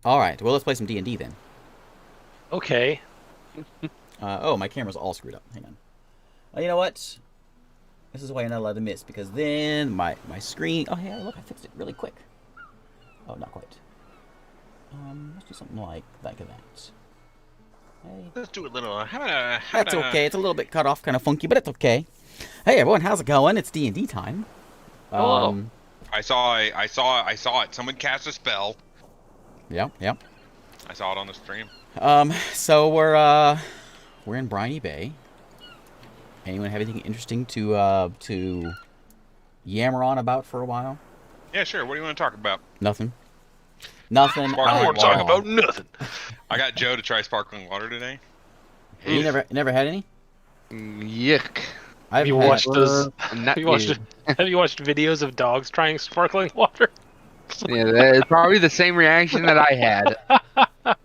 All right. Well, let's play some D&D then. Okay. Oh, my camera's all screwed up. Hang on. You know what? This is why you're not allowed to miss, because then my screen... Oh, hey, look, I fixed it really quick. Oh, not quite. Let's do something like that. Hey. Let's do a little. That's okay. It's a little bit cut off, kind of funky, but it's okay. Hey, everyone, how's it going? It's D&D time. Hello. I saw it. Someone cast a spell. Yep. I saw it on the stream. So we're in Briny Bay. Anyone have anything interesting to yammer on about for a while? Yeah, sure. What do you want to talk about? Nothing. Sparkling I don't want to talk about nothing. I got Joe to try sparkling water today. You never had any? Yuck. Have you watched those? Not Have you watched videos of dogs trying sparkling water? Yeah, that's probably the same reaction that I had.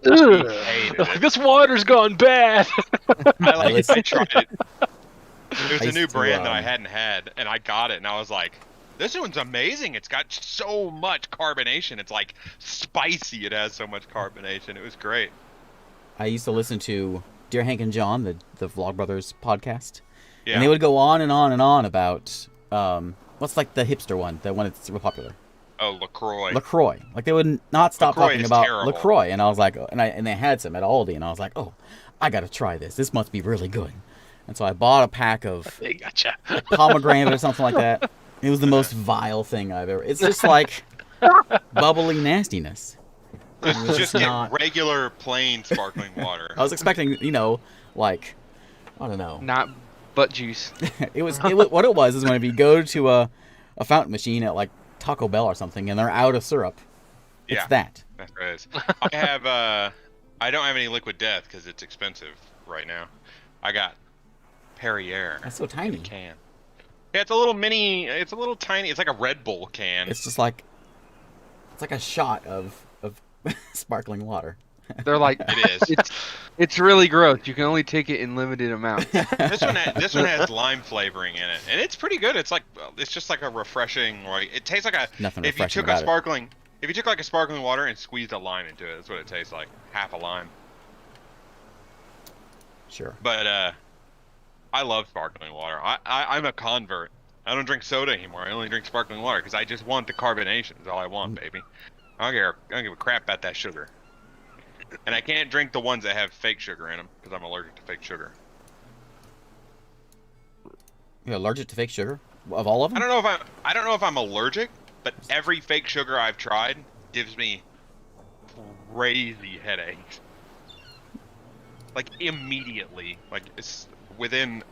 Hated Like, it. this water's gone bad. I tried it. There's I a new used to, brand that I hadn't had, and I got it, and I was like, this one's amazing. It's got so much carbonation. It's like spicy. It has so much carbonation. It was great. I used to listen to Dear Hank and John, the Vlogbrothers podcast. Yeah. And they would go on and on and on about what's like the hipster one, the one that's real popular. Oh, LaCroix. LaCroix. Like they would not stop LaCroix talking is about terrible. LaCroix, and I was like, and they had some at Aldi, and I was like, oh, I gotta try this. This must be really good. And so I bought a pack of They gotcha. pomegranate or something like that. It was the most vile thing I've ever. It's just like bubbly nastiness. It was Just not. get regular, plain sparkling water. I was expecting, like I don't know. Not butt juice. It was what it was is when if you go to a fountain machine at like Taco Bell or something and they're out of syrup, it's Yeah. that. That's what it is. I don't have any liquid death because it's expensive right now. I got Perrier. That's so tiny. Can. Yeah, it's a little mini. It's a little tiny. It's like a Red Bull can. It's just like it's like a shot of sparkling water. They're like, It is. it's really gross. You can only take it in limited amounts. This one has lime flavoring in it, and it's pretty good. It's just like a refreshing. Like it tastes like a. Nothing If you refreshing took about a sparkling, if you took like a sparkling water and squeezed a lime into it, that's what it tastes like. Half a lime. Sure. But I love sparkling water. I'm a convert. I don't drink soda anymore. I only drink sparkling water because I just want the carbonation. That's all I want, baby. I don't give a crap about that sugar. And I can't drink the ones that have fake sugar in them because I'm allergic to fake sugar. You're allergic to fake sugar? Of all of them? I don't know if I'm allergic, but every fake sugar I've tried gives me crazy headaches. Like immediately, like it's within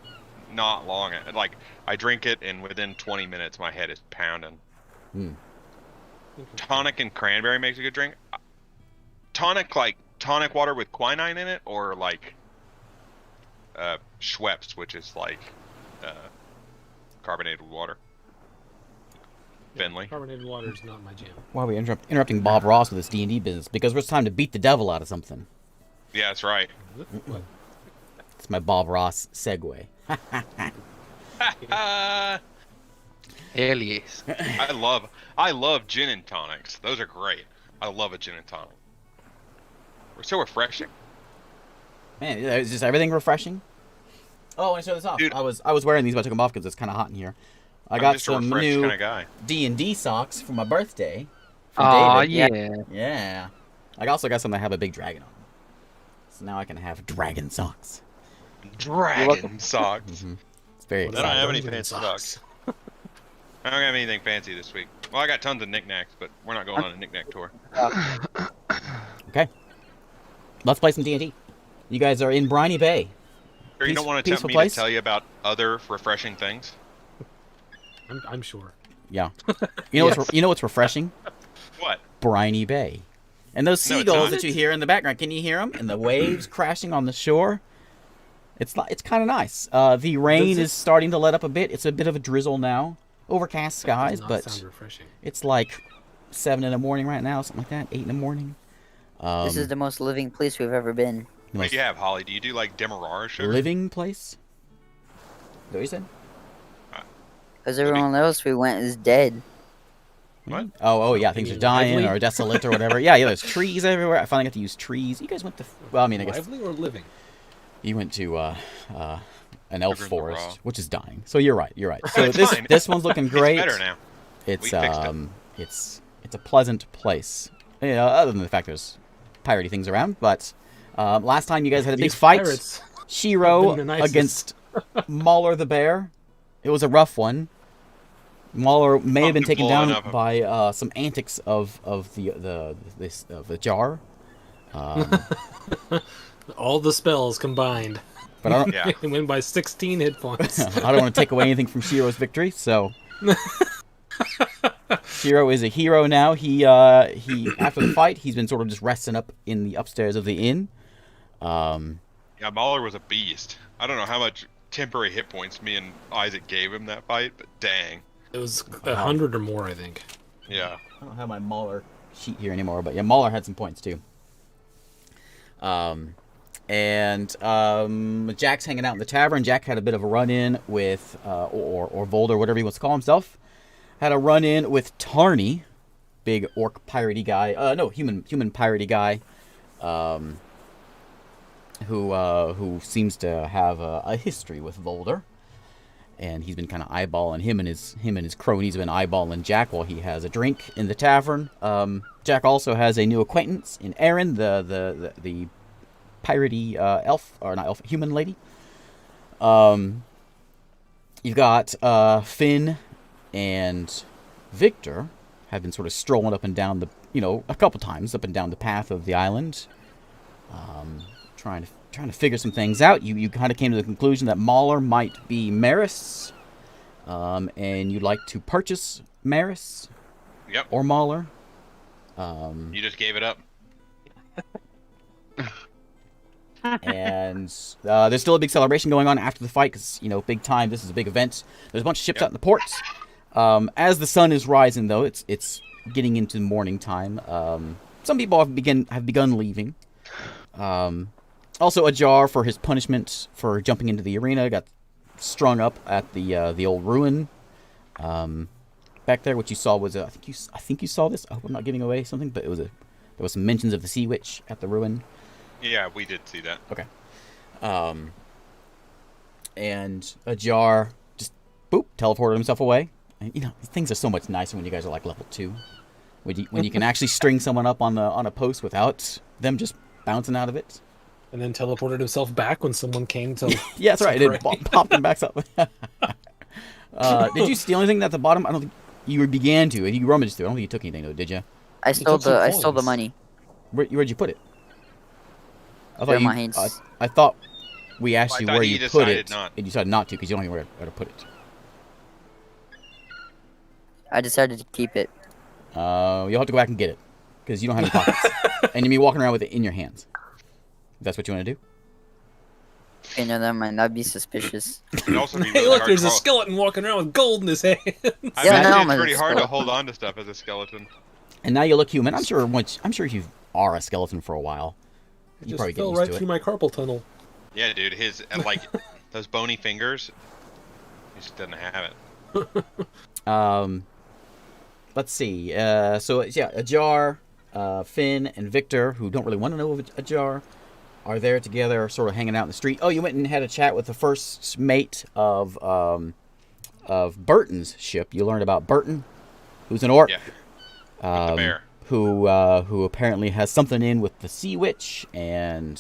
not long. Like I drink it and within 20 minutes my head is pounding. Tonic and cranberry makes a good drink. Tonic water with quinine in it, or like Schweppes, which is like carbonated water. Finley. Carbonated water is not my jam. Why are we interrupting Bob Ross with this D&D business? Because it's time to beat the devil out of something. Yeah, that's right. What? It's my Bob Ross segue. Hell yes. I love gin and tonics. Those are great. I love a gin and tonic. We're so refreshing. Man, is just everything refreshing? Oh, I want to show this off. Dude. I was wearing these, but I took them off because it's kind of hot in here. I I'm got just a some refreshed new kind of guy. D&D socks for my birthday. From Aw, David. yeah. Yeah. I also got some that have a big dragon on them. So now I can have dragon socks. Dragon socks. It's very I don't exciting. have any fancy socks. I don't have anything fancy this week. Well, I got tons of knickknacks, but we're not going on a knickknack tour. Okay. Let's play some D&D. You guys are in Briny Bay. Sure, you don't want to Peaceful tempt me place? to tell you about other refreshing things? I'm sure. Yeah. You know what's refreshing? What? Briny Bay. And those No, it's seagulls not. that you hear in the background, can you hear them? And the waves crashing on the shore. It's kind of nice. The rain is starting to let up a bit. It's a bit of a drizzle now. Overcast skies, Does not but sound refreshing. it's like 7 in the morning right now, something like that. 8 in the morning. This is the most living place we've ever been. What do you have, Holly? Do you do like Demerara sugar? Living place? Is that what you said? Because everyone else we went is dead. What? Oh, yeah, things are dying lively? or desolate or whatever. Yeah, there's trees everywhere. I finally got to use trees. You guys went to, well, I mean, I guess Lively or living? you went to an elf Sugar in the forest, raw. which is dying. So you're right. So It's this fine. this one's looking great. It's better now. It's We fixed it. it's a pleasant place. You know, other than the fact there's piratey things around, but last time you guys had a big These fight, pirates Shiro have been the nicest. against Mauler the bear. It was a rough one. Mauler may have been taken Blowing down up. by some antics of the jar. All the spells combined. But I don't, Yeah. They win by 16 hit points. I don't want to take away anything from Shiro's victory, so Shiro is a hero now. He after the fight, he's been sort of just resting up in the upstairs of the inn. Yeah, Mauler was a beast. I don't know how much temporary hit points me and Isaac gave him that fight, but dang. It was 100 or more, I think. Yeah. I don't have my Mauler sheet here anymore, but yeah, Mauler had some points too. Jack's hanging out in the tavern. Jack had a bit of a run-in with, or Volder, whatever he wants to call himself. Had a run-in with Tarny, big orc piratey guy. No, human piratey guy. Who seems to have a history with Volder. And he's been kind of eyeballing him and his cronies have been eyeballing Jack while he has a drink in the tavern. Jack also has a new acquaintance in Erin, the piratey elf, or not elf, human lady. You've got Finn and Victor have been sort of strolling up and down a couple times up and down the path of the island, trying to figure some things out. You kind of came to the conclusion that Mauler might be Maris, and you'd like to purchase Maris. Yep. Or Mauler. You just gave it up. And there's still a big celebration going on after the fight because, big time. This is a big event. There's a bunch of ships out in the ports. As the sun is rising, though, it's getting into morning time. Some people have begun leaving. Also, Ajar, for his punishment for jumping into the arena, got strung up at the old ruin back there. What you saw was I think you saw this. I hope I'm not giving away something, but there was some mentions of the Sea Witch at the ruin. Yeah, we did see that. Okay. And Ajar just teleported himself away. And, things are so much nicer when you guys are like level 2, when you can actually string someone up on a post without them just bouncing out of it. And then teleported himself back when someone came to. Yeah, that's right. It popped him back up. Did you steal anything at the bottom? I don't think you began to. You rummaged through. I don't think you took anything though, did you? I stole the money. Where'd you put it? I They're my hands. I thought we asked you thought where he you put it, decided not. and you decided not to because you don't know where to put it. I decided to keep it. You'll have to go back and get it because you don't have any pockets, and you'll be walking around with it in your hands. If that's what you want to do. Okay, no, that might not be suspicious. It'd also be Hey, really look, hard there's to a hold- skeleton walking around with gold in his hand. I Yeah, imagine no, it's man, pretty it's hard to cool. hold on to stuff as a skeleton. And now you look human. I'm sure if you are a skeleton for a while, It you just probably get fell used right to through it. my carpal tunnel. Yeah, dude, his those bony fingers. He just doesn't have it. Let's see. So yeah, Ajar, Finn, and Victor, who don't really want to know of Ajar, are there together, sort of hanging out in the street. Oh, you went and had a chat with the first mate of Burton's ship. You learned about Burton, who's an orc. Yeah. With the bear. Who apparently has something in with the Sea Witch, and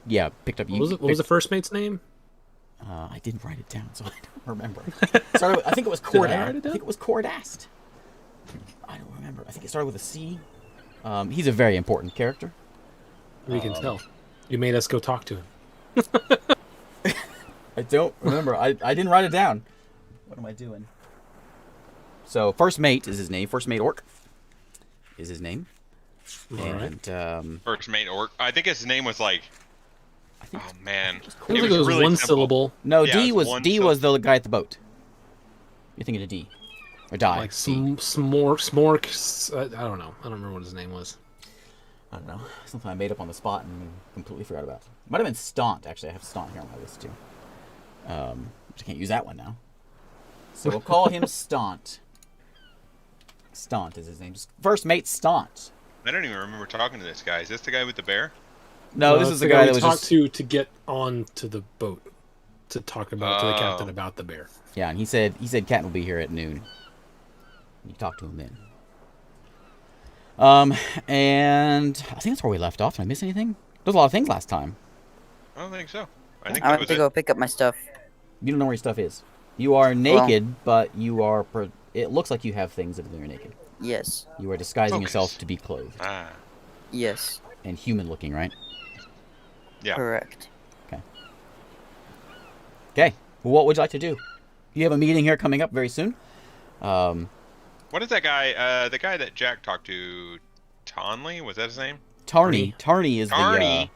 yeah, picked up. What was the first mate's name? I didn't write it down, so I don't remember. I think it was Did I Cordast. write it down? I think it was Cordast. I don't remember. I think it started with a C. He's a very important character. We can tell. You made us go talk to him. I don't remember. I didn't write it down. What am I doing? So, First Mate is his name. First Mate Orc is his name. Alright. And, First mate orc. I think his name was like. I think, Oh man. I think it was really one simple. syllable. no, Yeah, D it's was one the guy at the boat. You're thinking of D. Or Die. Like D. Smork. I don't know. I don't remember what his name was. I don't know. Something I made up on the spot and completely forgot about. Might have been Staunt, actually. I have Staunt here on my list, too. Which I can't use that one now. So we'll call him Staunt. Staunt is his name. Just first mate Staunt. I don't even remember talking to this guy. Is this the guy with the bear? No, this it's is the guy that we was talked just... to get on to the boat to talk about to the captain about the bear. Yeah, and he said Captain will be here at noon. You talk to him then. And I think that's where we left off. Did I miss anything? There was a lot of things last time. I don't think so. I think I that have was to it. go pick up my stuff. You don't know where your stuff is. You are naked, but you are... It looks like you have things that are naked. Yes. You are disguising Focus. yourself to be clothed. Ah, Yes. And human-looking, right? yeah. Correct. Okay. Well, what would you like to do? You have a meeting here coming up very soon. What is that guy? The guy that Jack talked to, Tonley? Was that his name? Tarney. Tarney Tarney.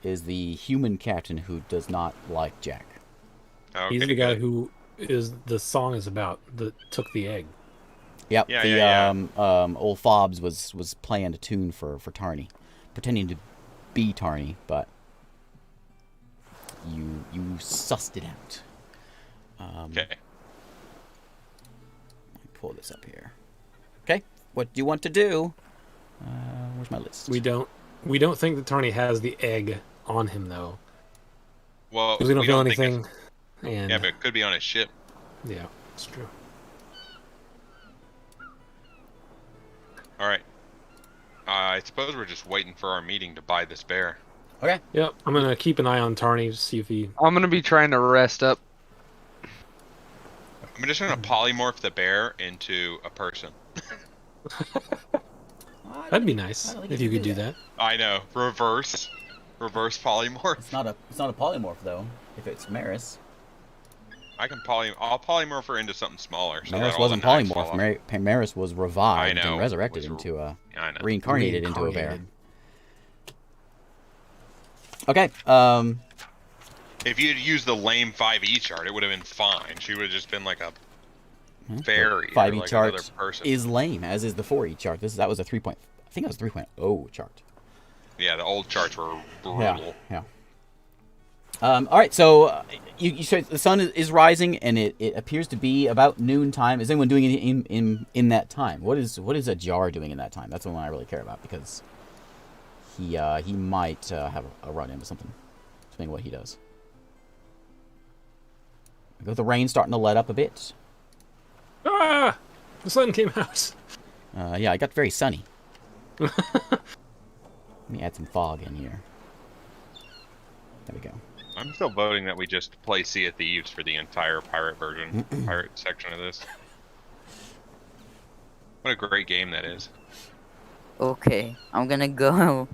is the human captain who does not like Jack. Okay, He's the guy good. who the song is about that took the egg. Yep. Yeah, Old Fobbs was playing a tune for Tarney, pretending to be Tarney, but you sussed it out. Okay. Let me pull this up here. Okay. What do you want to do? Where's my list? We don't think that Tarney has the egg on him though, Well, because we don't feel think anything. it's- And Yeah, but it could be on his ship. yeah, it's true. All right. I suppose we're just waiting for our meeting to buy this bear. Okay. Yep, I'm gonna keep an eye on Tarney to see if he. I'm gonna be trying to rest up. I'm just gonna polymorph the bear into a person. That'd be nice if you could do that. I know. Reverse polymorph. It's not a polymorph though. If it's Maris. I'll polymorph her into something smaller. So Maris that all the wasn't knives fall polymorphed. Maris was revived I know, and resurrected was into a off. I know. reincarnated into a bear. Reincarnated. Okay. If you'd used the lame 5e chart, it would have been fine. She would have just been like a fairy. 5e or like chart another person. is lame, as is the 4e chart. That was a 3. I think that was 3.0 chart. Yeah, the old charts were brutal. Yeah. All right, so you said the sun is rising, and it appears to be about noon time. Is anyone doing anything in that time? What is a jar doing in that time? That's the one I really care about, because he might have a run into something, depending on what he does. With the rain starting to let up a bit. Ah, the sun came out. Yeah, it got very sunny. Let me add some fog in here. There we go. I'm still voting that we just play Sea of Thieves for the entire pirate version, pirate section of this. What a great game that is. Okay, I'm gonna go.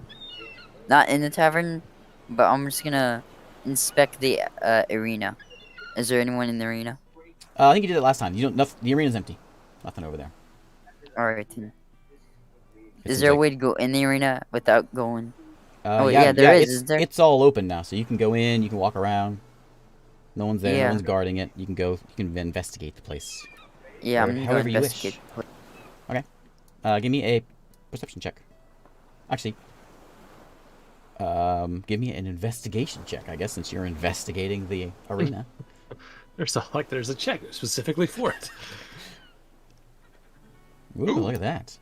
Not in the tavern, but I'm just gonna inspect the arena. Is there anyone in the arena? I think you did it last time. The arena's empty. Nothing over there. Alright then. It Is seems there a like- way to go in the arena without going? Oh yeah, there is, is there? It's all open now, so you can go in. You can walk around. No one's there. Yeah. No one's guarding it. You can go. You can investigate the place. Yeah, I'm gonna go However you wish. investigate. Give me a perception check. Actually, give me an investigation check, I guess, since you're investigating the arena. There's a check specifically for it. Ooh, look at that.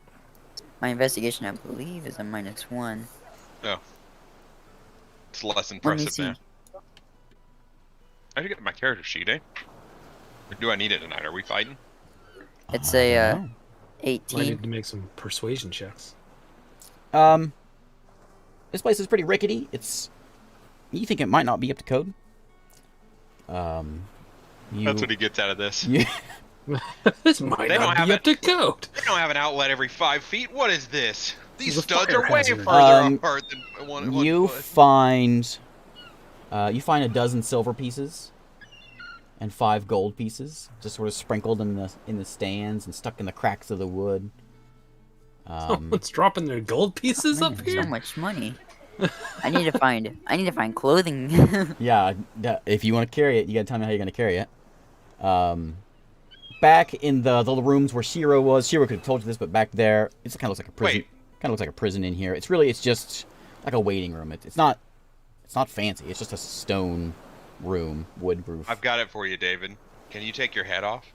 My investigation, I believe, is a -1. Oh. It's less Let me impressive see. now. I should get my character sheet, eh? Or do I need it tonight? Are we fighting? It's I a don't know. I 18. need to make some persuasion checks. This place is pretty rickety. You think it might not be up to code. That's what he gets out of this. You, This might They don't not have be it. up to code. They don't have an outlet every 5 feet. What is this? These This is a studs fire are way hazard. further apart than one you foot. find a dozen silver pieces and 5 gold pieces, just sort of sprinkled in the stands and stuck in the cracks of the wood. Someone's dropping their gold pieces up Man, here. so much money. I need to find clothing. Yeah, if you want to carry it, you gotta tell me how you're gonna carry it. Back in the rooms where Shiro was, Shiro could have told you this, but back there, it kind of looks like a prison. Wait. Kind of looks like a prison in here. It's just like a waiting room. It's not fancy. It's just a stone room, wood roof. I've got it for you, David. Can you take your head off?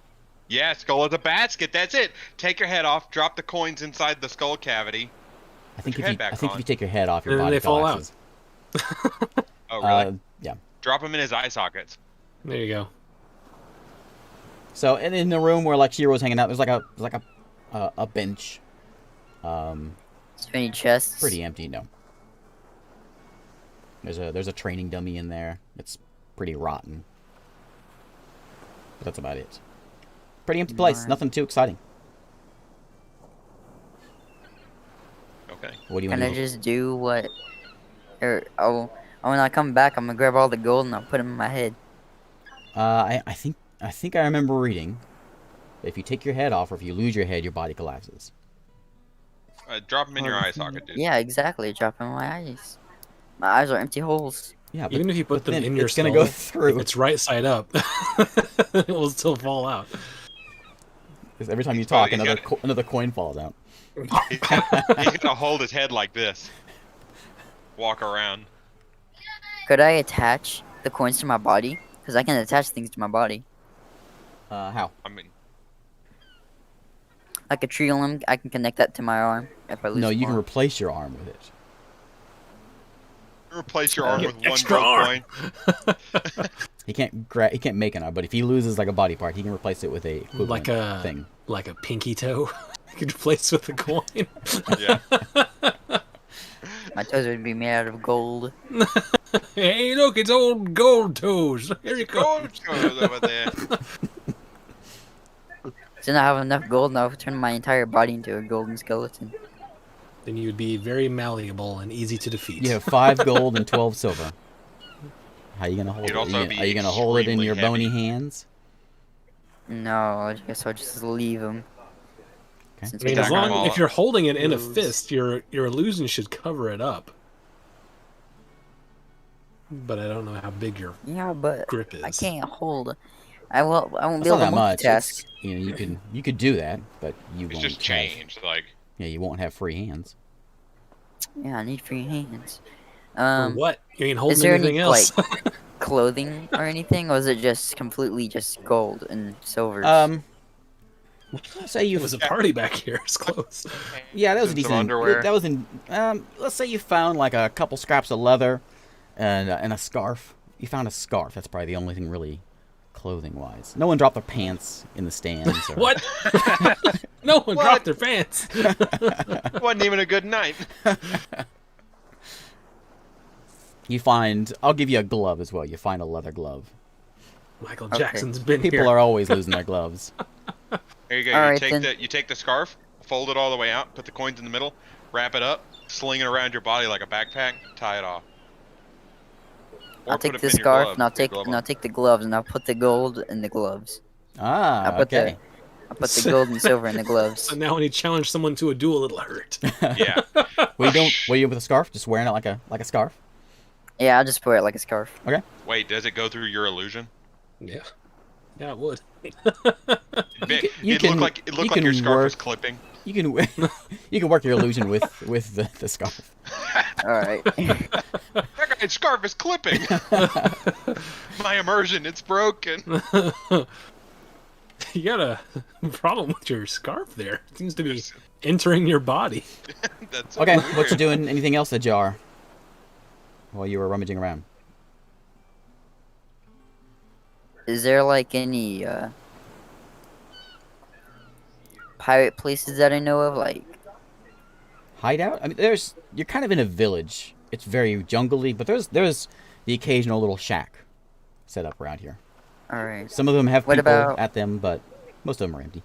Yeah, skull is a basket. That's it. Take your head off. Drop the coins inside the skull cavity. I think your if head you back I think if on. you take your head off, your And then body they fall out. collapses. Oh, really? Yeah. Drop them in his eye sockets. There you go. So, and in the room where like Shiro's hanging out, there's like a bench. Is there any chests? Pretty empty, no. There's a training dummy in there. It's pretty rotten. But that's about it. Pretty empty place. Alright. Nothing too exciting. Okay. What do you Can want I to do? just do what? Or when I come back, I'm gonna grab all the gold and I'll put them in my head. I think I remember reading that if you take your head off or if you lose your head, your body collapses. Drop them in your eye socket, dude. Yeah, exactly. Drop in my eyes. My eyes are empty holes. Yeah, but Even if you put them then in your it's gonna skull, go through. if it's right side up, it will still fall out. 'Cause every time you He's talk, probably- another coin falls out. He's gonna hold his head like this. Walk around. Could I attach the coins to my body? Because I can attach things to my body. How? I mean, Like a tree limb, I can connect that to my arm if I lose No, you can more. replace your arm with it. replace your arm Get with one extra gold arm. coin. He can't make an arm, but if he loses like a body part, he can replace it with a equivalent Like a thing. like a pinky toe. You could replace with a coin. Yeah. My toes would be made out of gold. Hey, look, it's old gold toes. Here you go. Gold goes over there. Soon I have enough gold and I'll turn my entire body into a golden skeleton. Then you would be very malleable and easy to defeat. You have 5 gold and 12 silver. How you gonna hold You'd it? also Are be you gonna hold it in extremely your heavy. bony hands? No, I guess I'll just leave them. Okay. Since I mean, we as got Stack 'em long all if up. you're holding it in a Moves. fist, your illusion should cover it up. But I don't know how big your Yeah, but grip is. I can't hold. I won't That's be not able that to much. multitask. It's, you could do that, but you It's won't. just changed. Like, Yeah, you won't have free hands. Yeah, I need free hands. Or what? You ain't holding Is there anything any else. clothing or anything, or is it just completely just gold and silver? Say you It was a party back here. It's close. Yeah, that was a Some decent. underwear. That was in. Let's say you found like a couple scraps of leather, and a scarf. You found a scarf. That's probably the only thing really, clothing-wise. No one dropped their pants in the stands. Or... What? No one What? dropped their pants. wasn't even a good night. You find. I'll give you a glove as well. You find a leather glove. Michael Okay. Jackson's been People here. are always losing their gloves. There you go. All You right, take then. you take the scarf, fold it all the way out, put the coins in the middle, wrap it up, sling it around your body like a backpack, tie it off. Or I'll put take it the in your scarf glove, and I'll your take glove and I'll on. take the gloves and I'll put the gold in the gloves. Ah, I'll put okay. I'll put the gold and silver in the gloves. So now when you challenge someone to a duel, it'll hurt. Yeah. What are you with a scarf? Just wearing it like a scarf? Yeah, I'll just wear it like a scarf. Wait, does it go through your illusion? Yeah. Yeah, it would. you It can- looked like you your can scarf was work- clipping. You can you can work your illusion with the scarf. All right. That guy's scarf is clipping. My immersion, it's broken. You got a problem with your scarf there. It seems to be entering your body. That's Okay, weird. what you doing? Anything else, Ajar? While you were rummaging around. Is there like any pirate places that I know of? Like, Hideout? I mean, you're kind of in a village. It's very jungly, but there's the occasional little shack set up around here. all right. Some of them have What people about- at them, but most of them are empty.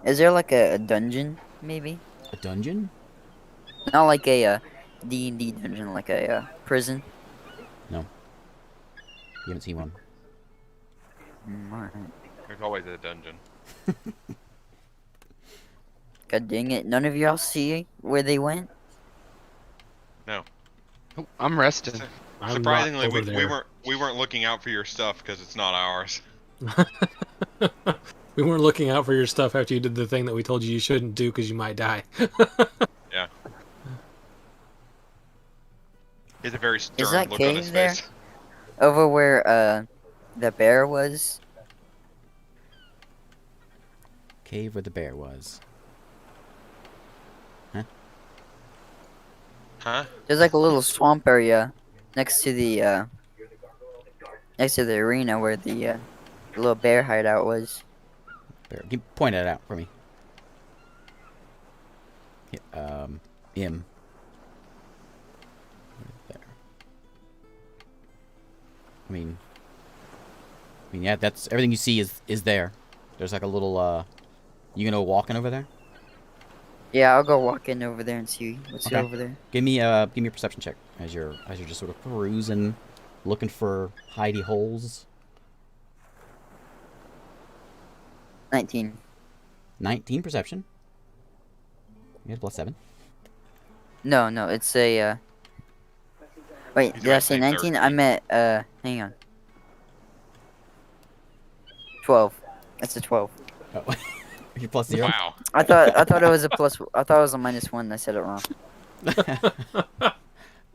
Is there like a dungeon maybe? A dungeon? Not like a D&D dungeon, like a prison. You haven't seen one. Alright. There's always a dungeon. God dang it! None of y'all see where they went? Oh, I'm resting. I'm not Surprisingly, over we there. weren't looking out for your stuff because it's not ours. We weren't looking out for your stuff after you did the thing that we told you shouldn't do because you might die. Yeah. He has a very stern that look on his cave there? face. Over where the bear was? cave where the bear was. Huh? There's like a little swamp area next to the arena where the little bear hideout was. Bear. Point that out for me. M. There. I mean, yeah, that's everything you see is there. There's like a little. You gonna go walking over there? Yeah, I'll go walk in over there and see what's Okay. over there. Give me a perception check as you're just sort of perusing, looking for hidey holes. 19. 19 perception. You had +7. No, it's a. Wait, He's did I gonna say say 19? 13. I meant hang on. 12. That's a 12. Oh. You're +0. Wow. I thought it was a plus. I thought it was a -1. I said it wrong. Well,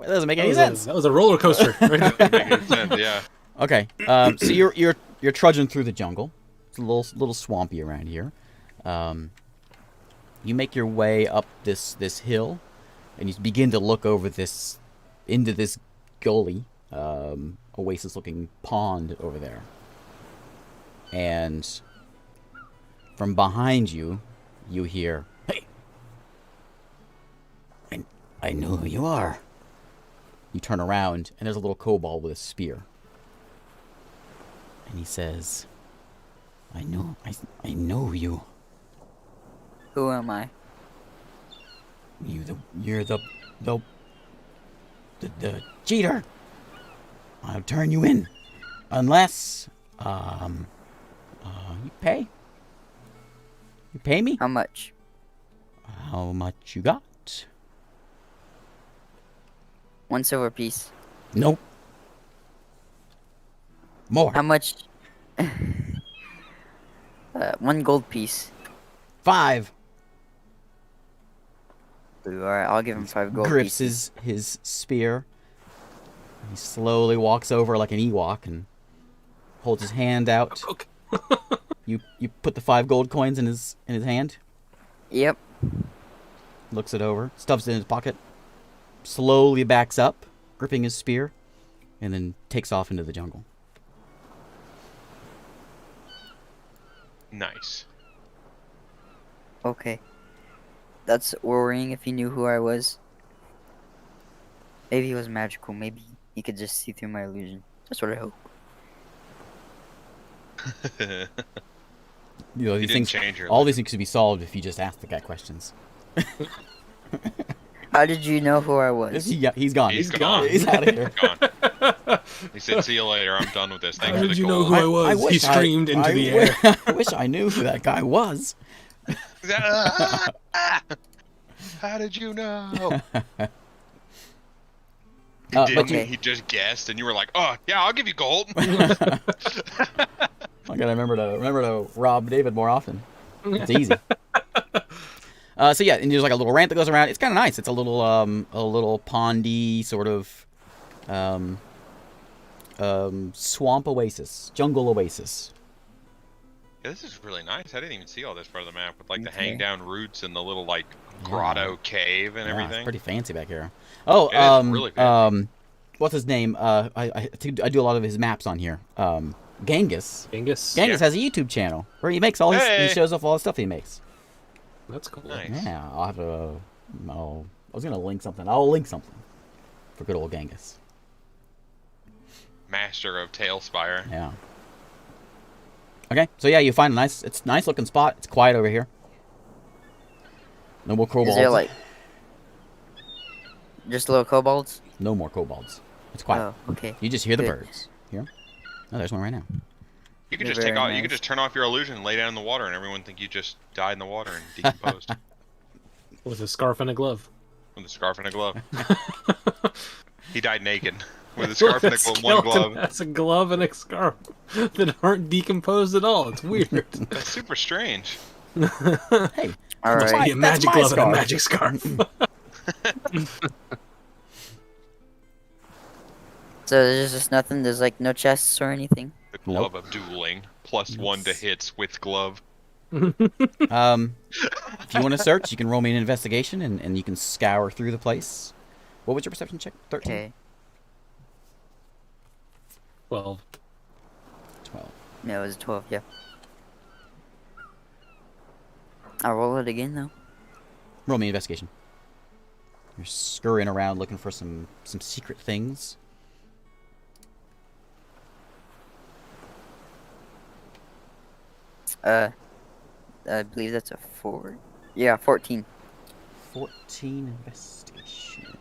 that doesn't make any sense. That was a roller coaster. Right? Doesn't make any sense, yeah. Okay. So you're trudging through the jungle. It's a little swampy around here. You make your way up this hill, and you begin to look over into this gully, oasis-looking pond over there. And from behind you, you hear, "Hey, I know who you are." You turn around, and there's a little kobold with a spear. And he says, I know you. Who am I? You're the cheater. I'll turn you in. Unless, you pay. You pay me? How much? How much you got? 1 silver piece. Nope. More. How much? 1 gold piece. 5. Alright, I'll give him 5 gold Grips pieces. his spear. He slowly walks over like an Ewok and holds his hand out. Okay. You put the 5 gold coins in his hand. Yep. Looks it over, stuffs it in his pocket, slowly backs up, gripping his spear, and then takes off into the jungle. Nice. Okay. That's worrying if he knew who I was. Maybe he was magical. Maybe he could just see through my illusion. That's what I hope. You know, You these didn't things, change your all these things could be solved if you just asked the guy questions. How did you know who I was? He's gone. He's gone. He's out of here. Gone. He said, "See you later. I'm done with this. Thanks How for did the you know gold." who I was? He wish screamed into the air. I wish I knew who that guy was. How did you know? But Okay. He just guessed, and you were like, "Oh, yeah, I'll give you gold." I gotta remember to rob David more often. It's easy. So yeah, and there's like a little ramp that goes around. It's kind of nice. It's a little pondy sort of swamp oasis, jungle oasis. Yeah, this is really nice. I didn't even see all this part of the map with like the Okay. hang down roots and the little like grotto cave and Yeah, everything. it's pretty fancy back here. Oh, It is really fancy. what's his name? I do a lot of his maps on here. Genghis. Genghis. Genghis has a YouTube channel where he makes all his, Hey! he shows off all the stuff he makes. That's cool. Nice. Yeah, I'll have to. I was gonna link something. I'll link something for good old Genghis. Master of Tailspire. Yeah. Okay, so yeah, you find it's a nice looking spot. It's quiet over here. No more kobolds. Is there like just little kobolds? No more kobolds. It's quiet. Oh, okay. You just hear the Good. birds. Hear 'em? Oh, there's one right now. You could They're just take very off. You could nice. just turn off your illusion and lay down in the water, and everyone think you just died in the water and decomposed With a scarf and a glove. with a scarf and a glove. He died naked with a scarf and With one skeleton glove. has a glove and a scarf that aren't decomposed at all. It's weird. That's super strange. Hey, All Must right. be a That's magic my glove and a scarf. magic scarf. So there's just nothing. There's like no chests or anything. The glove of dueling plus 1 to hits with glove. If you want to search, you can roll me an investigation, and you can scour through the place. What was your perception check? 13? Okay. 12. 12. No, it was 12, yeah. I'll roll it again, though. Roll me an investigation. You're scurrying around looking for some secret things. I believe that's a 4. Yeah, 14. 14 investigation.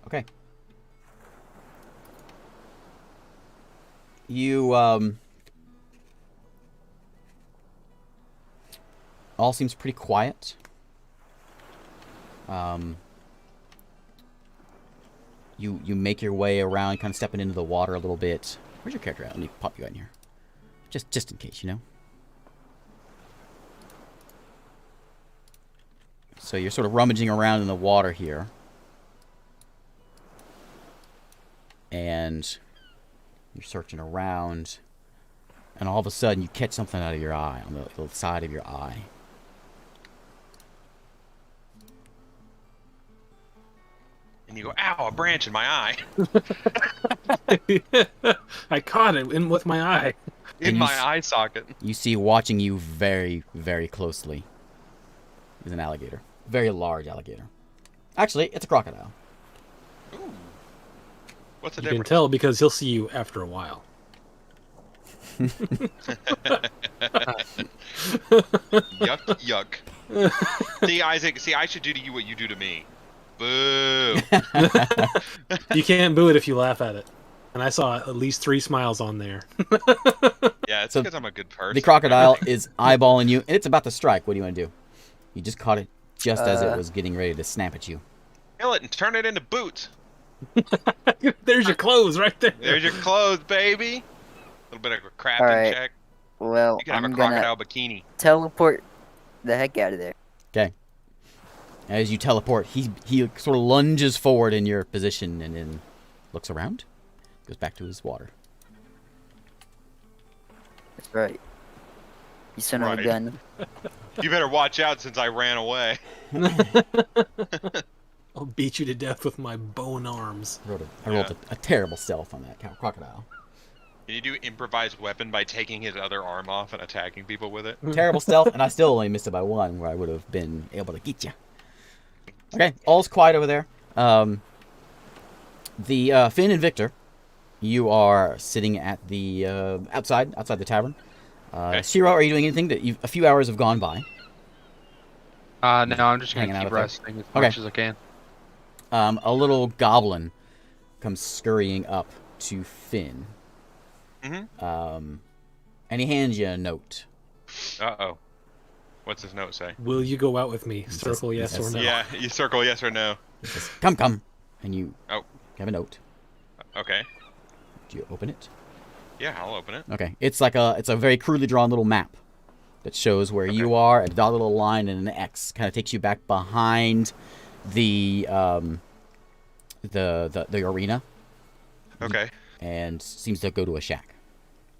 Okay. You, all seems pretty quiet. You make your way around, kind of stepping into the water a little bit. Where's your character at? Let me pop you out in here. Just in case, you know? So you're sort of rummaging around in the water here. And you're searching around. And all of a sudden you catch something out of your eye, on the side of your eye. And you go, ow, a branch in my eye. I caught it in with my eye. In And you my eye socket. You see watching you very, very closely is an alligator. Very large alligator. Actually, it's a crocodile. Ooh. What's the You can difference? tell because he'll see you after a while. Yuck, yuck. See, Isaac, I should do to you what you do to me. Boo. You can't boo it if you laugh at it. And I saw at least 3 smiles on there. Yeah, it's So, because I'm a good person. The crocodile is eyeballing you, and it's about to strike. What do you want to do? You just caught it just as it was getting ready to snap at you. Kill it and turn it into boots. There's your clothes right there. There's your clothes, baby. A little bit of a crafting Alright. check. Well, You can have I'm a gonna crocodile bikini. teleport the heck out of there. Okay. As you teleport, he sort of lunges forward in your position and then looks around. Goes back to his water. That's right. You son of a Right. gun. You better watch out since I ran away. I'll beat you to death with my bow and arms. I rolled a terrible stealth on that crocodile. Can you do improvised weapon by taking his other arm off and attacking people with it? Terrible stealth, and I still only missed it by 1, where I would have been able to get you. Okay, all's quiet over there. The Finn and Victor, you are sitting at the outside the tavern. Okay. Shiro, are you doing anything? A few hours have gone by. No, I'm just Hanging gonna out keep up there. resting as Okay. much as I can. A little goblin comes scurrying up to Finn. Mm-hmm. And he hands you a note. Uh-oh. What's his note say? Will you go out with me? says- Circle he yes says- or no. Yeah, you circle yes or no. He says, come. And you Oh. have a note. Okay. Do you open it? Yeah, I'll open it. Okay. It's a very crudely drawn little map that shows where you are, a dotted little line and an X. Kind of takes you back behind the arena Okay. and seems to go to a shack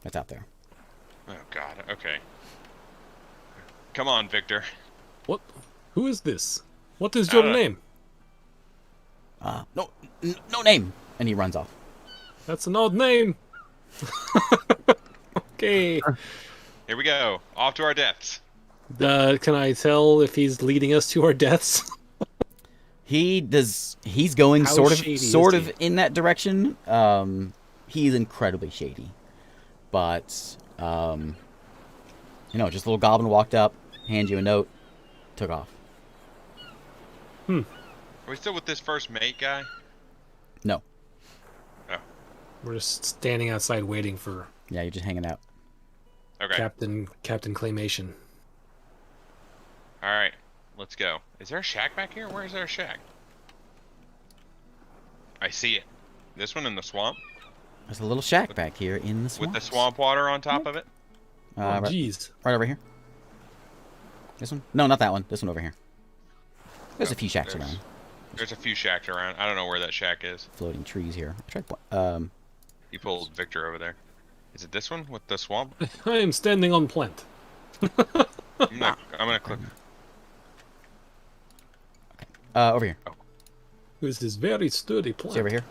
that's out there. Oh, God. Okay. Come on, Victor. What? Who is this? What is your name? No name. And he runs off. That's an odd name. Okay. Here we go. Off to our deaths. Can I tell if he's leading us to our deaths? He's going How sort shady is of he? in that direction. He's incredibly shady. But just a little goblin walked up, handed you a note, took off. Are we still with this first mate guy? No. Oh. We're just standing outside waiting for Yeah, you're just hanging out. Okay. Captain Claymation. All right. Let's go. Is there a shack back here? Where is there a shack? I see it. This one in the swamp? There's a little shack back here in the swamp. With the swamp water on top of it? Oh, right, jeez. right over here. This one? No, not that one. This one over here. There's a few shacks there's- around. There's a few shacks around. I don't know where that shack is. Floating trees here. I tried. You pulled Victor over there. Is it this one with the swamp? I am standing on plant. I'm gonna click. Over here. This is very sturdy plant. See over here.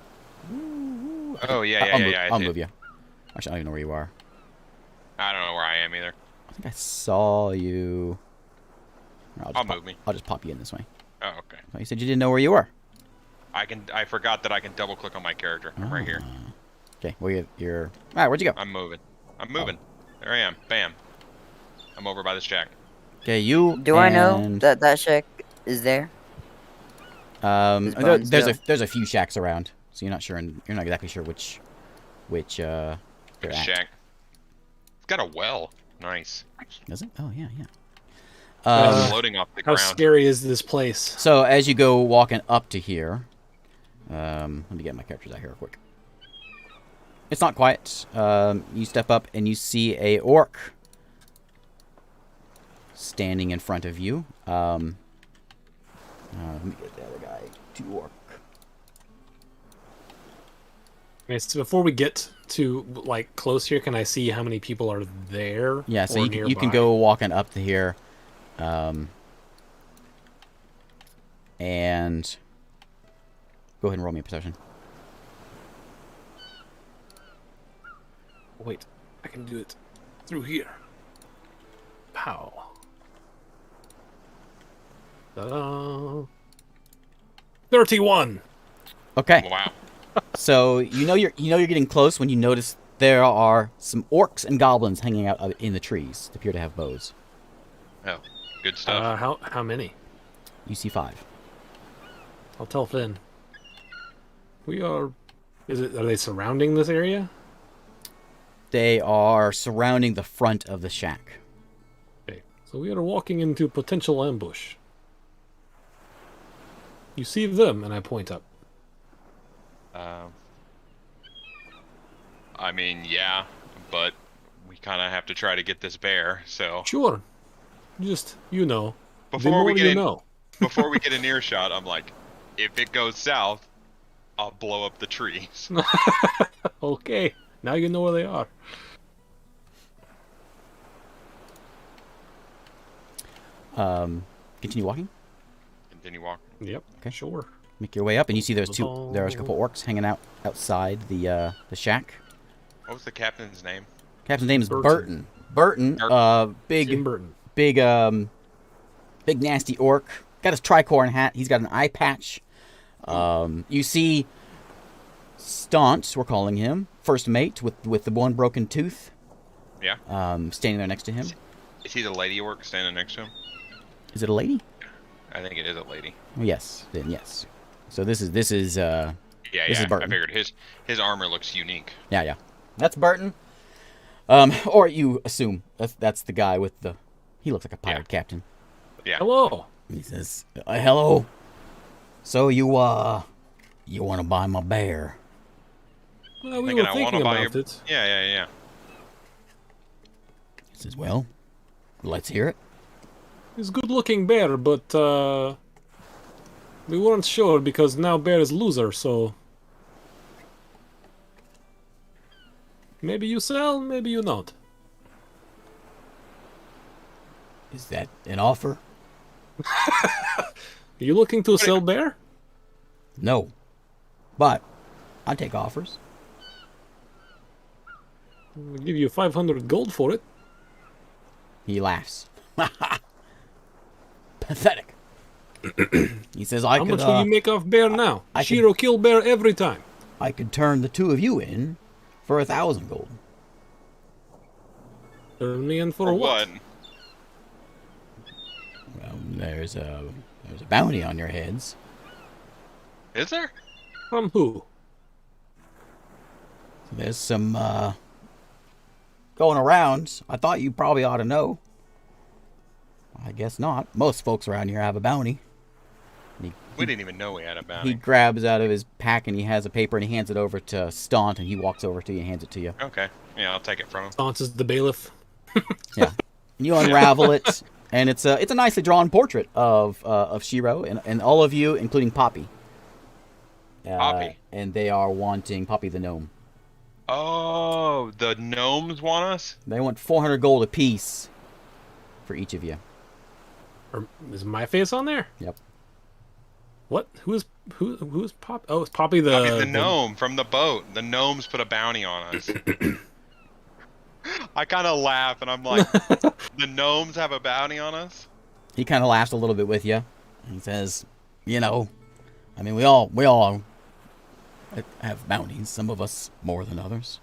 Oh yeah. I'll move you. Actually, I don't even know where you are. I don't know where I am either. I think I saw you. I'll move me. I'll just pop you in this way. Oh, okay. Oh, you said you didn't know where you were. I forgot that I can double click on my character. I'm right here. Okay, well you're. All right, where'd you go? I'm moving. There I am. Bam. I'm over by the shack. Okay, you. Do I know that shack is there? There's a few shacks around, so you're not exactly sure which they're at. Shack. It's got a well. Nice. Does it? Oh yeah. Floating off the How ground. scary is this place? So as you go walking up to here, let me get my characters out here real quick. It's not quiet. You step up and you see a orc standing in front of you. Let me get the other guy to orc. Okay, so before we get to like close here, can I see how many people are there? Yeah, so or you can nearby? go walking up to here, and go ahead and roll me a perception. Wait, I can do it through here. Pow. Ta-da. 31. Okay. Wow. So you know you're getting close when you notice there are some orcs and goblins hanging out in the trees. They appear to have bows. Oh, good stuff. How many? You see 5. I'll tell Finn. Are they surrounding this area? They are surrounding the front of the shack. Okay, so we are walking into potential ambush. You see them, and I point up. I mean, yeah, but we kind of have to try to get this bear. So Sure. Just, the before more we get you in, know. before we get an earshot, I'm like, if it goes south, I'll blow up the trees. Okay, now you know where they are. Continue walking. Continue walking. Yep. Okay. Sure. Make your way up, and you see there's a couple orcs hanging out outside the shack. What was the captain's name? Captain's name is Burton. Burton. Tim Big Burton. big nasty orc. Got his tricorn hat. He's got an eye patch. You see Staunch, we're calling him, first mate with the one broken tooth. Yeah. Standing there next to him. Is he the lady orc standing next to him? Is it a lady? I think it is a lady. Well, yes. Then yes. So this is This is I Burton. figured his armor looks unique. Yeah. That's Burton. Or you assume that's the guy with the. He looks like a pirate captain. Yeah. Hello. He says, "Hello. So you want to buy my bear?" Well, we Thinking were I wanna thinking buy about your- it. Yeah. He says, "Well, let's hear it." He's a good-looking bear, but we weren't sure because now bear is loser, so maybe you sell, maybe you not. Is that an offer? Are you looking to sell bear? No, but I take offers. We'll give you 500 gold for it. He laughs. Pathetic. He says, How much will you make off bear now? Shiro kill bear every time. I could turn the two of you in for 1,000 gold." Turn me in for For what? what? Well, there's a bounty on your heads. Is there? From who? There's some going around. I thought you probably ought to know. I guess not. Most folks around here have a bounty. We didn't even know we had a He bounty. grabs out of his pack and he has a paper and he hands it over to Staunt and he walks over to you and hands it to you. Okay. Yeah, I'll take it from him. Answers the bailiff. Yeah. You unravel it and it's a nicely drawn portrait of Shiro and all of you, including Poppy. Poppy. And they are wanting Poppy the gnome. Oh, the gnomes want us? They want 400 gold apiece for each of you. Or is my face on there? Yep. What? Who's Pop? Oh, it's Poppy the Poppy the gnome from the boat. The gnomes put a bounty on us. I kind of laugh, and I'm like, the gnomes have a bounty on us? He kind of laughs a little bit with you. He says, you know, I mean, we all have bounties. Some of us more than others.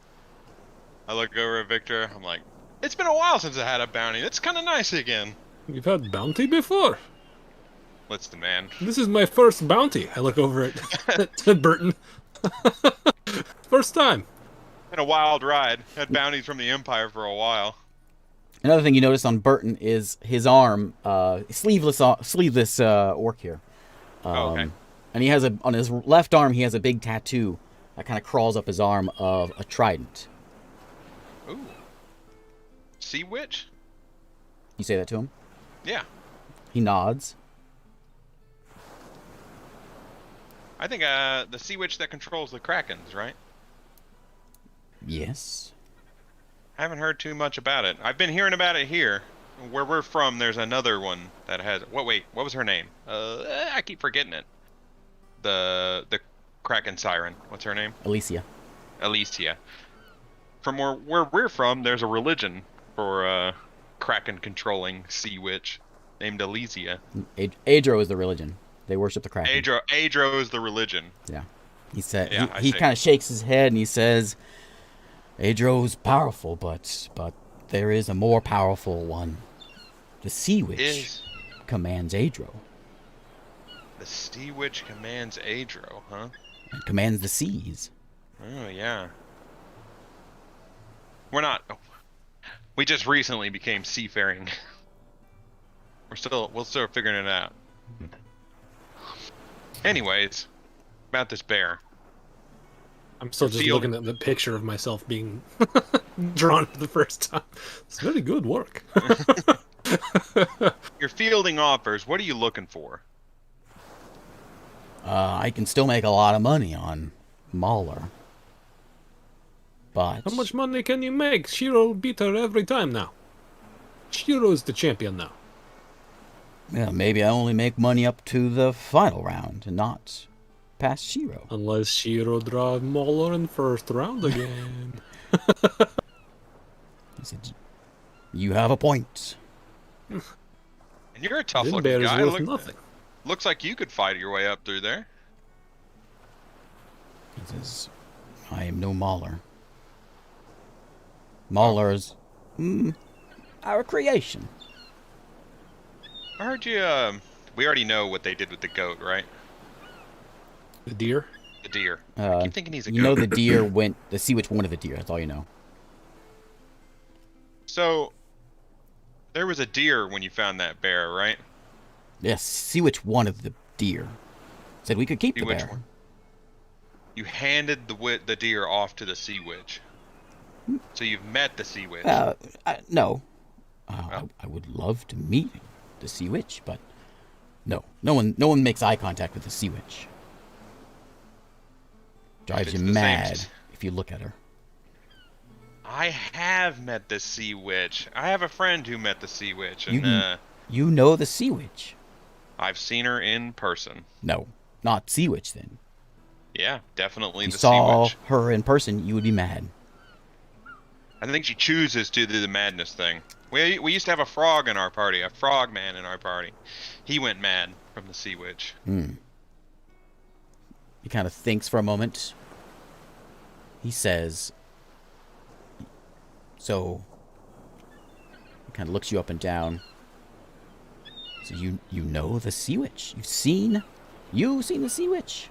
I look over at Victor. I'm like, it's been a while since I had a bounty. It's kind of nice again. You've had bounty before. Listen, man. This is my first bounty. I look over at Burton. First time. Been a wild ride. Had bounties from the Empire for a while. Another thing you notice on Burton is his arm, sleeveless orc here. Okay. And he has on his left arm, he has a big tattoo that kind of crawls up his arm of a trident. Ooh. Sea witch? You say that to him? Yeah. He nods. I think the sea witch that controls the Krakens, right? Yes. I haven't heard too much about it. I've been hearing about it here. Where we're from, there's another one that has... Wait, what was her name? I keep forgetting it. The Kraken Siren. What's her name? Alicia. Alicia. From where we're from, there's a religion for Kraken controlling sea witch named Alicia. Adro is the religion. They worship the Kraken. Adro is the religion. Yeah. He said Yeah, he kind of shakes his head and he says, Adro's powerful, but there is a more powerful one. The Sea Witch commands Adro. The Sea Witch commands Adro, huh? And commands the seas. Oh, yeah. We're not... We just recently became seafaring. We're still figuring it out. Anyways, about this bear. I'm still just looking at the picture of myself being drawn for the first time. It's very good work. You're fielding offers. What are you looking for? I can still make a lot of money on Mauler. But... How much money can you make? Shiro beat her every time now. Shiro's the champion now. Yeah, maybe I only make money up to the final round and not past Shiro. Unless Shiro draws Mauler in first round again. He said, you have a point. And you're a tough looking Bear is guy. worth nothing. Looks like you could fight your way up through there. He says, I am no Mauler. Mauler's our creation. I heard you, we already know what they did with the goat, right? The deer? The deer. I keep thinking he's a goat. You know the Sea Witch wanted the deer, that's all you know. So, there was a deer when you found that bear, right? Yes, Sea Witch wanted the deer. Said we could keep the Sea Witch bear. one. You handed the deer off to the Sea Witch. So you've met the Sea Witch. No. Oh. I would love to meet the Sea Witch, but no one makes eye contact with the Sea Witch. Drives you mad if you look at her. I have met the Sea Witch. I have a friend who met the Sea Witch, and You know the Sea Witch? I've seen her in person. No, not Sea Witch then. Yeah, definitely If you the Sea saw Witch. her in person, you would be mad. I think she chooses to do the madness thing. We used to have a frog in our party, a frog man in our party. He went mad from the Sea Witch. He kind of thinks for a moment. He says, so, he kind of looks you up and down. So you know the Sea Witch? You've seen the Sea Witch?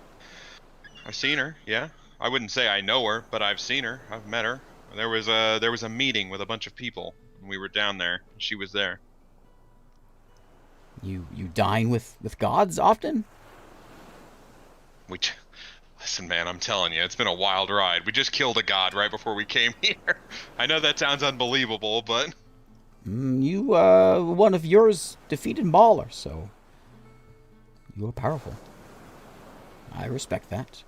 I've seen her, yeah. I wouldn't say I know her, but I've seen her. I've met her. There was a meeting with a bunch of people, and we were down there. She was there. You dine with gods often? Listen, man, I'm telling you, it's been a wild ride. We just killed a god right before we came here. I know that sounds unbelievable, but... One of yours defeated Mauler, so... You are powerful. I respect that.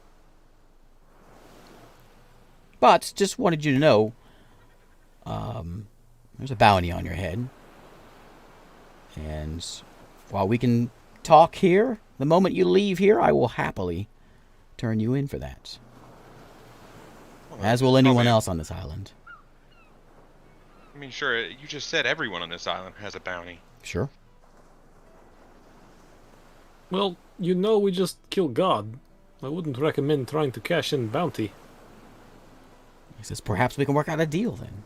But just wanted you to know, there's a bounty on your head. And while we can talk here, the moment you leave here, I will happily turn you in for that. As will anyone else on this island. I mean, sure, you just said everyone on this island has a bounty. Sure. Well, you know we just killed God. I wouldn't recommend trying to cash in bounty. He says, perhaps we can work out a deal then.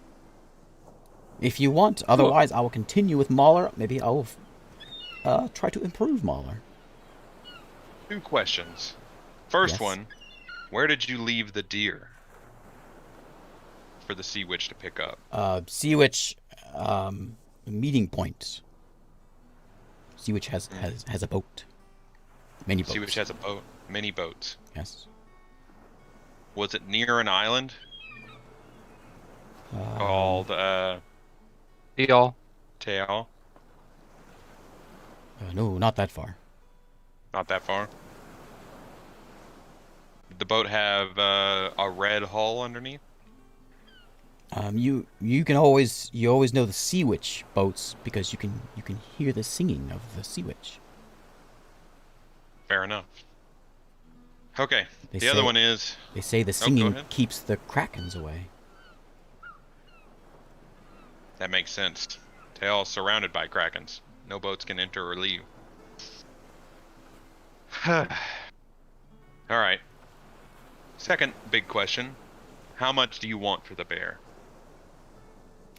If you want. Otherwise, I will continue with Mahler. Maybe I will try to improve Mahler. 2 questions. First Yes. one, where did you leave the deer for the Sea Witch to pick up? Sea Witch, meeting point. Sea Witch has a boat. Many boats. Sea Witch has a boat. Many boats. Yes. Was it near an island called Deal. Tail? No, not that far. Not that far. Did the boat have a red hull underneath? You always know the Sea Witch boats because you can hear the singing of the Sea Witch. Fair enough. Okay. They The other say- one is They say the go singing ahead. keeps the Krakens away. that makes sense. Tail is surrounded by krakens. No boats can enter or leave. All right. Second big question: how much do you want for the bear?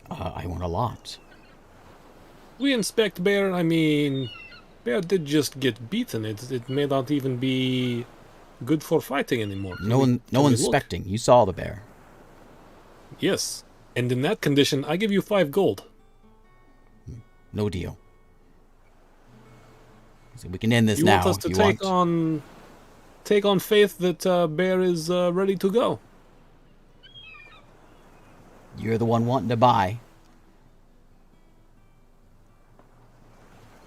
I want a lot. We inspect bear, I mean... Bear did just get beaten. It may not even be good for fighting anymore. No Look. inspecting. You saw the bear. Yes. And in that condition, I give you 5 gold. No deal. So we can end this You now want us if to you take on faith that Bear is ready to go. You're the one wanting to buy.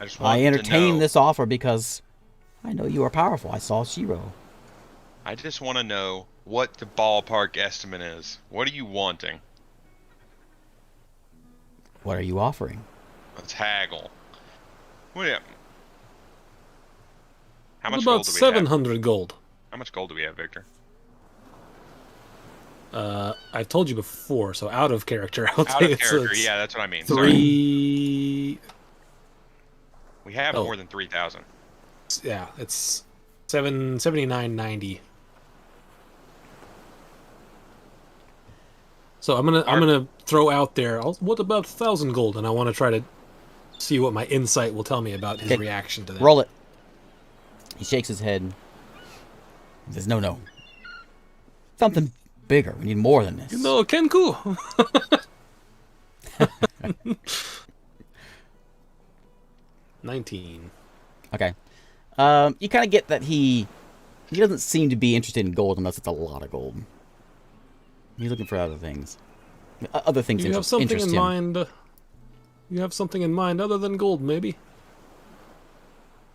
I just want I to entertain know, this offer because I know you are powerful. I saw Shiro. I just want to know what the ballpark estimate is. What are you wanting? What are you offering? Let's haggle. What? How What much about gold do we have? 700 gold? How much gold do we have, Victor? I told you before, so out of character, I'll Out take of it. character, So yeah, that's what I mean. Sorry. 3... We have Oh. more than 3,000. Yeah, it's 79.90. So I'm gonna throw out there. What about 1,000 gold? And I want to try to see what my insight will tell me about his Okay. reaction to that. Roll it. He shakes his head. He says, no. Something bigger. We need more than this. You know, Kenku. 19. Okay. You kind of get that he doesn't seem to be interested in gold unless it's a lot of gold. He's looking for other things. Other things You have something interest in him. mind. You have something in mind other than gold, maybe? You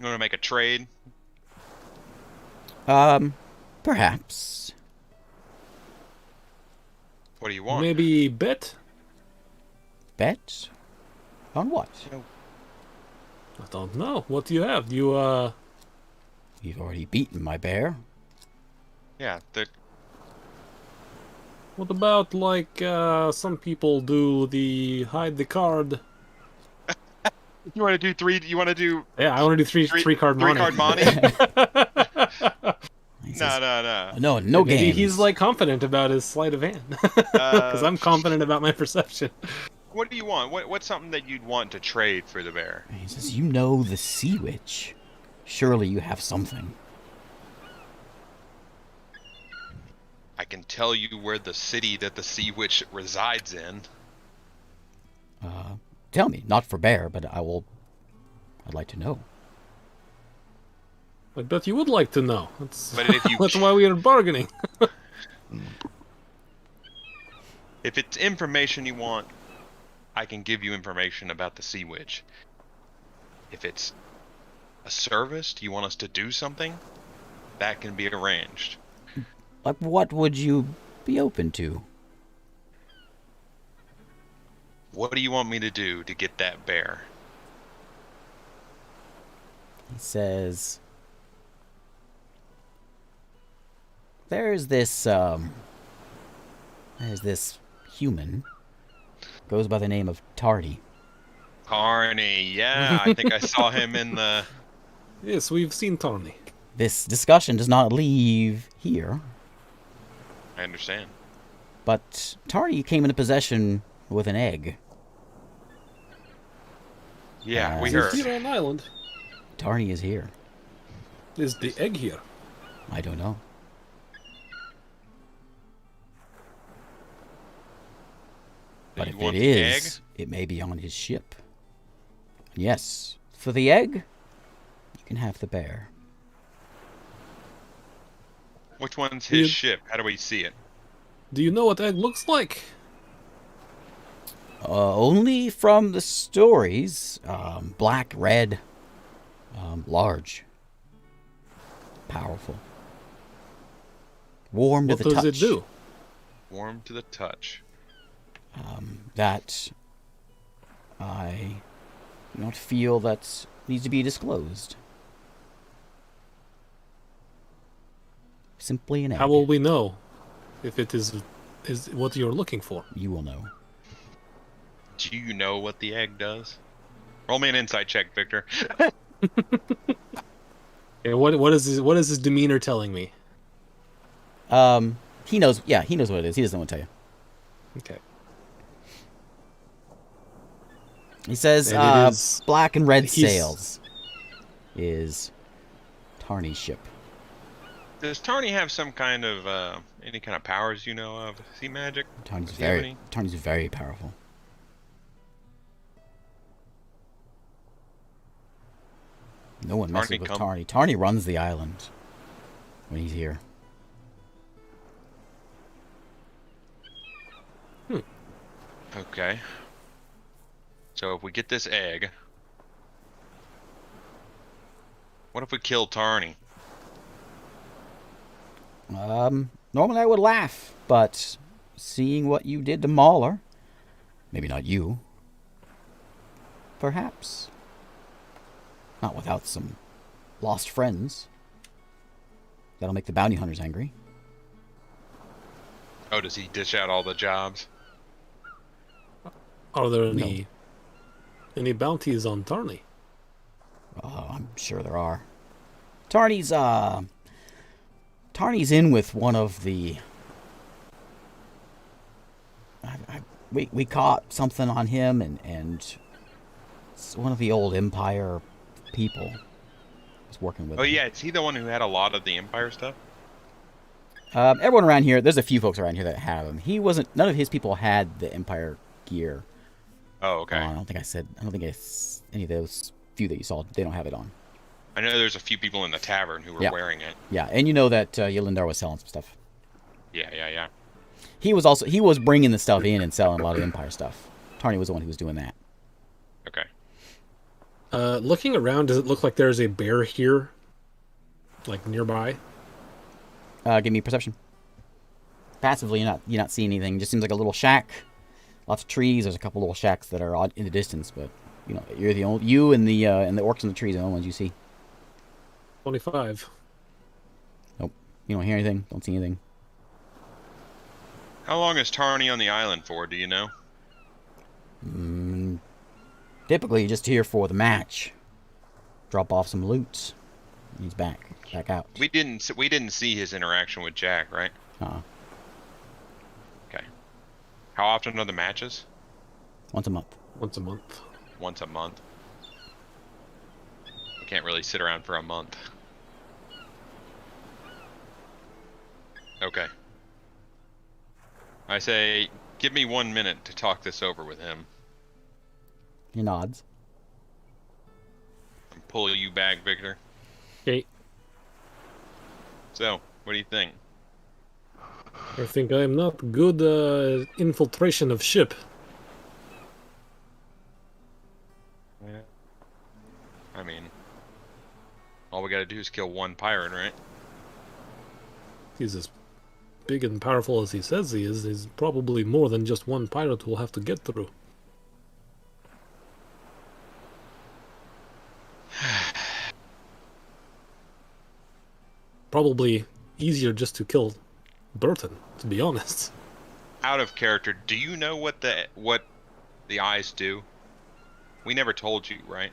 want to make a trade? Perhaps. What do you want? Maybe bet? Bet? On what? I don't know. What do you have? Do you, You've already beaten my bear. Yeah, what about, like, some people do the hide the card? you want to do three? You want to do Yeah, I want to do three card money. money? He No, says, no. No Maybe games. he's, like, confident about his sleight of hand. Because I'm confident about my perception. What do you want? What's something that you'd want to trade for the bear? He says, you know the Sea Witch. Surely you have something. I can tell you where the city that the Sea Witch resides in. Tell me. Not for bear, but I'd like to know. I bet you would like to know. That's, But if you- that's why we are bargaining. If it's information you want, I can give you information about the Sea Witch. If it's a service, do you want us to do something? That can be arranged. Like, what would you be open to. What do you want me to do to get that bear? He says, there's this human, goes by the name of Tardy. Carney, yeah, I think I saw him in the... Yes, we've seen Tarny. This discussion does not leave here, I understand. but Tardy came into possession with an egg. Yeah, we Is Is heard. here on island? Tardy is here. Is the egg here? I don't know. But You if want it the is, it may be on his ship. Yes, for the egg, you can have the bear. Which one's his You- ship? How do we see it? Do you know what egg looks like? Only from the stories. Black, red, large, powerful, warm to What the touch. does it do? Warm to the touch. That I do not feel that needs to be disclosed. Simply an egg. How will we know if it is what you're looking for? You will know. Do you know what the egg does? Roll me an insight check, Victor. Okay, what is his demeanor telling me? He knows. Yeah, he knows what it is. He doesn't want to tell you. Okay. He says, And it is- black and red he's- sails is Tarny's ship. Does Tarny have some kind of, any kind of powers you know of? Is he magic? Tarny's Does he have very powerful. No one messes Tarny with come- Tarny. Tarny runs the island when he's here. Okay. So if we get this egg, what if we kill Tarny? Normally I would laugh, but seeing what you did to Mauler, maybe not you, perhaps. Not without some lost friends. That'll make the bounty hunters angry. Oh, does he dish out all the jobs? Are there any bounties on Tarny? I'm sure there are. Tarny's in with one of the... We caught something on him, and it's one of the old Empire people was working with Oh him. yeah, is he the one who had a lot of the Empire stuff? Everyone around here, there's a few folks around here that have him. None of his people had the Empire gear. Oh, okay. I don't think any of those few that you saw, they don't have it on. I know there's a few people in the tavern who were Yeah. wearing it. Yeah, and you know that Yelindar was selling some stuff. Yeah. He was bringing the stuff in and selling a lot of Empire stuff. Tarny was the one who was doing that. Okay. Looking around, does it look like there's a bear here, like nearby? Give me perception. Passively, you're not seeing anything. It just seems like a little shack. Lots of trees. There's a couple little shacks that are odd in the distance, but you and the orcs in the trees are the only ones you see. 25. Nope. You don't hear anything. Don't see anything. How long is Tarny on the island for? Do you know? Typically, you're just here for the match. Drop off some loot. And he's back out. We didn't see his interaction with Jack, right? Okay. How often are the matches? Once a month. Once a month. Once a month. I can't really sit around for a month. Okay. I say, give me 1 minute to talk this over with him. He nods. And pull you back, Victor. Okay. So, what do you think? I think I'm not good infiltration of ship. I mean, all we gotta do is kill one pirate, right? He's as big and powerful as he says he is probably more than just one pirate we'll have to get through. Probably easier just to kill Burton, to be honest. Out of character, do you know what the eyes do? We never told you, right?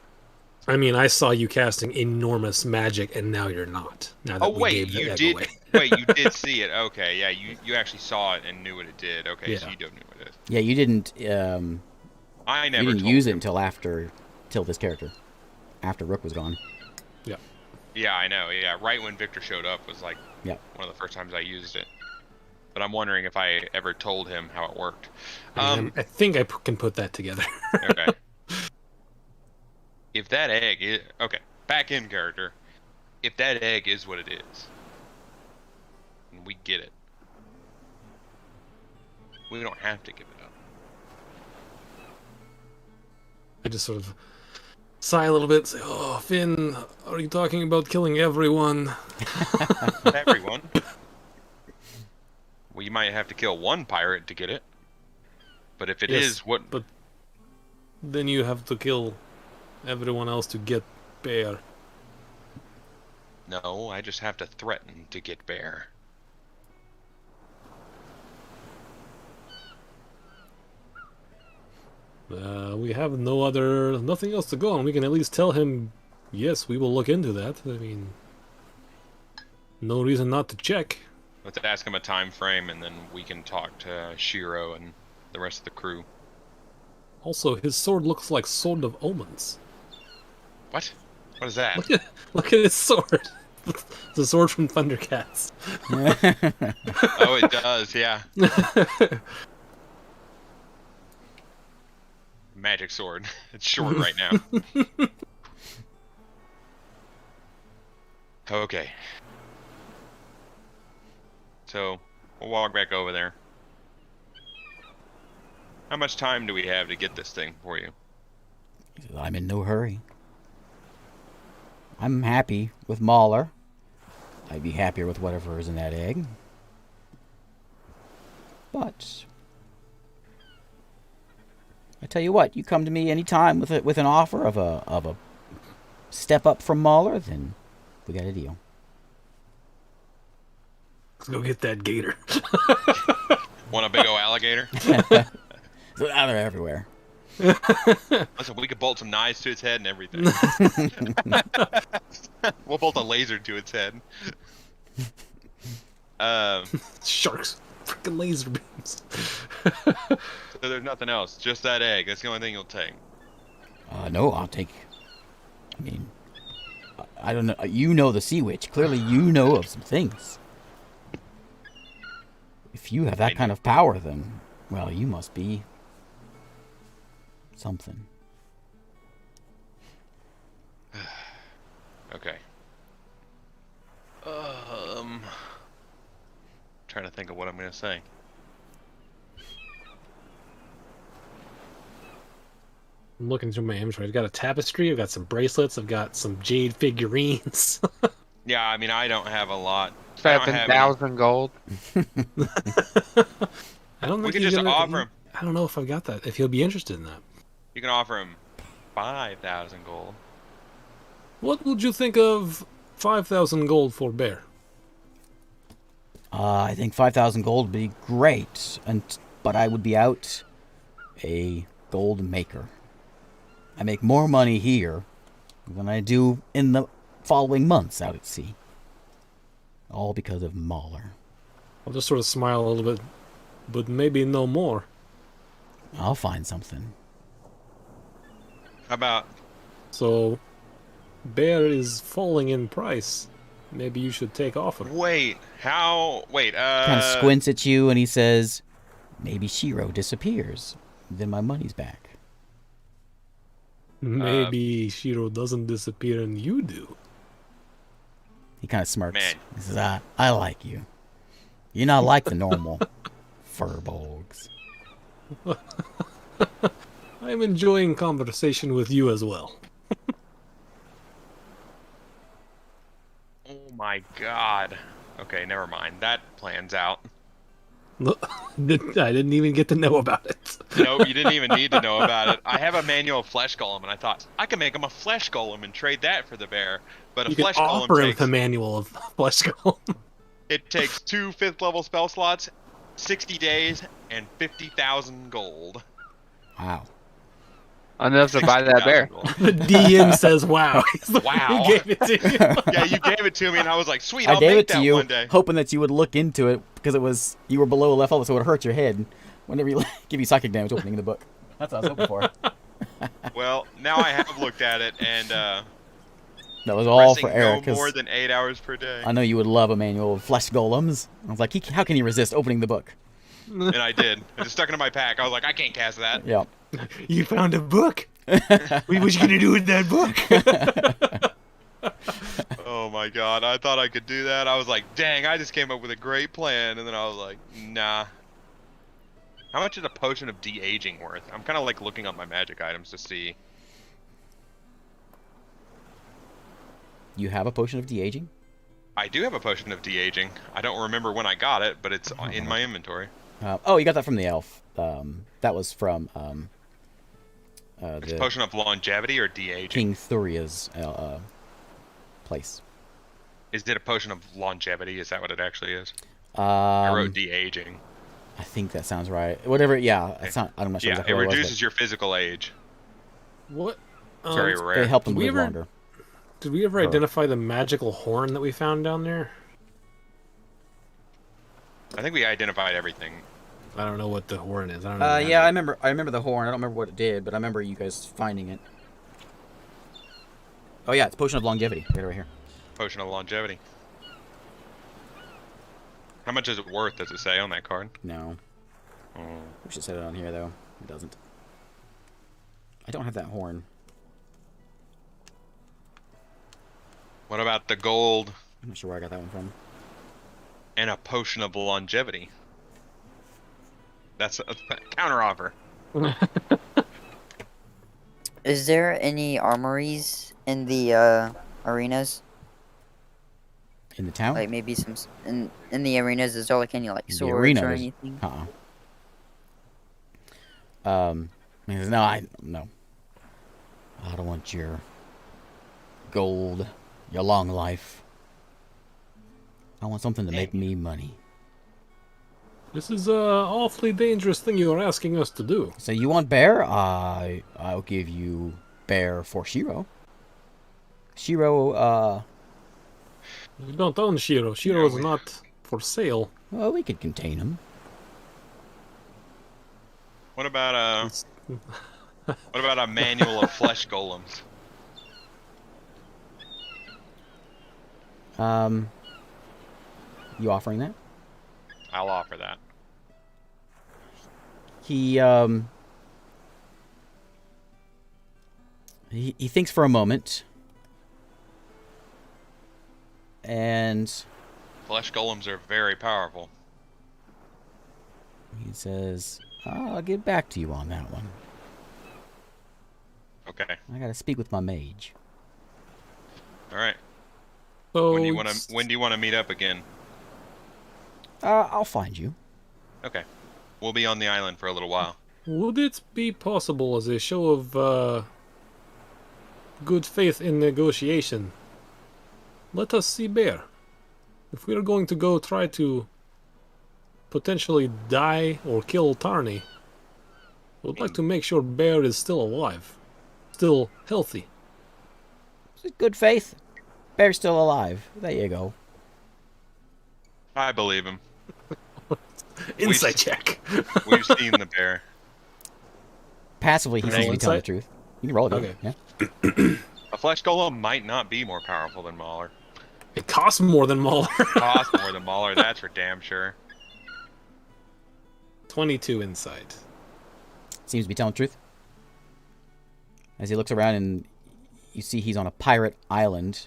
I mean, I saw you casting enormous magic, and now you're not. Now that Oh we wait, gave the you egg did. away. Wait, you did see it. Okay, yeah, you actually saw it and knew what it did. Okay, so Yeah. you don't know what it is. Yeah, you didn't. I never You didn't told use it him. until this character, after Rook was gone. Yeah. Yeah, I know. Yeah, right when Victor showed up was like Yep. one of the first times I used it. But I'm wondering if I ever told him how it worked. I think I can put that together. Okay. If that egg is... Okay, back in character. If that egg is what it is, and we get it, we don't have to give it up. I just sort of sigh a little bit, say, "Oh, Finn, are you talking about killing everyone?" Everyone. We might have to kill one pirate to get it. But if it Yes, is what... But then you have to kill everyone else to get Bear. No, I just have to threaten to get Bear. We have nothing else to go on. We can at least tell him, yes, we will look into that. I mean, no reason not to check. Let's ask him a time frame, and then we can talk to Shiro and the rest of the crew. Also, his sword looks like Sword of Omens. What? What is that? Look at his sword. The sword from Thundercats. Oh, it does, yeah. Magic sword. It's short right now. Okay. So, we'll walk back over there. How much time do we have to get this thing for you? I'm in no hurry. I'm happy with Mauler. I'd be happier with whatever is in that egg. But I tell you what, you come to me anytime with an offer of a step up from Mauler, then we got a deal. Let's go get that gator. Want a big old alligator? So now they're everywhere. Listen, we could bolt some knives to its head and everything. We'll bolt a laser to its head. Sharks. Freaking laser beams. So there's nothing else. Just that egg. That's the only thing you'll take. No, I'll take... I mean, I don't know. You know the Sea Witch. Clearly you know of some things. If you have that kind of power, then, well, you must be something. Okay. Trying to think of what I'm gonna say. I'm looking through my inventory. I've got a tapestry, I've got some bracelets, I've got some jade figurines. Yeah, I mean, I don't have a lot. I don't have any- 7,000 gold. I don't We think could he's just gonna- offer him. I don't know if I've got that. If he'll be interested in that. You can offer him 5,000 gold. What would you think of 5,000 gold for Bear? I think 5,000 gold would be great, but I would be out a gold maker. I make more money here than I do in the following months out at sea. All because of Mauler. I'll just sort of smile a little bit, but maybe no more. I'll find something. How about... So, Bear is falling in price. Maybe you should take offer. Wait, how... Wait, Kind of squints at you and he says, maybe Shiro disappears. Then my money's back. Maybe Shiro doesn't disappear and you do. He kind of smirks. Man. He says, I like you. You're not like the normal furbolgs. I'm enjoying conversation with you as well. Oh my god. Okay, never mind. That plans out. No, I didn't even get to know about it. Nope, you didn't even need to know about it. I have a manual flesh golem, and I thought I can make him a flesh golem and trade that for the bear. But a You can flesh offer golem him takes the manual of Flesh Golem. it takes 2 5th level spell slots, 60 days, and 50,000 gold. Wow. Enough to buy that 60,000 bear. gold. The DM says, "Wow." He's the one Wow. who gave it to you. Yeah, you gave it to me, and I was like, sweet, I I'll gave make it to that you, one day. hoping that you would look into it because it was you were below left level, so it would hurt your head whenever you give you psychic damage opening the book. That's what I was hoping for. Well, now I have looked at it, and That was all for resting Eric. no more 'Cause than 8 hours per day. I know you would love a manual of flesh golems. I was like, how can he resist opening the book? And I did. I just stuck it in my pack. I was like, I can't cast that. Yeah. You found a book. What you gonna do with that book? Oh my god, I thought I could do that. I was like, dang, I just came up with a great plan, and then I was like, nah. How much is a potion of de-aging worth? I'm kind of like looking up my magic items to see. You have a potion of de-aging? I do have a potion of de-aging. I don't remember when I got it, but it's in my inventory. Oh, you got that from the elf. That was from It's the potion of longevity or de-aging. King Thuria's place. Is it a potion of longevity? Is that what it actually is? I wrote de-aging. I think that sounds right. Whatever, yeah. It's not, I'm not sure Yeah, exactly it what reduces was, your physical age. What? It's very but rare. it helped him Did we live ever- longer. Did we ever identify the magical horn that we found down there? I think we identified everything. I don't know what the horn is. I don't know. Yeah, I remember the horn. I don't remember what it did, but I remember you guys finding it. Oh yeah, it's potion of longevity. Right over here. Potion of longevity. How much is it worth, does it say on that card? No. Oh. We should set it on here though. It doesn't. I don't have that horn. What about the gold I'm not sure where I got that one from. and a potion of longevity? That's a counter offer. Is there any armories in the arenas? In the town? Like maybe some in the arenas? Is there like any like The swords arena or is- anything? He says, no. I don't want your gold, your long life. I want something to make me money. This is a awfully dangerous thing you are asking us to do. So you want bear? I'll give you bear for Shiro. Shiro, We don't own Shiro. Shiro is not for sale. well, we could contain him. What about a manual of flesh golems? You offering that? I'll offer that. He thinks for a moment, and Flesh golems are very powerful. he says, I'll get back to you on that one. Okay. I gotta speak with my mage. All right. So When do you want to meet up again? I'll find you. Okay. We'll be on the island for a little while. would it be possible, as a show of good faith in negotiation, let us see Bear? If we are going to go try to potentially die or kill Tarny, I would like to make sure Bear is still alive, still healthy. Good faith. Bear's still alive. There you go. I believe him. Insight check. We've seen the bear. Passively, he seems to be telling the Insight? truth. You can roll it. Okay. Yeah. A flesh golem might not be more powerful than Mauler. It costs more than Mauler. Cost more than Mauler, that's for damn sure. 22 insight. Seems to be telling the truth. As he looks around and you see he's on a pirate island.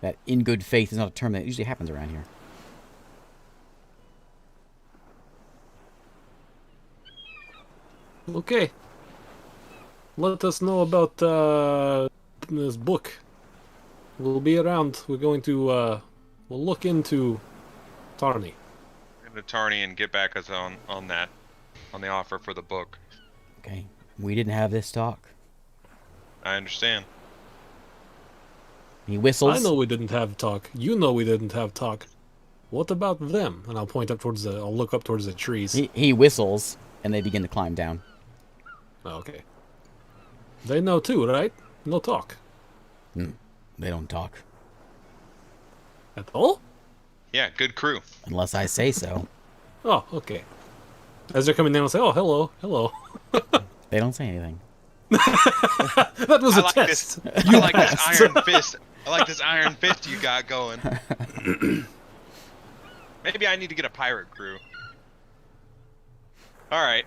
That in good faith is not a term that usually happens around here. Okay. Let us know about this book. We'll be around. We're going to we'll look into Tarny. into Tarny and get back us on the offer for the book. Okay. We didn't have this talk. I understand. He whistles. I know we didn't have talk. You know we didn't have talk. What about them? And I'll point up towards I'll look up towards the trees. He whistles, and they begin to climb down. Oh, okay. They know too, right? No talk. They don't talk. At all? Yeah, good crew. Unless I say so. Oh, okay. As they're coming down, I'll say, oh, hello, hello. They don't say anything. That was I a like test. this. I like this iron fist. I like this iron fist you got going. Maybe I need to get a pirate crew. All right,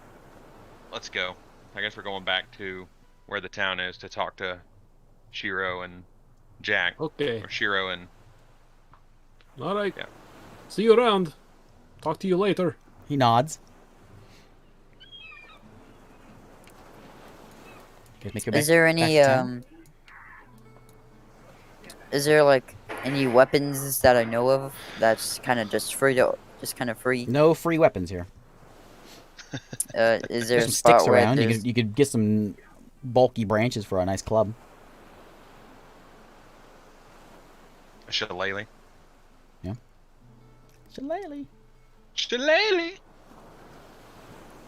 let's go. I guess we're going back to where the town is to talk to Shiro and Jack. Okay. Or Shiro and... All right. Yeah. See you around. Talk to you later. He nods. Guys make your Is back- there back any to town? Is there like any weapons that I know of that's kind of just free to free? No free weapons here. Is there There's a some spot sticks where around. You there's... could get some bulky branches for a nice club. a shillelagh. Shillelagh. Shillelagh.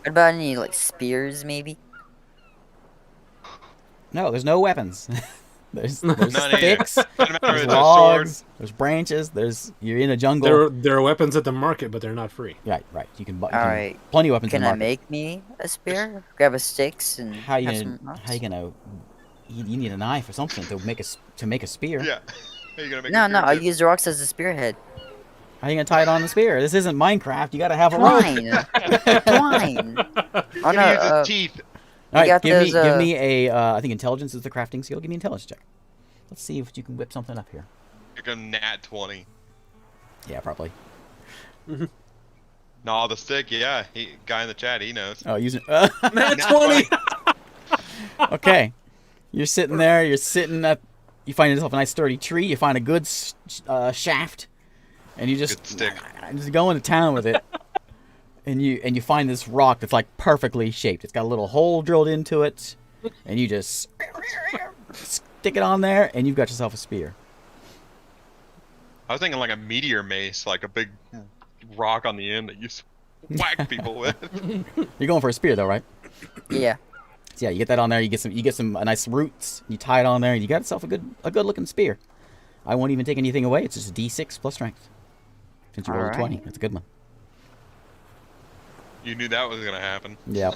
What about any like spears maybe? No, there's no weapons. there's None either. sticks. Doesn't matter There's if it's a sword. logs. There's branches. You're in a jungle. There are weapons at the market, but they're not free. Right. You can buy. Alright. Plenty of weapons. Can in the I market. make me a spear? Grab a sticks and How you have gonna? some How you gonna? You need a knife or something to make a spear. Yeah. Are you gonna make No, a no, spear I'll tip? use the rocks as a spearhead. How you gonna tie it on the spear? This isn't Minecraft. You gotta have a rope. Twine. Twine. Oh He's no, gonna use his teeth. All right, got give me those, give me a. I think intelligence is the crafting skill. Give me an intelligence check. Let's see if you can whip something up here. You're gonna nat 20. Yeah, probably. Nah, the stick, yeah. Guy in the chat, he knows. Oh, using. Nat 20! Okay, you're sitting there. You're sitting at. You find yourself a nice sturdy tree. You find a good shaft, and you just Good stick. just go into town with it. And you find this rock that's like perfectly shaped. It's got a little hole drilled into it, and you just stick it on there, and you've got yourself a spear. I was thinking like a meteor mace, like a big rock on the end that you whack people with. You're going for a spear though, right? yeah. So yeah, you get that on there. You get some nice roots. You tie it on there, and you got yourself a good looking spear. I won't even take anything away. It's just a D6 plus strength. Since you rolled a 20, that's a good one. You knew that was gonna happen. Yeah.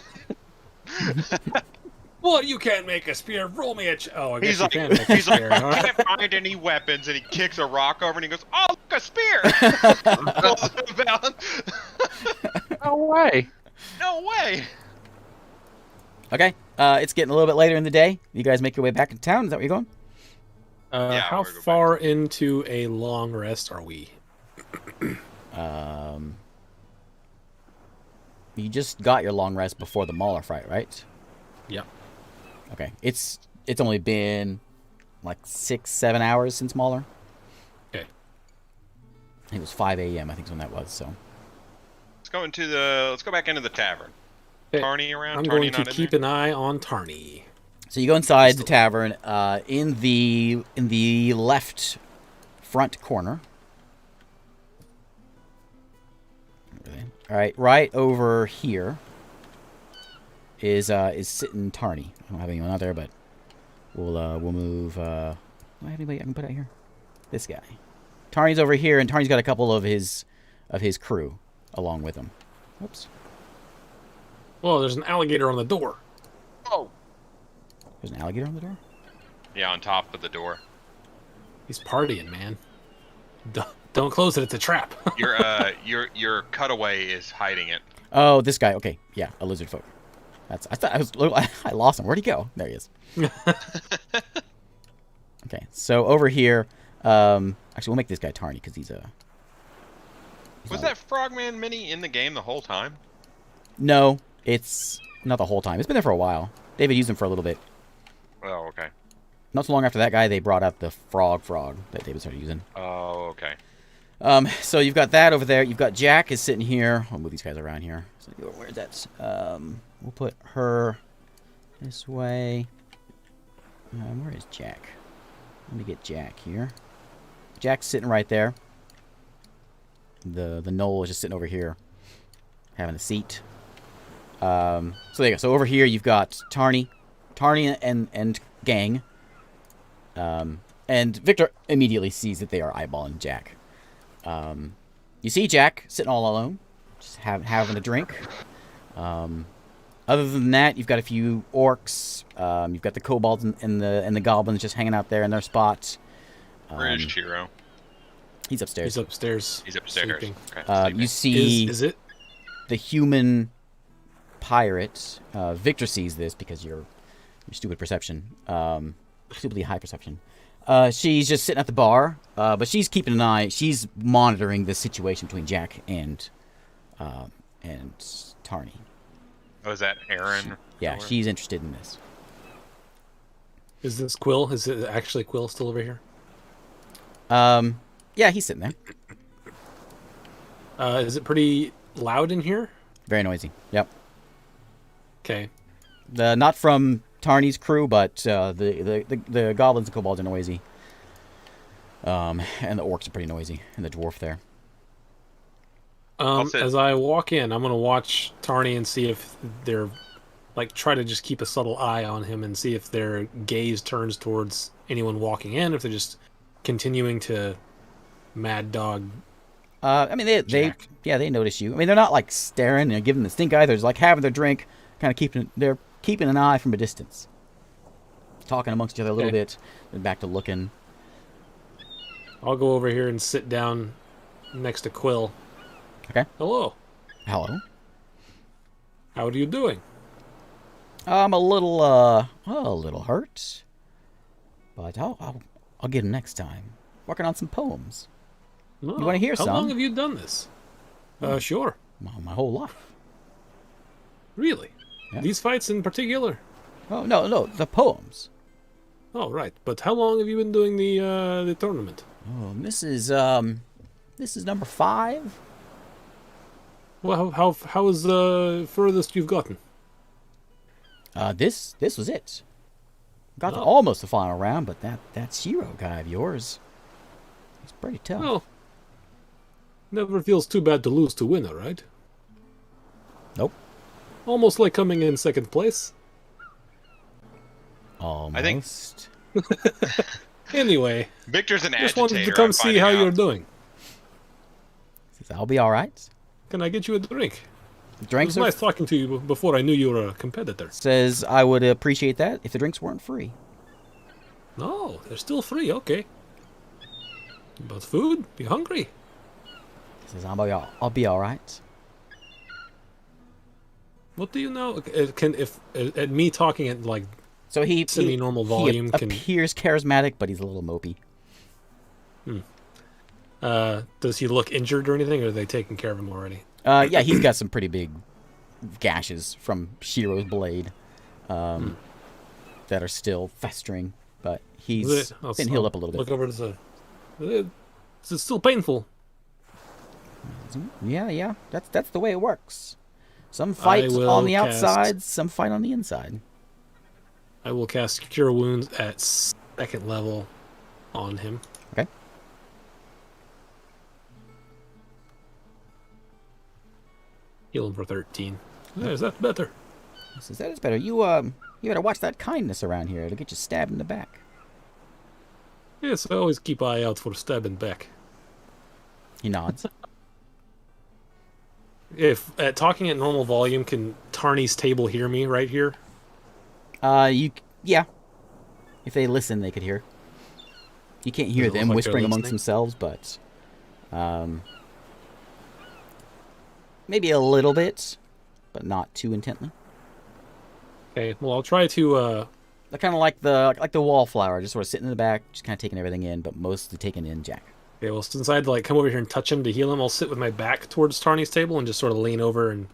What? You can't make a spear. Roll me a oh, I guess He's you like, can make a he's like, spear. I All right. can't find any weapons, and he kicks a rock over, and he goes, "Oh, look, a spear!" Pulls it out. No way. No way. Okay. It's getting a little bit later in the day. You guys make your way back to town. Is that where you're going? Yeah, How we're going back. far into a long rest are we? You just got your long rest before the Mauler fight, right? Yep. Okay. It's only been like 6-7 hours since Mauler. Okay. I think it was 5 a.m. I think is when that was. So Let's go back into the tavern. Okay. Tarny around. I'm Tarny going to not in keep there? an eye on Tarny. So you go inside the tavern. In the left front corner. All right, right over here is sitting Tarny. I don't have anyone out there, but we'll move. Do I have anybody I can put out here? This guy. Tarny's over here, and Tarny's got a couple of his crew along with him. Oops. Well, there's an alligator on the door. Oh. There's an alligator on the door? Yeah, on top of the door. He's partying, man. Don't close it. It's a trap. Your cutaway is hiding it. Oh, this guy. Okay, yeah, a lizard folk. I lost him. Where'd he go? There he is. Okay, so over here, actually, we'll make this guy Tarny because he's a. Was that Frogman Mini in the game the whole time? No, it's not the whole time. It's been there for a while. David used him for a little bit. Oh, okay. Not so long after that guy, they brought out the frog that David started using. Oh, okay. So you've got that over there. You've got Jack is sitting here. I'll move these guys around here. So where's that? We'll put her this way. Where is Jack? Let me get Jack here. Jack's sitting right there. The Knoll is just sitting over here, having a seat. So there you go. So over here you've got Tarny and gang. And Victor immediately sees that they are eyeballing Jack. You see Jack sitting all alone, just having a drink. Other than that, you've got a few orcs. You've got the kobolds and the goblins just hanging out there in their spots. Where is Chiro? He's upstairs. He's upstairs. He's upstairs. Sleeping. Okay, You see Is it? the human pirate. Victor sees this because your stupid perception, stupidly high perception. She's just sitting at the bar, but she's keeping an eye. She's monitoring the situation between Jack and Tarny. Oh, is that Aaron? Yeah, she's interested in this. Is this Quill? Is it actually Quill still over here? Yeah, he's sitting there. Is it pretty loud in here? Very noisy. Yep. Okay. Not from Tarny's crew, but the goblins and kobolds are noisy. And the orcs are pretty noisy, and the dwarf there. As I walk in, I'm gonna watch Tarny and see if they're try to just keep a subtle eye on him and see if their gaze turns towards anyone walking in, if they're just continuing to mad dog. I mean, they notice you. I mean, they're not like staring and giving the stink eye. They're just like having their drink, kind of keeping an eye from a distance, talking amongst each other a little bit, then back to looking. I'll go over here and sit down next to Quill. Okay. Hello. Hello. How are you doing? I'm a little hurt, but I'll get him next time. Working on some poems. No. You want to hear How some? long have you done this? Sure. My whole life. Really? Yeah. These fights in particular? Oh no, the poems. Oh, right. But how long have you been doing the tournament? Oh, this is number 5. Well, how is the furthest you've gotten? This was it. Got to Oh. almost the final round, but that Shiro guy of yours, he's pretty tough. Well, never feels too bad to lose to winner, right? Nope. Almost like coming in second place. Almost. Anyway, Victor's an just agitator. wanted to come I'm see finding how out. you're doing. Says, I'll be all right. Can I get you a drink? It Drinks was nice talking to you before I knew you were a competitor. says I would appreciate that if the drinks weren't free. No, they're still free, okay. But food? You hungry? Says I'll be all right. What do you know? At me talking at So he semi-normal volume he can. appears charismatic, but he's a little mopey. Does he look injured or anything, or are they taking care of him already? Yeah, he's got some pretty big gashes from Shiro's blade that are still festering, but he's been healed up a little bit. Look over to the. Is it still painful? Yeah, that's the way it works. Some fight will on the cast- outside, some fight on the inside. I will cast Cure Wounds at second level on him. Okay. Heal him for 13. Yeah, is that better? He says that is better. You gotta watch that kindness around here. It'll get you stabbed in the back. Yes, I always keep eye out for stabbing back. He nods. If talking at normal volume, can Tarny's table hear me right here? Yeah. If they listen, they could hear. You can't hear Does it them look like whispering they're amongst listening? themselves, but maybe a little bit, but not too intently. Okay, well I'll try to. They're kind of like the wallflower, just sort of sitting in the back, just kind of taking everything in, but mostly taking in Jack. Okay, well since I had to come over here and touch him to heal him, I'll sit with my back towards Tarny's table and just sort of lean over and.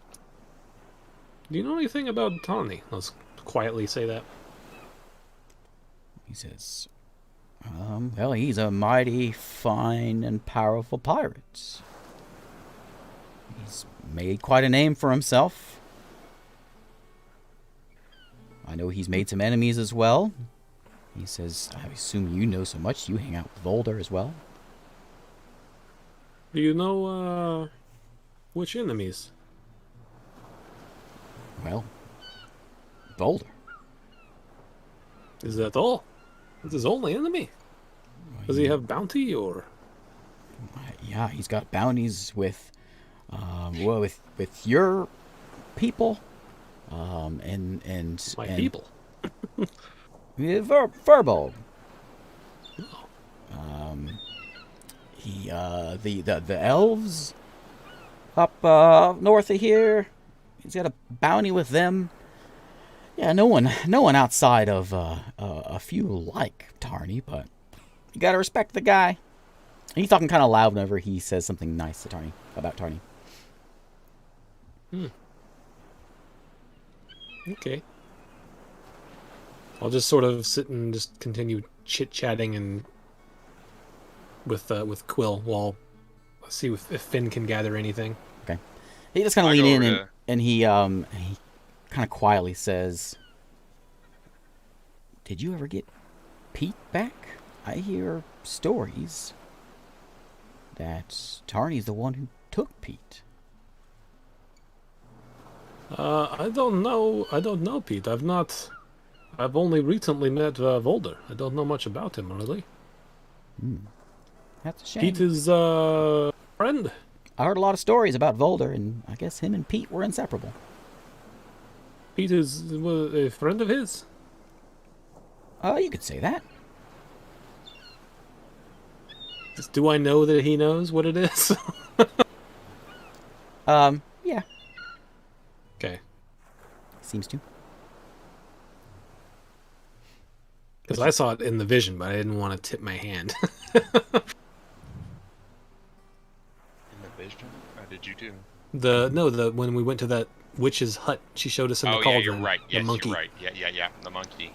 Do you know anything about Tarny? Let's quietly say that. He says, Well, he's a mighty fine and powerful pirate. He's made quite a name for himself. I know he's made some enemies as well. He says, I assume you know so much. You hang out with Volder as well. Do you know, which enemies? Well, Volder. Is that all? That's his only enemy? Does he have bounty, or...? Yeah, he's got bounties with, well, with your people, and My people? Furbolg. Oh. The elves up north of here. He's got a bounty with them. Yeah, no one outside of a few like Tarny, but you gotta respect the guy. And he's talking kind of loud whenever he says something nice to Tarny about Tarny. Okay. I'll just sort of sit and just continue chit-chatting and with Quill while I see if Finn can gather anything. Okay. He just kind of lean in and he kind of quietly says, "Did you ever get Pete back? I hear stories that Tarny's the one who took Pete." I don't know Pete. I've only recently met Volder. I don't know much about him, really. That's a shame. Pete is friend. I heard a lot of stories about Volder, and I guess him and Pete were inseparable. Pete is a friend of his. You could say that. Do I know that he knows what it is? Yeah, Okay. seems to. Because I saw it in the vision, but I didn't want to tip my hand. In the vision? What did you do? When we went to that witch's hut, she showed us in the Oh, cauldron. yeah, you're right. Yes, the monkey. you're right. Yeah, the monkey.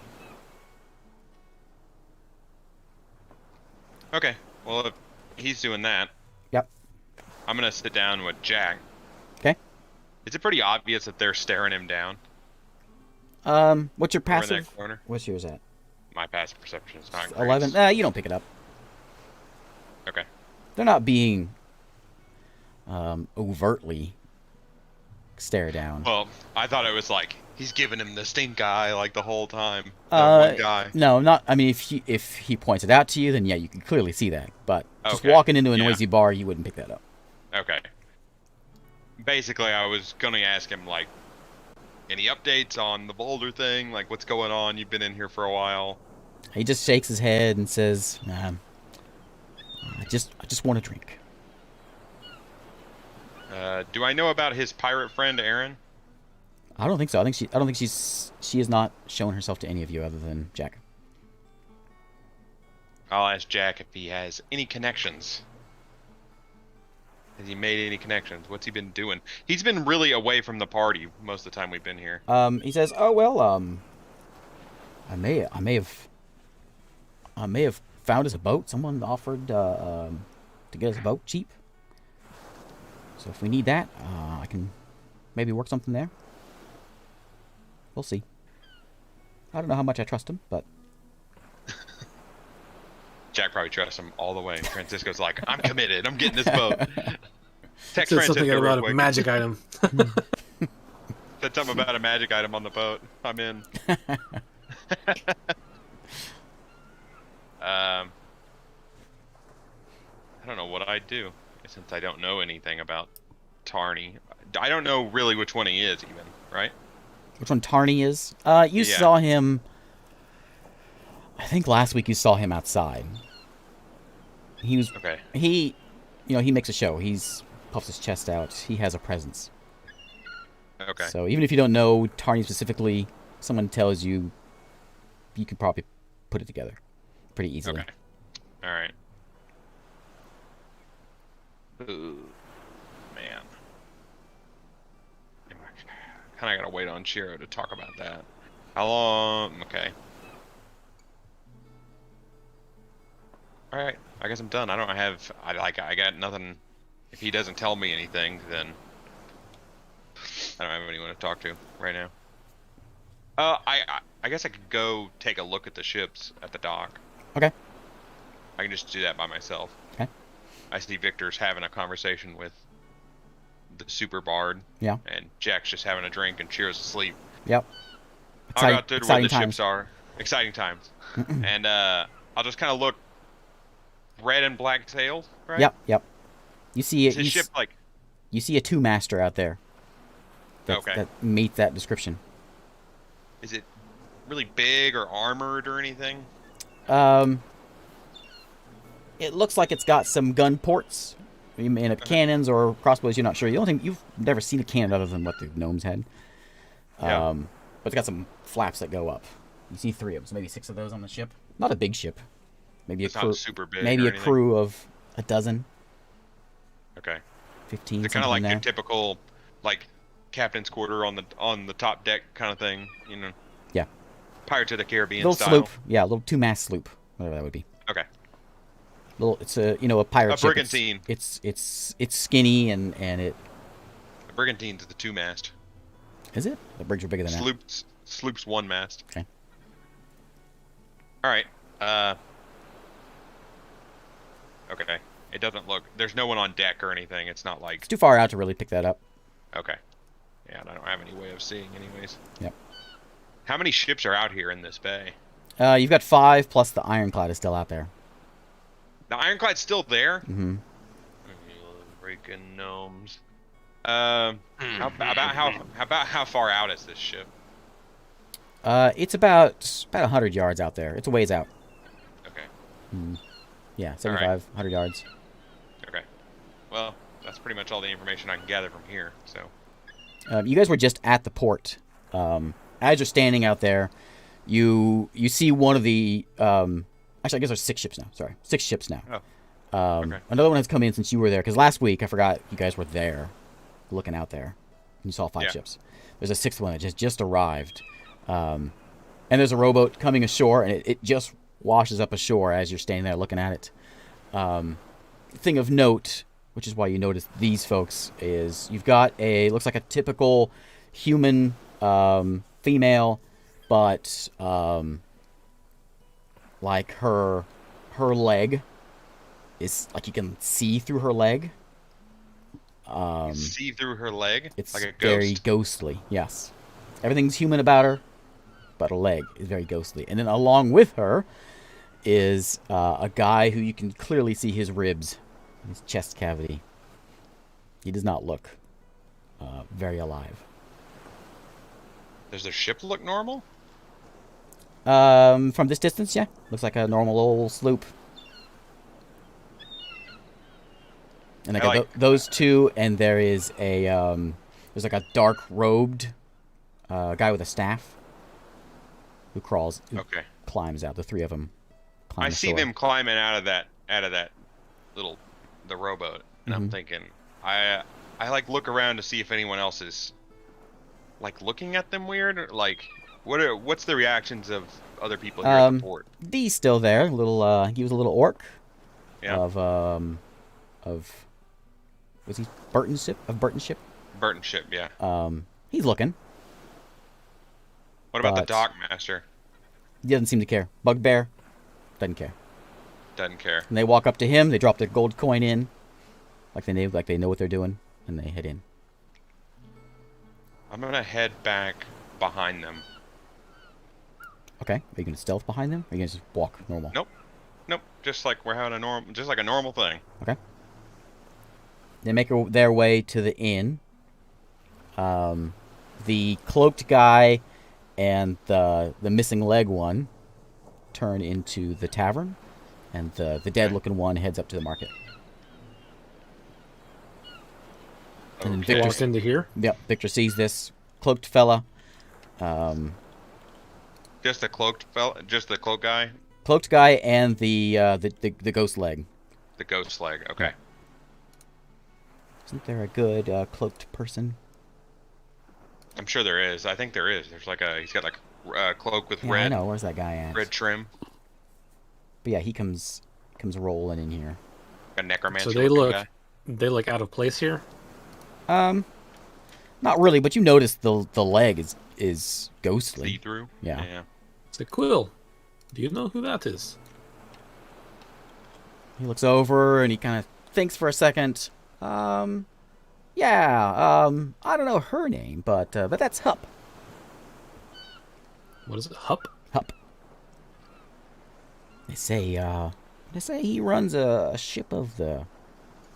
Okay, well, if he's doing that, Yep. I'm gonna sit down with Jack. Okay. Is it pretty obvious that they're staring him down? What's your Over in passive? that corner? What's yours at? My passive perception is not great. 11. You don't pick it up. Okay. They're not being overtly stare down. Well, I thought it was like he's giving him the stink eye like the whole time. That one guy. No, not. I mean, if he points it out to you, then yeah, you can clearly see that. But just Okay, walking into a yeah. noisy bar, you wouldn't pick that up. Okay. Basically, I was gonna ask him like, any updates on the Boulder thing? Like, what's going on? You've been in here for a while. He just shakes his head and says, "I just want to drink." Do I know about his pirate friend Aaron? I don't think so. I don't think she has not shown herself to any of you other than Jack. I'll ask Jack if he has any connections. Has he made any connections? What's he been doing? He's been really away from the party most of the time we've been here. He says, "Oh well, I may have found us a boat. Someone offered to get us a boat cheap. So if we need that, I can maybe work something there. We'll see. I don't know how much I trust him, but Jack probably trusts him all the way. And Francisco's like, I'm committed. I'm getting this boat. Text Said something Francisco real about a quick. magic item. Said something about a magic item on the boat. I'm in. I don't know what I'd do since I don't know anything about Tarny. I don't know really which one he is even, right? which one Tarny is? You Yeah. saw him. I think last week you saw him outside. He was. Okay. He makes a show. He's puffs his chest out. He has a presence. Okay. So even if you don't know Tarny specifically, someone tells you, you can probably put it together pretty easily. Okay. All right. Ooh, man. Kind of gotta wait on Shiro to talk about that. How long? Okay. All right, I guess I'm done. I got nothing. If he doesn't tell me anything, then I don't have anyone to talk to right now. I guess I could go take a look at the ships at the dock. Okay. I can just do that by myself. Okay. I see Victor's having a conversation with the super bard. Yeah. And Jack's just having a drink and Cheer's asleep. Yep. I'll go out there where the times. ships are. Exciting times. And I'll just kind of look. Red and black sails, right? Yep. You see Is his ship like? You see a two-master out there. Okay. That meets that description. Is it really big or armored or anything? It looks like it's got some gun ports. You may have cannons or crossbows. You're not sure. You've never seen a cannon other than what the gnomes had. Yeah. But it's got some flaps that go up. You see 3 of them, so maybe 6 of those on the ship. Not a big ship. Maybe It's a crew. not super big. Maybe or a crew of a dozen, Okay. 15. They're kind of like there. your typical, like, captain's quarter on the top deck kind of thing, you know. Yeah. Pirates of the Caribbean Little style. sloop. Yeah, a little 2-mast sloop, whatever that would be. Okay. It's a a pirate A ship. brigantine. It's skinny and it The brigantine's the 2-mast. is it. The brigs are bigger than that. Sloop's 1 mast. Okay. All right. Okay. It doesn't look. There's no one on deck or anything. It's not like. It's too far out to really pick that up. Okay. Yeah, and I don't have any way of seeing, anyways. Yep. How many ships are out here in this bay? You've got 5 plus the Ironclad is still out there. The Ironclad's still there. Mm-hmm. Freaking gnomes. How about how far out is this ship? It's about 100 yards out there. It's a ways out. Okay. Yeah, 75, 100 yards. Okay. Well, that's pretty much all the information I can gather from here. So. You guys were just at the port. As you're standing out there, you see one of the. Actually, I guess there's 6 ships now. Sorry, 6 ships now. Oh. Okay. Another one has come in since you were there. Because last week I forgot you guys were there, looking out there. You saw 5 ships. There's a 6th one that just arrived, and there's a rowboat coming ashore, and it just washes up ashore as you're standing there looking at it. Thing of note, which is why you notice these folks, is you've got looks like a typical human female, but like her leg is like you can see through her leg. See through her leg. It's like a ghost. very ghostly. Yes, everything's human about her, but her leg is very ghostly. And then along with her is a guy who you can clearly see his ribs, his chest cavity. He does not look very alive. Does their ship look normal? From this distance, yeah, looks like a normal old sloop. And I got those 2, and there is there's like a dark robed guy with a staff who climbs out. The 3 of them. I see them climbing out of that the rowboat, and I'm thinking, I like look around to see if anyone else is like looking at them weird, or, like what's the reactions of other people here at the port? Dee's still there. He was a little orc. Yeah. Of was he Burton's ship? Burton's ship, yeah. He's looking. What about the dock master? He doesn't seem to care. Bugbear doesn't care. Doesn't care. And they walk up to him. They drop their gold coin in, like they know what they're doing, and they head in. I'm gonna head back behind them. Okay. Are you gonna stealth behind them? Or are you gonna just walk normal? Nope. Just like we're having a normal thing. Okay. They make their way to the inn. The cloaked guy and the missing leg one turn into the tavern, and the dead-looking one heads up to the market. And then Victor, Walks into here. yep, Victor sees this cloaked fella. Just the cloaked fella, just the cloaked guy. Cloaked guy and the ghost leg. The ghost leg. Okay. Isn't there a good cloaked person? I'm sure there is. I think there is. There's like he's got like a cloak with Yeah, I red. know. Where's that guy at? Red trim. But yeah, he comes comes rolling in here. A necromancer. So they look guy. out of place here. Not really, but you notice the leg is ghostly. See through. Yeah. Say, Quill, do you know who that is? He looks over and he kind of thinks for a second. I don't know her name, but that's Hup. What is it? Hup? Hup. They say he runs a ship of the.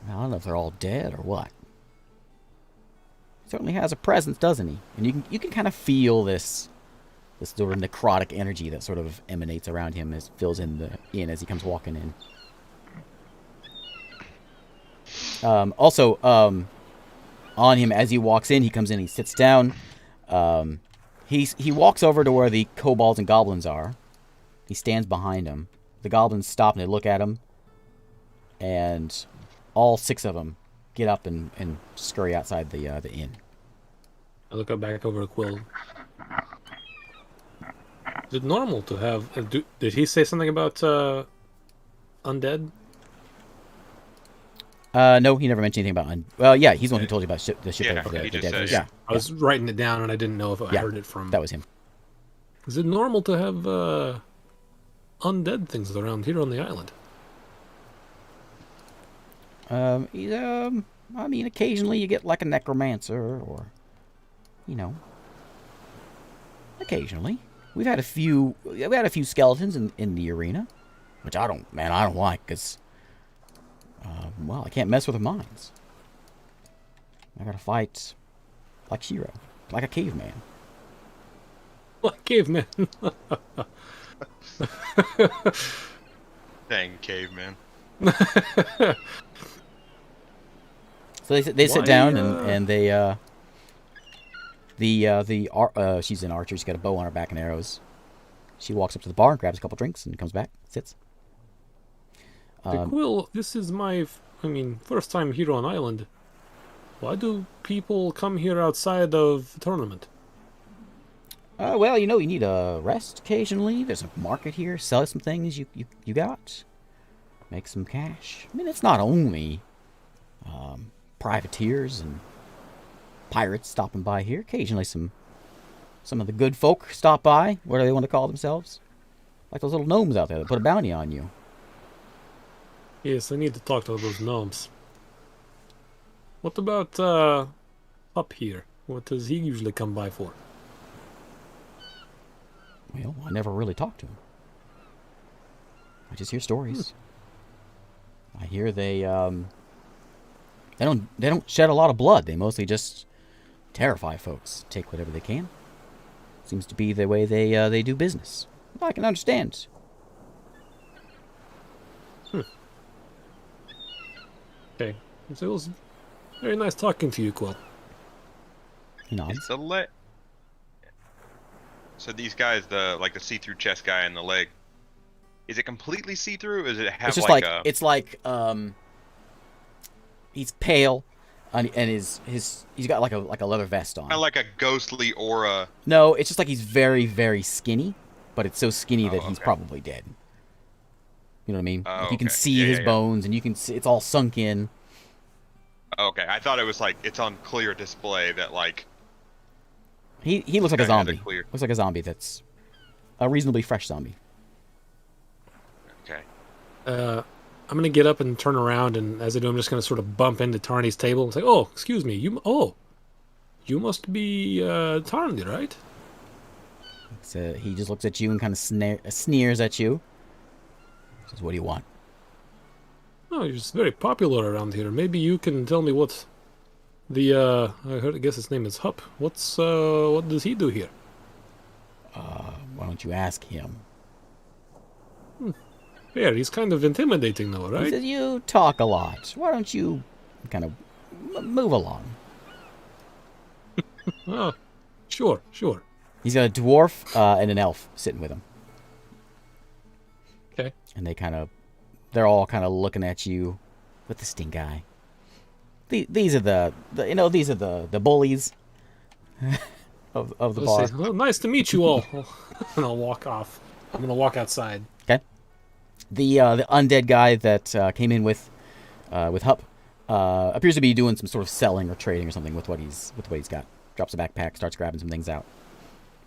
I don't know if they're all dead or what. He certainly has a presence, doesn't he? And you can kind of feel this sort of necrotic energy that sort of emanates around him as fills in as he comes walking in. Also, on him as he walks in, he comes in, he sits down. He walks over to where the kobolds and goblins are. He stands behind them. The goblins stop and they look at him, and all 6 of them get up and scurry outside the inn. I look back over at Quill. Is it normal to have? Did he say something about undead? No, he never mentioned anything about. Well, yeah, he's the one who told you about the ship Yeah, of the he just dead. said- Yeah, I was writing it down and I didn't know if I heard it from. that was him. Is it normal to have undead things around here on the island? I mean, occasionally you get like a necromancer, or occasionally we've had a few skeletons in the arena, which I don't like, because I can't mess with their minds. I gotta fight like Shiro, like a caveman. Like caveman. Dang caveman. So they sit Why, down and they she's an archer. She's got a bow on her back and arrows. She walks up to the bar and grabs a couple drinks and comes back, sits. Quill, this is my, first time here on island. Why do people come here outside of the tournament? Well, you need a rest occasionally. There's a market here. Sell some things you got. Make some cash. I mean, it's not only privateers and pirates stopping by here. Occasionally some of the good folk stop by. What do they want to call themselves? Like those little gnomes out there that put a bounty on you. Yes, I need to talk to those gnomes. What about up here? What does he usually come by for? Well, I never really talk to him. I just hear stories. I hear they don't shed a lot of blood. They mostly just terrify folks. Take whatever they can. Seems to be the way they do business. I can understand. Okay, so it was very nice talking to you, Quill. He nods. It's the leg. So these guys, the see-through chest guy and the leg, is it completely see-through? Or does it have It's just like he's pale, and he's got like a leather vest on. kind of like a ghostly aura? No, it's just like he's very, very skinny, but it's so skinny that he's okay. probably dead. You know what I mean? Oh, Like you can okay. see Yeah, his yeah. bones, and you can see it's all sunk in. Okay, I thought it was like it's on clear display that like He looks like a guy has a zombie. clear- Looks like a zombie that's a reasonably fresh zombie. okay. I'm gonna get up and turn around, and as I do, I'm just gonna sort of bump into Tarney's table and say, "Oh, excuse me, you must be Tarney, right?" So he just looks at you and kind of sneers at you. Says, "What do you want?" Oh, you're just very popular around here. Maybe you can tell me what the I guess his name is Hup. What does he do here? Why don't you ask him? Fair, he's kind of intimidating though, He right? says, "You talk a lot. Why don't you kind of move along?" Oh, sure. He's got a dwarf and an elf sitting with him, Okay. and they're all kind of looking at you with the stink eye. These are the bullies of the Let's bar. say, "Oh, nice to meet you all." And I'll walk off. I'm gonna walk outside. Okay. The undead guy that came in with Hup appears to be doing some sort of selling or trading or something with what he's got. Drops a backpack, starts grabbing some things out.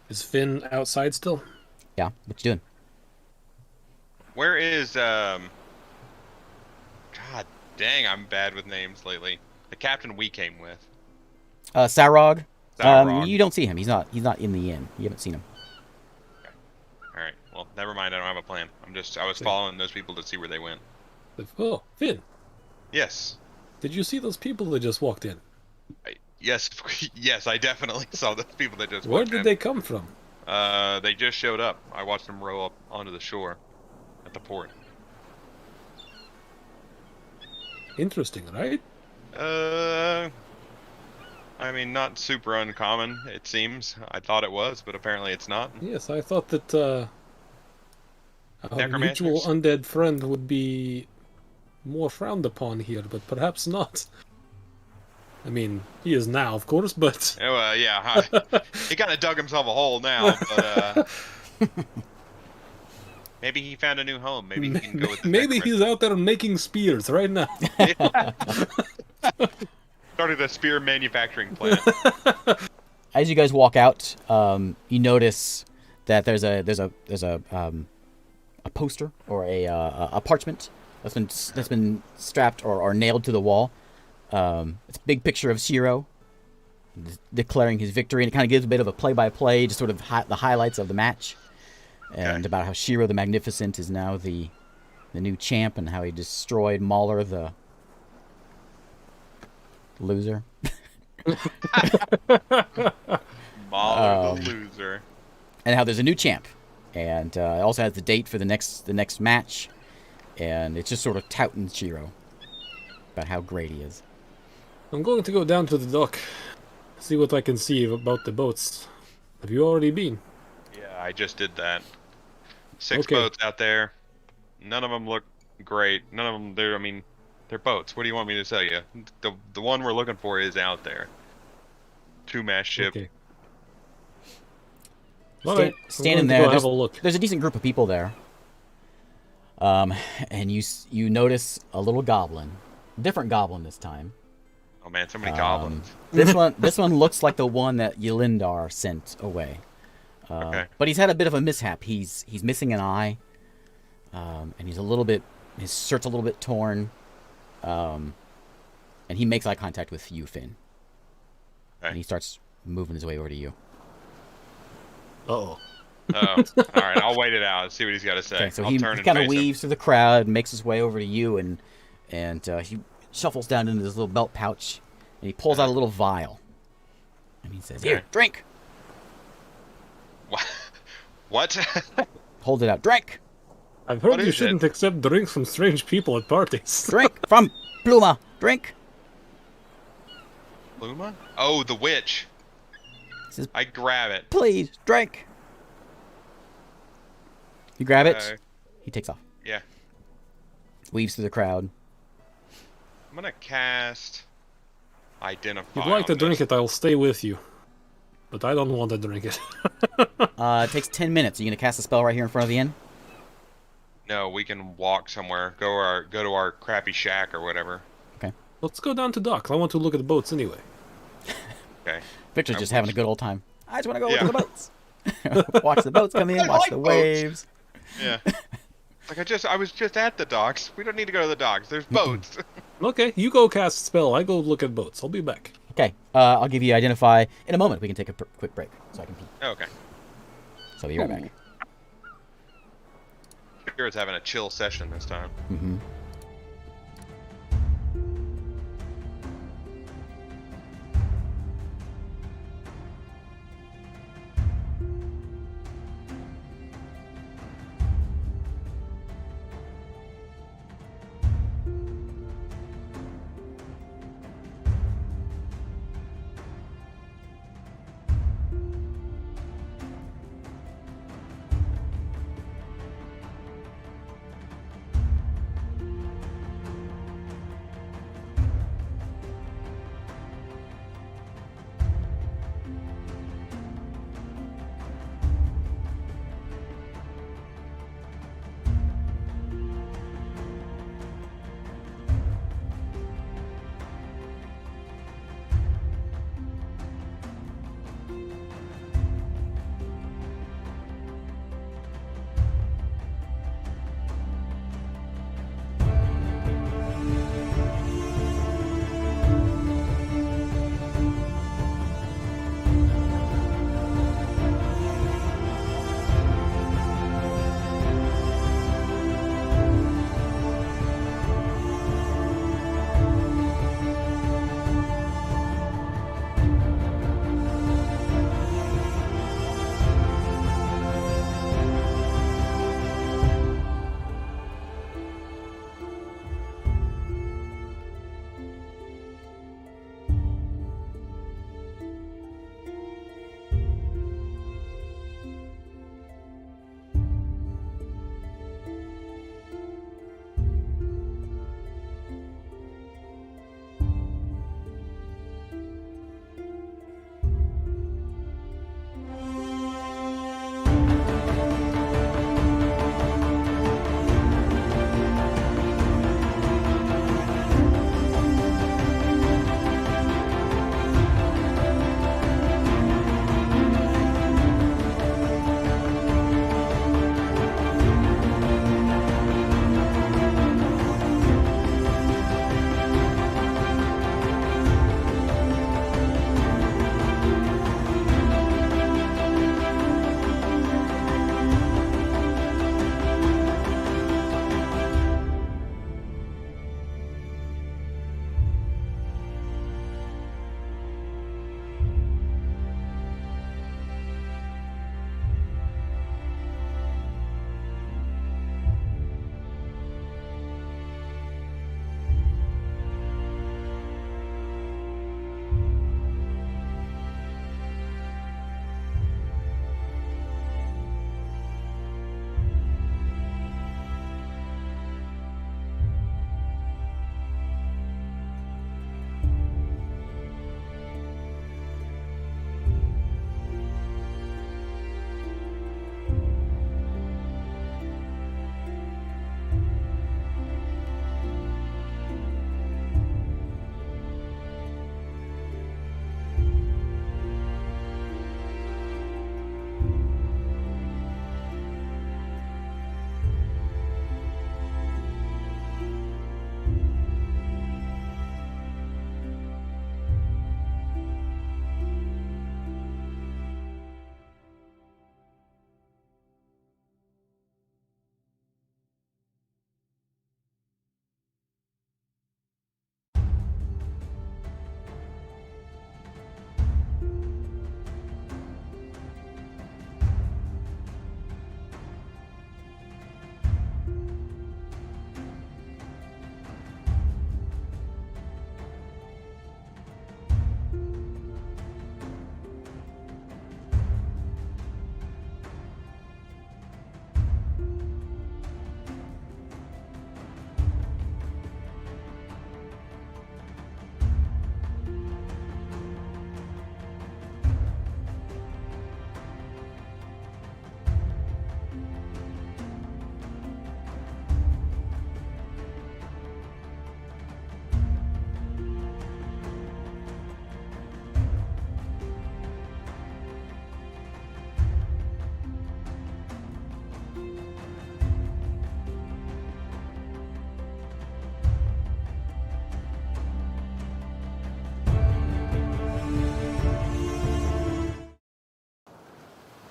Is Finn outside still? Yeah, what you doing? Where is God dang, I'm bad with names lately. The captain we came with. Sarog. Sarog. You don't see him. He's not in the inn. You haven't seen him. All right. Well, never mind. I don't have a plan. I was following those people to see where they went. Oh, Finn, Yes. did you see those people that just walked in? Yes. Yes. I definitely saw those people that just. Where walked did in. they come from? They just showed up. I watched them row up onto the shore, at the port. Interesting, right? I mean, not super uncommon. It seems. I thought it was, but apparently it's not. Yes, I thought that our Necromancers? mutual undead friend would be more frowned upon here, but perhaps not. I mean, he is now, of course, but... Oh, yeah. He kind of dug himself a hole now, but maybe he found a new home. Maybe he can go with the Maybe he's out there making spears right now. Started a spear manufacturing plant. As you guys walk out, you notice that there's a poster or a parchment that's been strapped or nailed to the wall. It's a big picture of Shiro declaring his victory, and it kind of gives a bit of a play-by-play, just sort of the highlights of the match, and about how Shiro the Magnificent is now the new champ, and how he destroyed Mauler the loser. Mauler the loser. And how there's a new champ, and it also has the date for the next match, and it's just sort of touting Shiro about how great he is. I'm going to go down to the dock, see what I can see about the boats. Have you already been? Yeah, I just did that. 6 Okay. boats out there. None of them look great. None of them. They're boats. What do you want me to tell you? The one we're looking for is out there. 2-mast ship. Okay. Alright, I'm Standing going to there, go have a look. there's a decent group of people there. And you notice a little goblin, different goblin this time. Oh man, so many goblins. This one looks like the one that Yelindar sent away. Okay. But he's had a bit of a mishap. He's missing an eye, and his shirt's a little bit torn. And he makes eye contact with you, Finn. Okay. And he starts moving his way over to you. Uh-oh. All right, I'll wait it out and see what he's got to say. Okay, so I'll he turn and kind of face him. weaves through the crowd, makes his way over to you, and he shuffles down into his little belt pouch, and he pulls out a little vial. And he says, "Here, drink." What? Holds it out. Drink. I've heard What you is shouldn't accept drinks from strange people at parties. Drink from Pluma. Drink. Luma? Oh, the witch. Says, I grab it. "Please, drink." You grab it. Okay. He takes off. Yeah. Weaves through the crowd. I'm gonna cast Identify. If you'd like to on drink this. it, I'll stay with you. But I don't want to drink it. It takes 10 minutes. Are you gonna cast a spell right here in front of the inn? No, we can walk somewhere. Go to our crappy shack or whatever. Let's go down to dock. I want to look at the boats anyway. Okay. Victor's just having a good old time. I just want to go Yeah. look at the boats. Watch the boats come in. I Watch like the boats. waves. Yeah. I was just at the docks. We don't need to go to the docks. There's boats. Okay, you go cast spell. I go look at boats. I'll be back. Okay, I'll give you identify in a moment. We can take a quick break so I can pee. Okay. So I'll be right back. Spirit's having a chill session this time. Mm-hmm.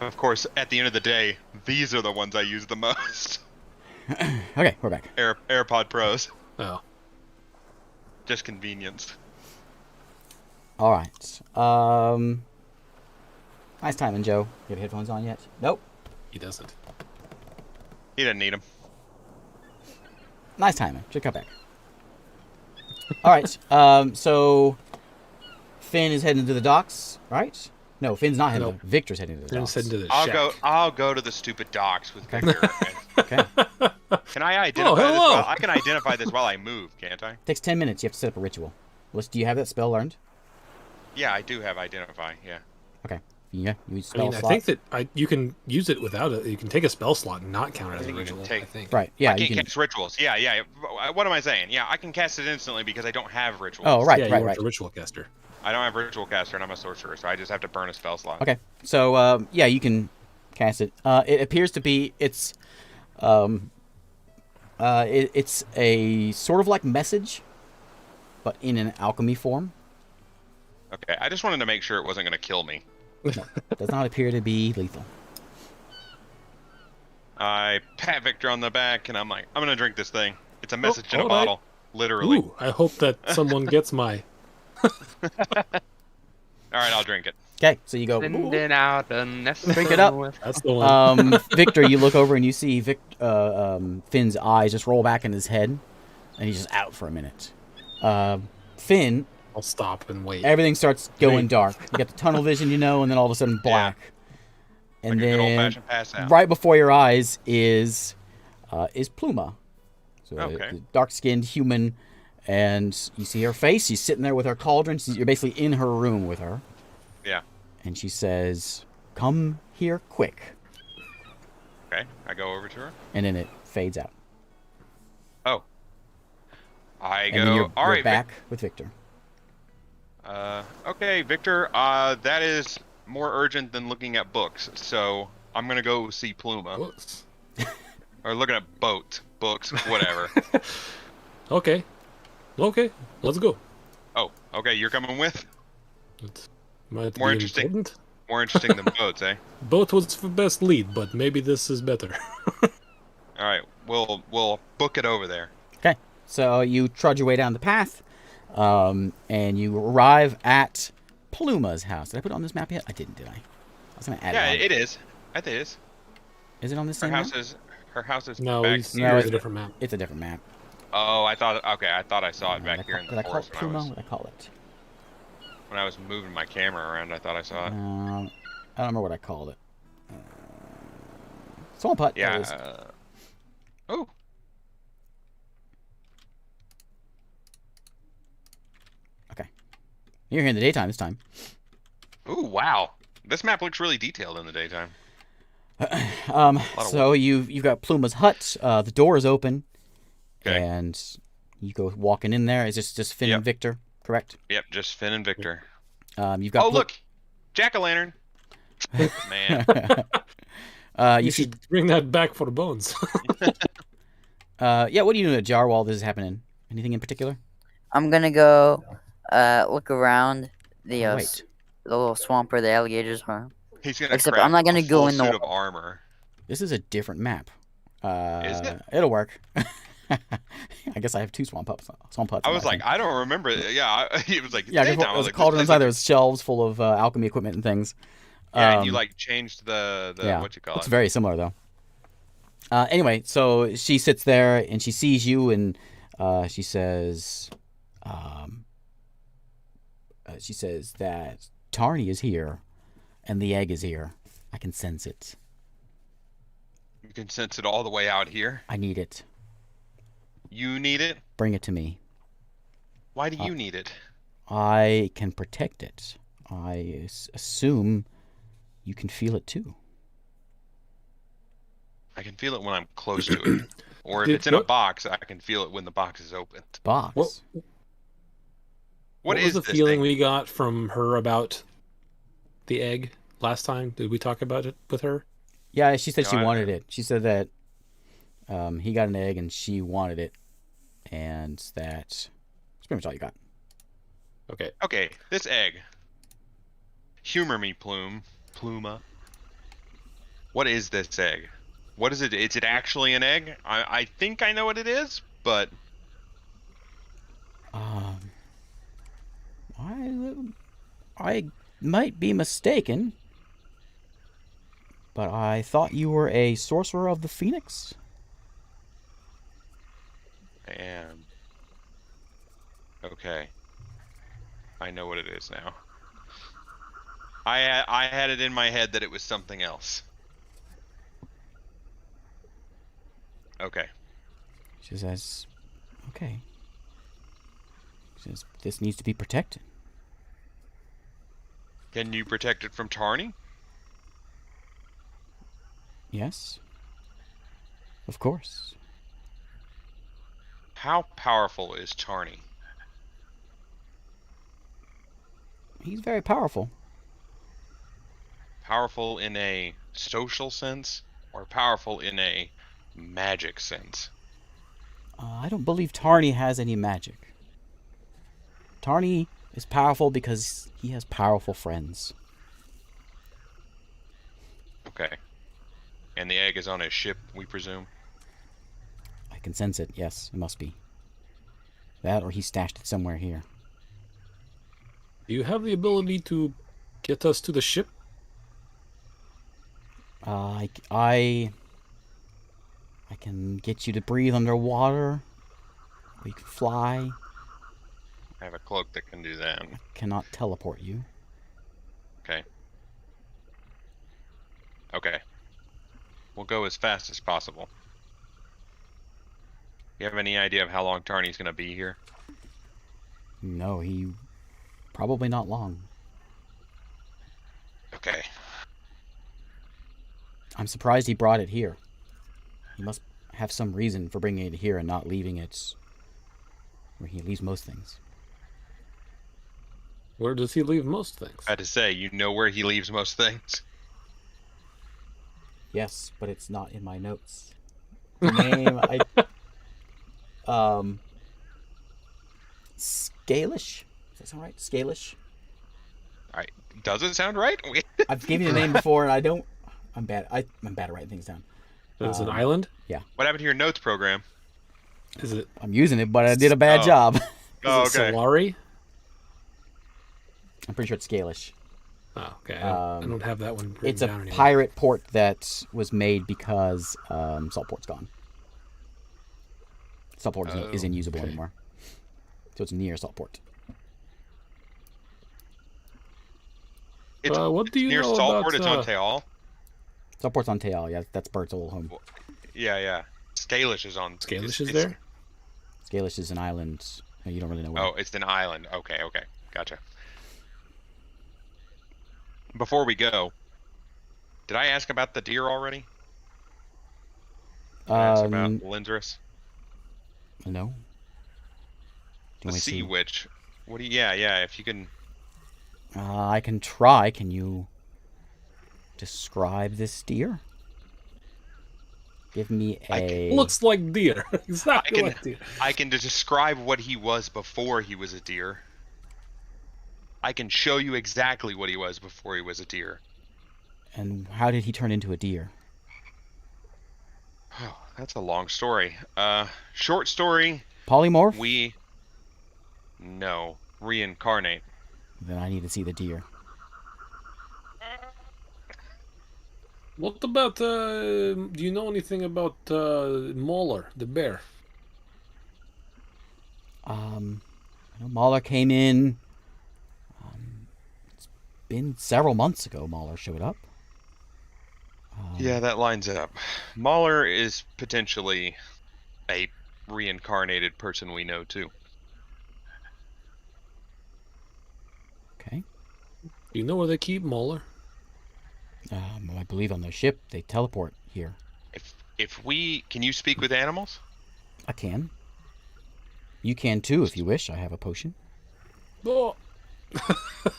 Of course, at the end of the day, these are the ones I use the most. Okay, we're back. AirPod Pros. Oh. Just convenience. All right. Nice timing, Joe. You have headphones on yet? Nope. He doesn't. He didn't need them. Nice timing. Should come back. All right. So Finn is heading to the docks, right? No, Finn's not heading. Nope. Victor's heading to the Finn's docks. heading to the I'll shack. go to the stupid docks with Victor. Okay. Can I identify this? hello. I can identify this while I move, can't I? Takes 10 minutes. You have to set up a ritual. Do you have that spell learned? Yeah, I do have identify. Yeah. Okay. Yeah. You use I spell mean, I slot. think that you can use it without it. You can take a spell slot and not count it as a think you can ritual. take- I think. Right. Yeah. I You can't can. cast rituals. Yeah. What am I saying? Yeah, I can cast it instantly because I don't have rituals. Oh, right. Yeah, Right. you Right. are a ritual caster. I don't have ritual caster and I'm a sorcerer, so I just have to burn a spell slot. Okay. So yeah, you can cast it. It appears to be it's a sort of like message, but in an alchemy form. Okay, I just wanted to make sure it wasn't going to kill me. Does not appear to be lethal. I pat Victor on the back and I'm like, I'm going to drink this thing. It's a message in a all right. bottle. Literally. Ooh, I hope that someone gets my. All right, I'll drink it. Okay. So you go. Sending out a Drink it up. That's the one. Victor, you look over and you see Finn's eyes just roll back in his head, and he's just out for a minute. Finn, I'll stop and wait. everything starts going Wait. dark. You got the tunnel vision, and then all of a sudden black. And Like a good then old-fashioned pass out. right before your eyes is Pluma. So Okay. the dark-skinned human, and you see her face. She's sitting there with her cauldron. You're basically in her room with her. Yeah. And she says, "Come here quick." Okay, I go over to her. And then it fades out. Oh. I And go, then all you're right, back with Victor. Okay, Victor, that is more urgent than looking at books, so I'm going to go see Pluma. Books. Or looking at books, whatever. Okay. Okay. Let's go. Oh, okay, you're coming with? It might More be interesting. important. More interesting than boats, eh? Both was the best lead, but maybe this is better. All right, we'll book it over there. Okay. So you trudge your way down the path, and you arrive at Pluma's house. Did I put it on this map yet? I didn't, did I? I was going to add Yeah, it on. it is. It is. Is it on this Her same house map? is No, back he's here. it's a different map. It's a different map. Oh, I thought I saw it Did I back here in did the I call forest it Pluma? when What did I call it? I was moving my camera around. I thought I saw it. I don't remember what I called it. Swamp Hut. there it is. Yeah. Oh, Okay. You're here in the daytime this time. ooh, wow. This map looks really detailed in the daytime. So you've got Pluma's hut. The door is open, Okay. and you go walking in there. Is this just Finn Yep. and Victor? Correct. Yep, just Finn and Victor. You've got. Oh, look, jack-o'-lantern. Man, You You see. should bring that back for Bones. Yeah. What are you doing at Jar while this is happening? Anything in particular? I'm gonna go look around the Oh, wait. the little swamp where the alligators are. he's gonna. Except craft I'm not gonna a go full in the suit wa- of armor. This is a different map. Is it? It'll work. I guess I have two swamp huts. I was like, I don't remember. Yeah, he was like, yeah, daytime. because I it was like, cauldron this inside. place- There was shelves full of alchemy equipment and things. Yeah, and you like changed the yeah, what you call it's it. very similar though. Anyway, so she sits there and she sees you and she says that Tarny is here and the egg is here. I can sense it. You can sense it all the way out here. I need it. You need it. Bring it to me. Why do you need it? I can protect it. I assume you can feel it too. I can feel it when I'm close to it. Or if Did- it's in a what- box, I can feel it when the box is opened. Box. What- What was is the this feeling thing? we got from her about the egg last time? Did we talk about it with her? Yeah, she said No, she I- wanted it. She said that he got an egg and she wanted it, and that's pretty much all you got. Okay. Okay, this egg. Humor me, Pluma. What is this egg? What is it? Is it actually an egg? I think I know what it is, but I might be mistaken, but I thought you were a sorcerer of the Phoenix. I am. Okay. I know what it is now. I had it in my head that it was something else. Okay. She says, okay. She says, this needs to be protected. Can you protect it from Tarny? Yes. Of course. How powerful is Tarny? He's very powerful. Powerful in a social sense or powerful in a magic sense? I don't believe Tarny has any magic. Tarny is powerful because he has powerful friends. Okay. And the egg is on his ship, we presume? I can sense it, yes, it must be. That or he stashed it somewhere here. Do you have the ability to get us to the ship? I can get you to breathe underwater. We can fly. I have a cloak that can do that. I cannot teleport you. Okay. Okay. We'll go as fast as possible. You have any idea of how long Tarny's gonna be here? No, he... probably not long. Okay. I'm surprised he brought it here. He must have some reason for bringing it here and not leaving it where he leaves most things. Where does he leave most things? I had to say, you know where he leaves most things? Yes, but it's not in my notes. The name, Scalish? Does that sound right? Scalish? Does it sound right? I've given you the name before, and I don't... I'm bad at writing things down. It's an island? What happened to your notes program? Is it I'm using it, but I did a bad job. Oh, is it okay. Solari? I'm pretty sure it's Scalish. Oh, okay. I don't have that one written It's a down anymore. pirate port that was made because Saltport's gone. Saltport isn't usable anymore. So it's near Saltport. It's, what do you near know Saltport, about... it's on Teal. Saltport's on Teal, yeah. That's Bert's old home. Yeah. Scalish is on... Scalish is there? Scalish is an island. You don't really know where. Oh, it's an island. Okay. Gotcha. Before we go, did I ask about the deer already? Did I ask about Lindris? No. The sea witch. What do you... Yeah, if you can... I can try. Can you describe this deer? Give me a... Looks like deer. Exactly like deer. I can describe what he was before he was a deer. I can show you exactly what he was before he was a deer. And how did he turn into a deer? Oh, that's a long story. Short story. Polymorph? No. Reincarnate. Then I need to see the deer. What about, do you know anything about Mauler, the bear? I know Mahler came in. It's been several months ago Mahler showed up. Yeah, that lines up. Mahler is potentially a reincarnated person we know too. Okay. Do you know where they keep Mauler? I believe on their ship they teleport here. Can you speak with animals? I can. You can too if you wish. I have a potion. Oh,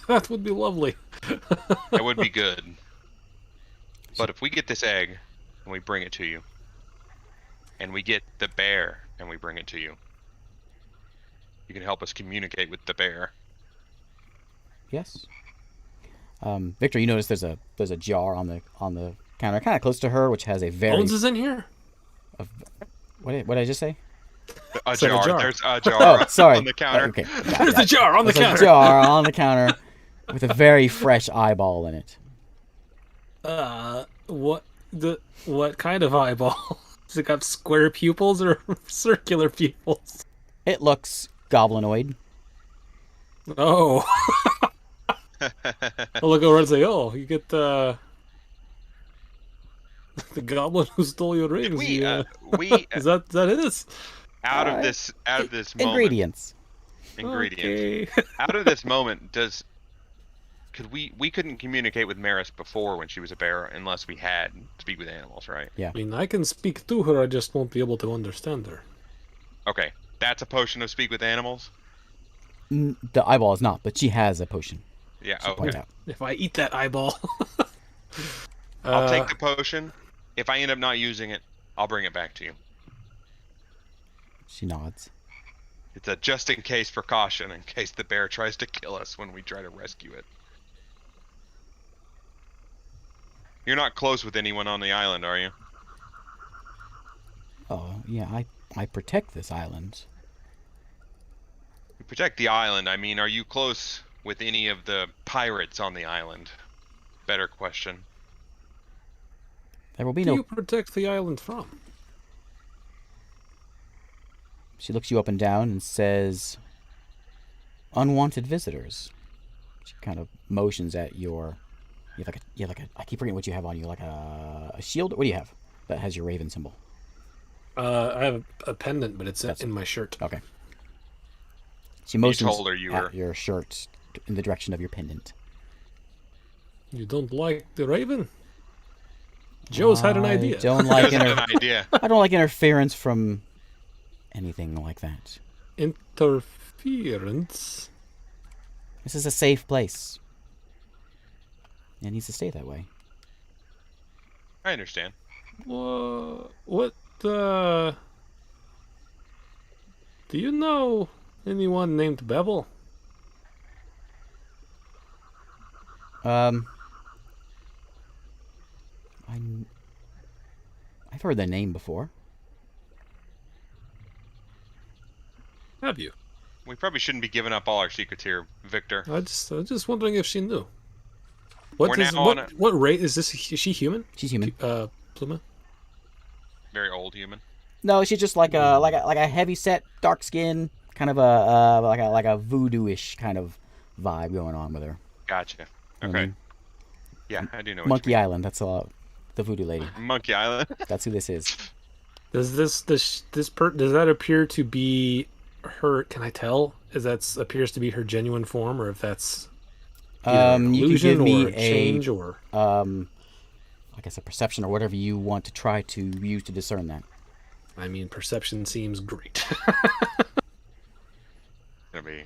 that would be lovely. That would be good. But if we get this egg and we bring it to you, and we get the bear and we bring it to you, you can help us communicate with the bear. Yes. Victor, you notice there's a jar on the counter, kind of close to her, which has a very. Bones is in here. What did I just say? A Said a jar. jar. There's a jar Oh, sorry. on the counter. Okay. There's the jar on the There's counter. a jar on the counter with a very fresh eyeball in it. What kind of eyeball? Does it got square pupils or circular pupils? It looks goblinoid. Oh. I'll look over and say, "Oh, you get the goblin who stole your rings." We Is that his? out of this moment. Ingredients. Ingredients. Okay. Out of this moment, we couldn't communicate with Maris before when she was a bear unless we had speak with animals, right? Yeah. I mean, I can speak to her. I just won't be able to understand her. Okay, that's a potion of speak with animals. The eyeball is not, but she has a potion. Yeah. She points Okay. out. If I eat that eyeball, I'll take the potion. If I end up not using it, I'll bring it back to you. She nods. It's a just in case precaution in case the bear tries to kill us when we try to rescue it. You're not close with anyone on the island, are you? Oh, yeah, I protect this island. You protect the island. I mean, are you close with any of the pirates on the island? Better question. There will be do no... you protect the island from? She looks you up and down and says, unwanted visitors. She kind of motions at your... You have like a... I keep forgetting what you have on you. Like a shield? What do you have that has your raven symbol? I have a pendant, but it's That's- in my shirt. Okay. She motions told her you at were- your shirt in the direction of your pendant. You don't like the raven? Joe's had an idea. I don't like That's an idea. I don't like interference from anything like that. Interference? This is a safe place. It needs to stay that way. I understand. What, do you know anyone named Bevel? I've heard the name before. Have you? We probably shouldn't be giving up all our secrets here, Victor. I was just wondering if she knew. We're now on a- What race is this? Is she human? She's human. Pluma? Very old human. No, she's just like a heavy set, dark skin, kind of like a voodoo-ish kind of vibe going on with her. Gotcha. You know what I Okay. mean? Yeah, I do know. What Monkey you Island. That's the voodoo lady. mean. Monkey Island. That's who this is. Does does that appear to be her? Can I tell? Appears to be her genuine form, or if that's either an You can illusion give me or a change, or I guess a perception or whatever you want to try to use to discern that. I mean, perception seems great. Gonna be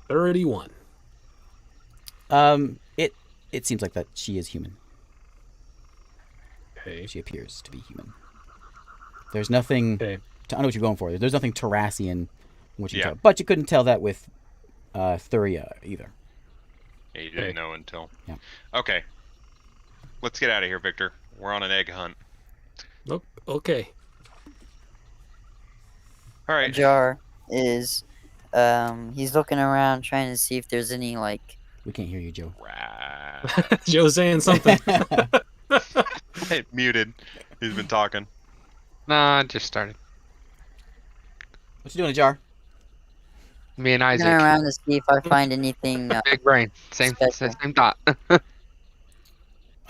31. It seems like that she is human. Okay. She appears to be human. There's nothing. Okay. I know what you're going for. There's nothing Terrassian in what you Yeah. tell, but you couldn't tell that with Thuria either. Yeah, you didn't Okay. know until. Yeah. Okay. Let's get out of here, Victor. We're on an egg hunt. Nope. Okay. All right. Jar is, he's looking around trying to see if there's any, like, We can't hear you, Joe. Joe's saying something. Hey, muted. He's been talking. Nah, just started. What you doing, Jar? Me and looking Isaac. around to see if I find anything, Big brain. Same Special. thought.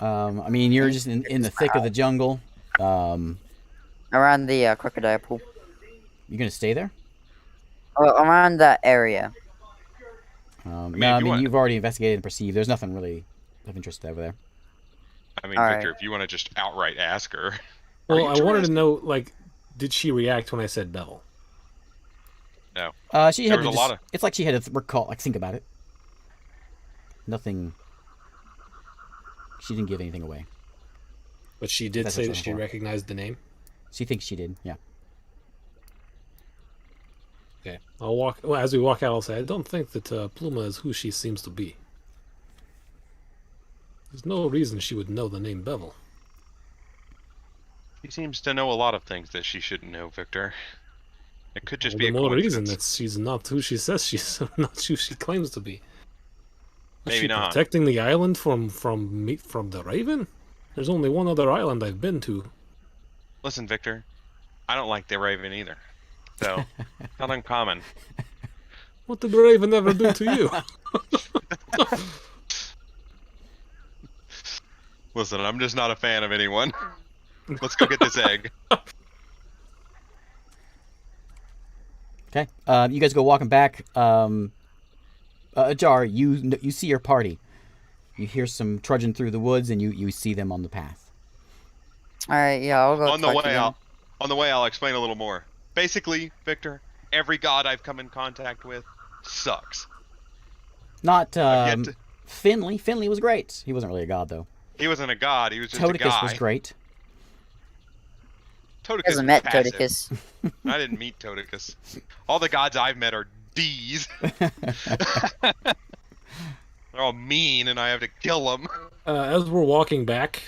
I mean, you're just in the thick of the jungle. around the crocodile pool. You're gonna stay there? Oh, around that area. No, if I you mean want- you've already investigated and perceived. There's nothing really of interest over there. I mean, All Victor, right. if you want to just outright ask her. Well, you I wanted interested? to know, like, did she react when I said Bevel? No. She There had was to a lot of- It's like she had to recall, like think about it. Nothing. She didn't give anything away. But she did That's say what that I'm she for. recognized the name. She thinks she did. Yeah. Okay. As we walk out, I'll say, I don't think that Pluma is who she seems to be. There's no reason she would know the name Bevel. She seems to know a lot of things that she shouldn't know, Victor. It could just All be the a more reason coincidence. that she's not who she says she's, not who she claims to be. Is Maybe she not. protecting the island from the Raven? There's only one other island I've been to. Listen, Victor, I don't like the Raven either. So, not uncommon. What did the Raven ever do to you? Listen, I'm just not a fan of anyone. Let's go get this egg. Okay. You guys go walking back. Ajar, you see your party. You hear some trudging through the woods, and you see them on the path. All right, yeah, I'll go. On the talk to way, them. I'll explain a little more. Basically, Victor, every god I've come in contact with sucks. Not I've yet to- Finley. Finley was great. He wasn't really a god, though. He wasn't a god. He was just a Toticus guy. was great. Toticus Hasn't was met passive. Toticus. I didn't meet Toticus. All the gods I've met are D's. They're all mean, and I have to kill them. As we're walking back,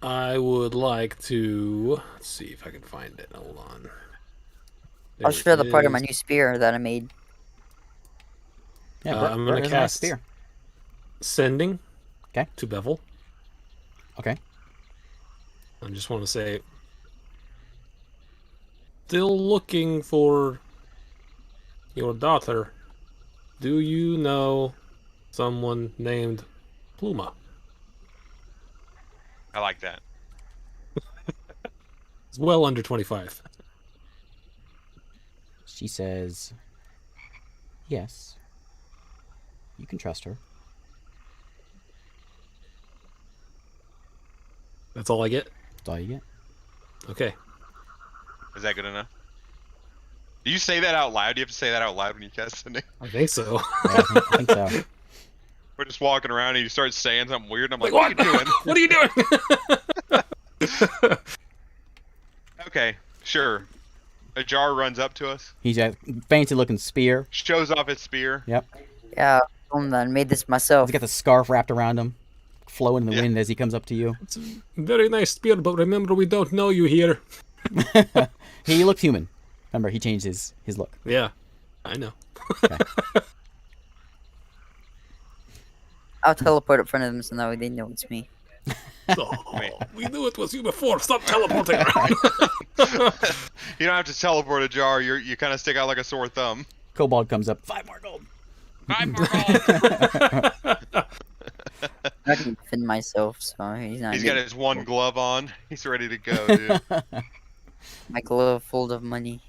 I would like to... Let's see if I can find it. Hold on. I'll There show the it part of my is. new spear that I made. Yeah, I'm going to has a nice cast spear. Sending 'Kay. to Bevel. Okay. I just want to say... Still looking for your daughter. Do you know someone named Pluma? I like that. It's well under 25. She says, yes. You can trust her. That's all I get? That's all you get. Okay. Is that good enough? Do you say that out loud? Do you have to say that out loud when you cast sending? I think so. Yeah, I think so. We're just walking around and you start saying something weird, and I'm like, what are you doing? What are you doing? Okay, sure. Ajar runs up to us, He's a fancy looking spear. shows off his spear. Yep. Yeah, I made this myself. He's got the scarf wrapped around him, flowing in the Yeah. wind as he comes up to you. It's a very nice spear, but remember we don't know you here. He looked human. Remember, he changed his look. Yeah, I know. I'll teleport in front of them so now they know it's me. Oh, we knew it was you before. Stop teleporting around. You don't have to teleport Ajar. You kind of stick out like a sore thumb. Kobold comes up. 5 more gold. 5 more gold. I can defend myself, so he's not. He's got getting his one glove on. He's ready to go, dude. my glove full of money.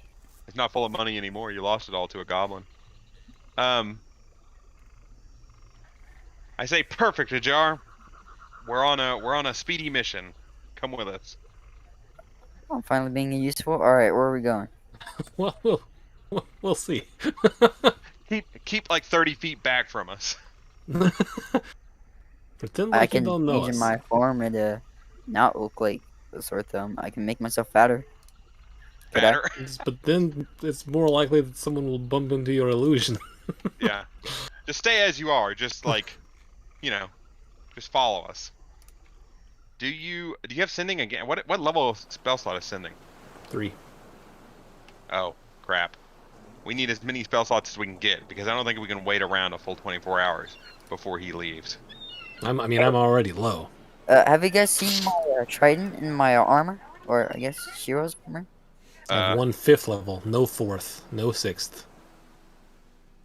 It's not full of money anymore. You lost it all to a goblin. I say perfect, Ajar. We're on a speedy mission. Come with us. I'm finally being useful. All right, where are we going? Well, we'll see. Keep like 30 feet back from us. Pretend I like you can don't know use us. my form to not look like a sore thumb. I can make myself fatter. Could I? Better. But then it's more likely that someone will bump into your illusion. Yeah. Just stay as you are. Just like, just follow us. Do you have sending again? What level of spell slot is sending? 3. Oh, crap. We need as many spell slots as we can get, because I don't think we can wait around a full 24 hours before he leaves. I'm already low. Have you guys seen my trident in my armor? Or I guess Shiro's armor? I have 1 5th level, no 4th, no 6th.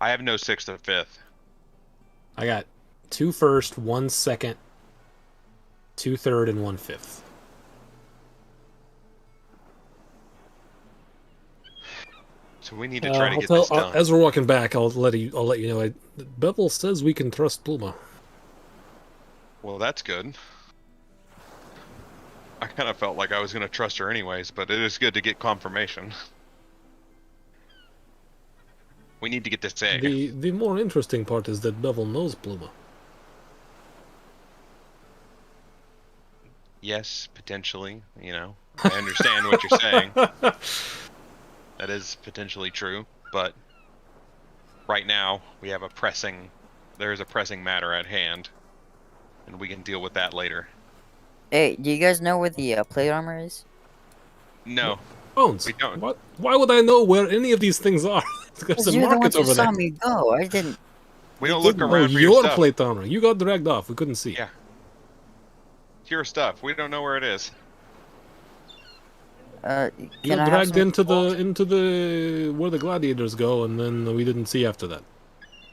I have no 6th or 5th. I got 2 first, 1 second, 2 third, and 1 5th. So we need to try to I'll get tell, this done. as we're walking back, I'll let you know. Bevel says we can trust Pluma. Well, that's good. I kind of felt like I was going to trust her anyways, but it is good to get confirmation. We need to get this egg. The more interesting part is that Bevel knows Pluma. Yes, potentially, I understand what you're saying. That is potentially true, but right now there is a pressing matter at hand. and we can deal with that later. Hey, do you guys know where the plate armor is? No, Bones. we don't. What? Why would I know where any of these things are? There's a You're the market ones who over saw there. me go. I didn't. We You don't look didn't. around Oh, for your your stuff. plate armor. You got dragged off. We couldn't see. Yeah. Your stuff. We don't know where it is. Can You I have dragged some into gold? the where the gladiators go, and then we didn't see after that.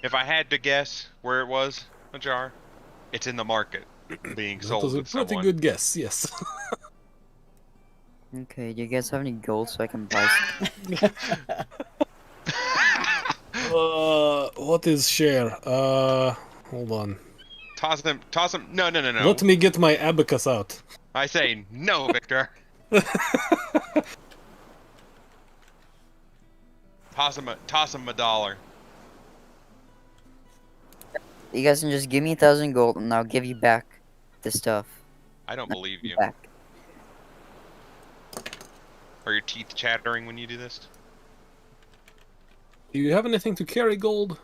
If I had to guess where it was, a jar, it's in the market, being That sold was a with pretty someone. good guess. Yes. Okay, do you guys have any gold so I can buy some? What is share? Hold on. Toss them. Toss them. No, no, no, no. Let me get my abacus out. I say no, Victor. Toss him a dollar. You guys can just give me 1,000 gold and I'll give you back the stuff. I don't believe you. Back. Are your teeth chattering when you do this? Do you have anything to carry gold?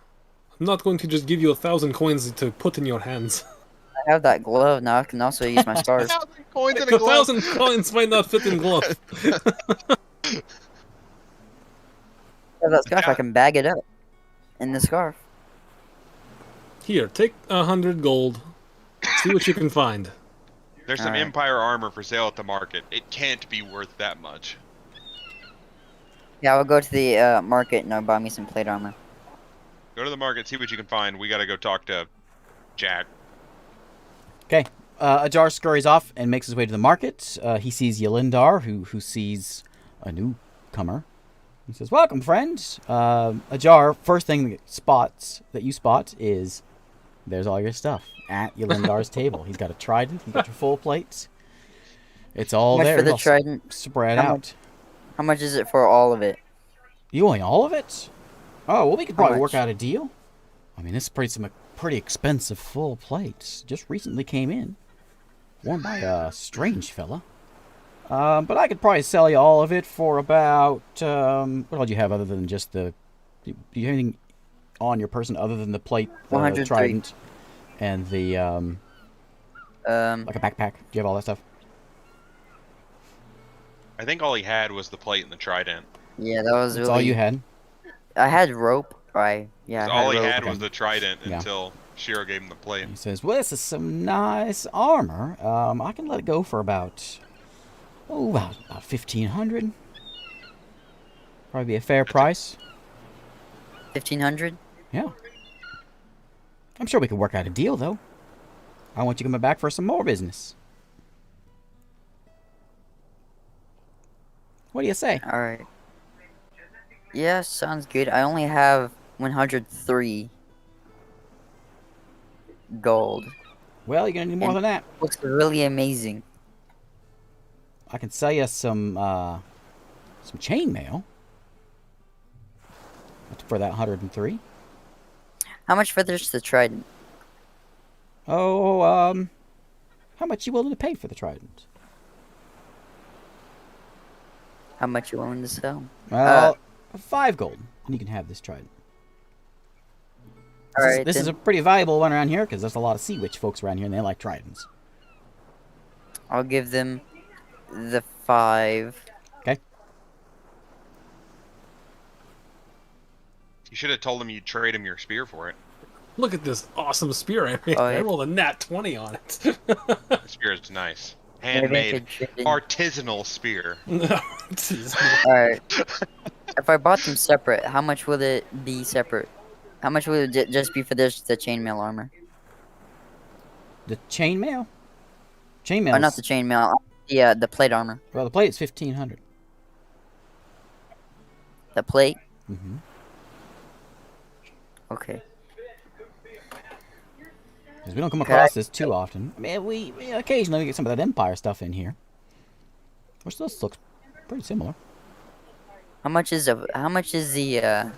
I'm not going to just give you 1,000 coins to put in your hands. I have that glove now. I can also use my scarf. 1,000 coins in a The glove. 1,000 coins might not fit in glove. I have that scarf. I can bag it up in the scarf. Here, take 100 gold. See what you can find. There's some Alright. Empire armor for sale at the market. It can't be worth that much. Yeah, I'll go to the market and I'll buy me some plate armor. Go to the market, see what you can find. We gotta go talk to Jack. Okay. Ajar scurries off and makes his way to the market. He sees Yelindar, who sees a newcomer. He says, "Welcome, friend." Ajar, first thing that you spot is there's all your stuff at Yelindar's table. He's got a trident. He's got your full plates. It's all How much there. for the It's all trident? spread How out. much? How much is it for all of it? You want all of it? Oh, well, we could How probably work much? out a deal. I mean, this is some pretty expensive full plates. Just recently came in. Worn by a strange fella. But I could probably sell you all of it for about, what all do you have other than just the, do you have anything on your person other than the plate, the 103. trident, and the, like a backpack? Do you have all that stuff? I think all he had was the plate and the trident. Yeah, that was That's really. all you had? I had rope. I 'Cause had all he rope. had Okay. was the trident Yeah. until Shiro gave him the plate. He says, well, this is some nice armor. I can let it go for about 1,500. Probably be a fair price. 1,500. Yeah. I'm sure we could work out a deal, though. I want you coming back for some more business. What do you say? All right. Yeah, sounds good. I only have 103 gold. Well, you're gonna need more And- than that. Looks really amazing. I can sell you some chainmail for that 103. How much for this the trident? Oh, how much you willing to pay for the trident? How much you willing to sell? Well, 5 gold, and you can have this trident. All right. This is a then pretty valuable one around here because there's a lot of sea witch folks around here, and they like tridents. I'll give them the 5. Okay. You should have told him you'd trade him your spear for it. Look at this awesome spear I made. Oh, I yeah. rolled a nat 20 on it. The spear is nice. Maybe I Handmade, could trade in- artisanal spear. No, All right. If I bought them separate, how much would it be separate? How much would it just be for this the chainmail armor? The chainmail? Chainmail. Oh, not the chainmail. The plate armor. Well, the plate is 1,500. The plate. Mm-hmm. Okay. Because we don't come Okay. across this too often. I mean, we occasionally get some of that Empire stuff in here, which this looks pretty similar. How much is the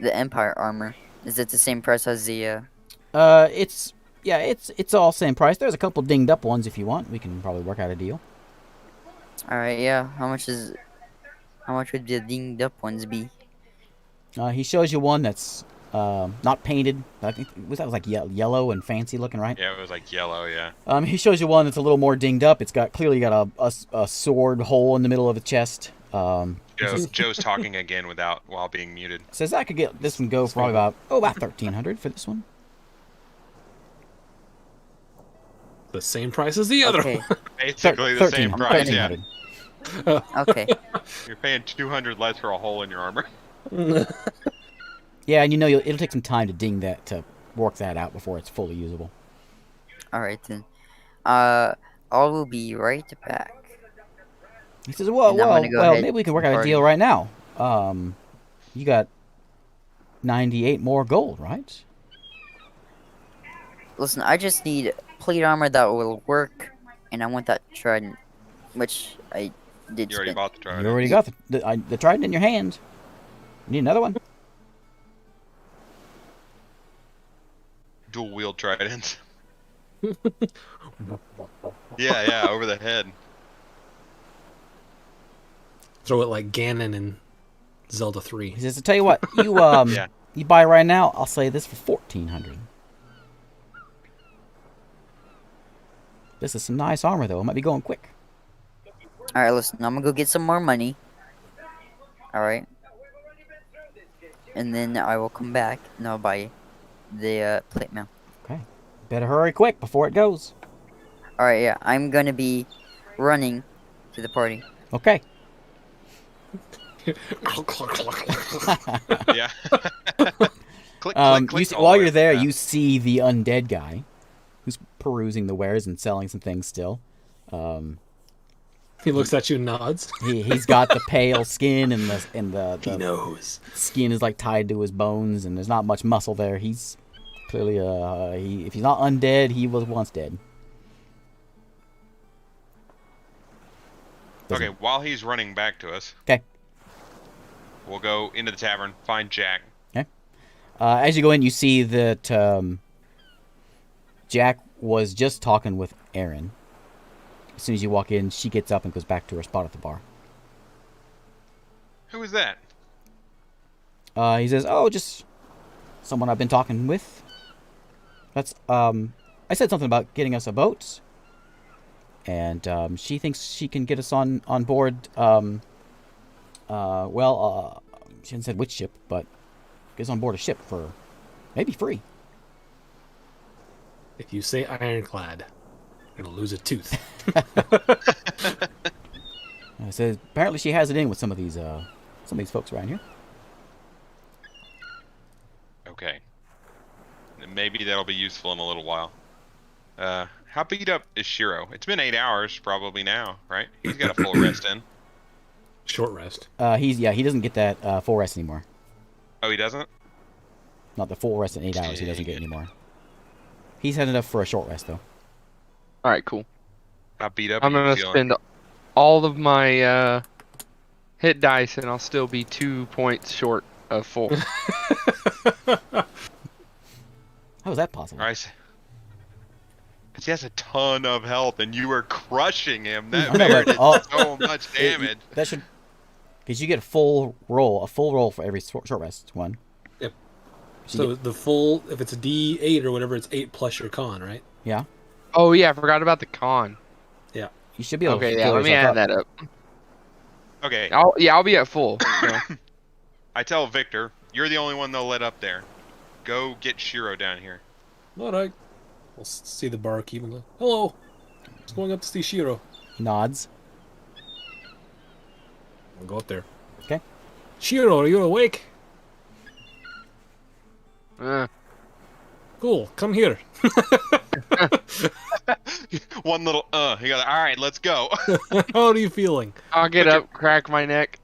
Empire armor? Is it the same price as the It's all same price. There's a couple dinged up ones if you want. We can probably work out a deal. All right, yeah. How much would the dinged up ones be? He shows you one that's not painted. I think that was like yellow and fancy looking, right? Yeah, it was like yellow. Yeah. He shows you one that's a little more dinged up. It's clearly got a sword hole in the middle of the chest. Joe's talking again while being muted. Says I could get this one go for probably about 1,300 for this one. The same price as the other Okay. one. Basically the same price. Yeah. 1,300. Okay. You're paying 200 less for a hole in your armor. Yeah, and it'll take some time to work that out before it's fully usable. Alright then. I will be right back. He says, well, And I'm gonna go ahead maybe we can work and out a party. deal right now. You got 98 more gold, right? Listen, I just need plate armor that will work, and I want that trident, which I did You already spend. bought the trident. You already got the trident in your hand. You need another one? Dual wield tridents. yeah, over the head. Throw it like Ganon in Zelda 3. He says, to tell you what, you Yeah. you buy right now, I'll say this for 1,400. This is some nice armor, though. It might be going quick. Alright, listen, I'm gonna go get some more money. Alright. And then I will come back and I'll buy the plate mail. Okay. Better hurry quick before it goes. Alright, yeah, I'm gonna be running to the party. Okay. Yeah. Click, click, all While the you're way. there, Yeah. you see the undead guy who's perusing the wares and selling some things still. He looks at you and nods. He's got the pale skin and the He knows. skin is like tied to his bones and there's not much muscle there. He's clearly if he's not undead, he was once dead. Okay, while he's running back to us, Okay. we'll go into the tavern, find Jack. As you go in, you see that Jack was just talking with Erin. As soon as you walk in, she gets up and goes back to her spot at the bar. Who is that? He says, "Oh, just someone I've been talking with. That's I said something about getting us a boat, and she thinks she can get us on board. She hasn't said which ship, but get us on board a ship for maybe free." If you say ironclad, you're gonna lose a tooth. So apparently she has it in with some of these folks around here. Okay. Maybe that'll be useful in a little while. How beat up is Shiro? It's been 8 hours probably now, right? He's got a full rest in. Short rest. He doesn't get that full rest anymore. Oh, he doesn't? Not the full rest in 8 hours. He doesn't get anymore. He's had enough for a short rest though. All right, cool. How beat up I'm are you gonna feeling? spend all of my hit dice, and I'll still be 2 points short of full. How is that possible? All right. Because he has a ton of health, and you were crushing him. That I know, bear but did all- so much damage. That should, because you get a full roll for every short rest one. Yep. So So the full, if it's a D8 or whatever, it's 8 plus your con, right? yeah, Oh yeah, I forgot about the con. you should be able to Okay, yeah, fill let me yourself add up. that up. Okay, I'll be at full. So. I tell Victor, you're the only one they'll let up there. Go get Shiro down here. All right. We'll see the barkeep and go, hello. Just going up to see Shiro. He nods. I'll go up there. Okay. Shiro, are you awake? Cool, come here. One little he goes, all right, let's go. How are you feeling? I'll get up, crack my neck.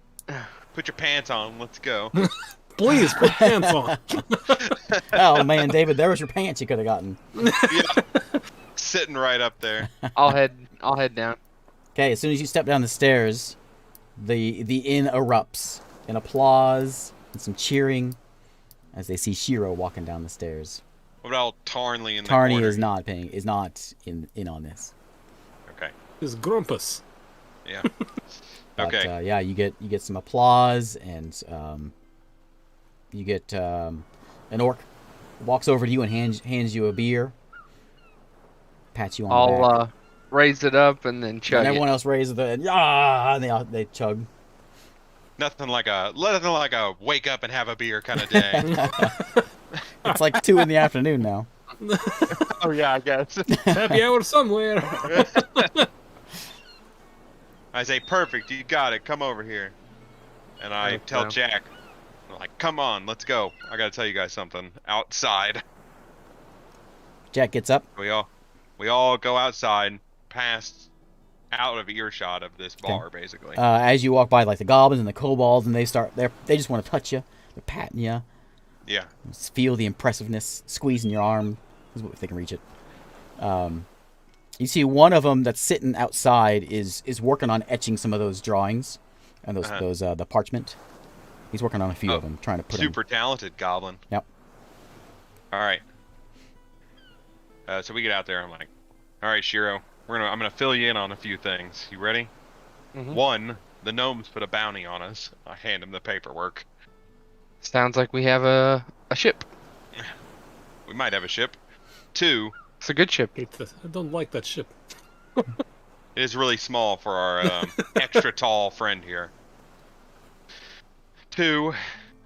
Put your pants on, let's go. Please put pants on. Oh man, David, there was your pants you could have gotten. Yeah. Sitting right up there. I'll head down. Okay, as soon as you step down the stairs, the inn erupts in applause and some cheering as they see Shiro walking down the stairs. What about Tarnley in the Tarny corner? is not in on this. Okay. It's Grumpus. Yeah. But, Okay. yeah, you get some applause and you get an orc walks over to you and hands you a beer. Pats you on the I'll back. raise it up and then chug And it. everyone else raises the and they chug. Nothing like a wake up and have a beer kind of day. It's like 2 in the afternoon now. Oh yeah, I guess. Happy hour somewhere. I say, perfect, you got it. Come over here. And I Okay. tell Jack, I'm like, come on, let's go. I gotta tell you guys something. Outside. Jack gets up. We all go outside, past out of earshot of this bar, basically. As you walk by, like the goblins and the kobolds, and they just want to touch you. They're patting you. Yeah. Just feel the impressiveness, squeezing your arm, if they can reach it. You see one of them that's sitting outside is working on etching some of those drawings and those the parchment. He's working on a few of them, trying to put Super talented goblin. Yep. All right. So we get out there. I'm like, all right, Shiro, I'm gonna fill you in on a few things. You ready? Mhm. 1, the gnomes put a bounty on us. I hand him the paperwork. Sounds like we have a ship. We might have a ship. 2, It's a good ship. I don't like that ship. it is really small for our extra tall friend here. 2,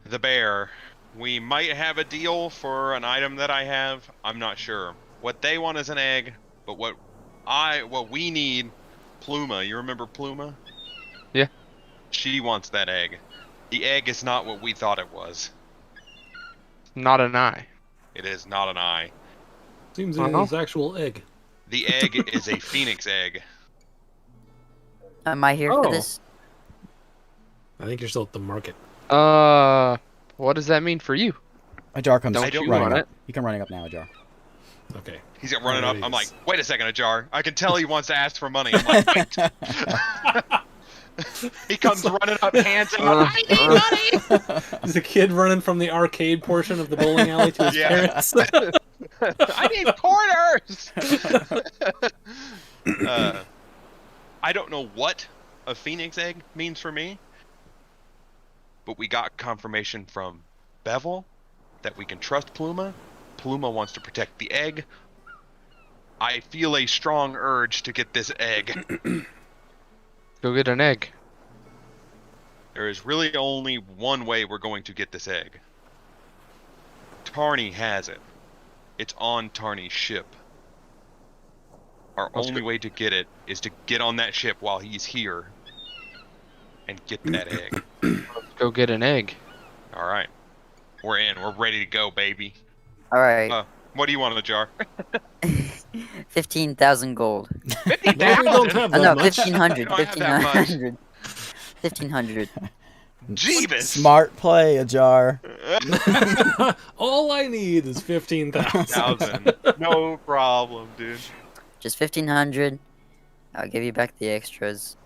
the bear. We might have a deal for an item that I have. I'm not sure. What they want is an egg, but what we need, Pluma. You remember Pluma? Yeah. She wants that egg. The egg is not what we thought it was. Not an eye. It is not an eye. Seems it is actual egg. The egg is a phoenix egg. Am I here for this? I think you're still at the market. What does that mean for you? Ajar comes Don't you running want up. it. You come running up now, Ajar. Okay. He's running up. There I'm he like, is. wait a second, Ajar. I can tell he wants to ask for money. I'm like, wait. He comes running up, hands out. I need money. Is the kid running from the arcade portion of the bowling alley to his Yeah. parents? I need quarters. I don't know what a phoenix egg means for me, but we got confirmation from Bevel that we can trust Pluma. Pluma wants to protect the egg. I feel a strong urge to get this egg. Go get an egg. There is really only one way we're going to get this egg. Tarny has it. It's on Tarny's ship. Our only way to get it is to get on that ship while he's here and get that egg. Go get an egg. All right. We're in. We're ready to go, baby. Alright. What do you want in the jar? 15,000 gold. No, we don't have Oh, that no, much. 1,500. I don't have that much. 1,500. 1,500. Jeebus! Smart play, Ajar. All I need is 15,000. 1,000. No problem, dude. Just 1,500. I'll give you back the extras.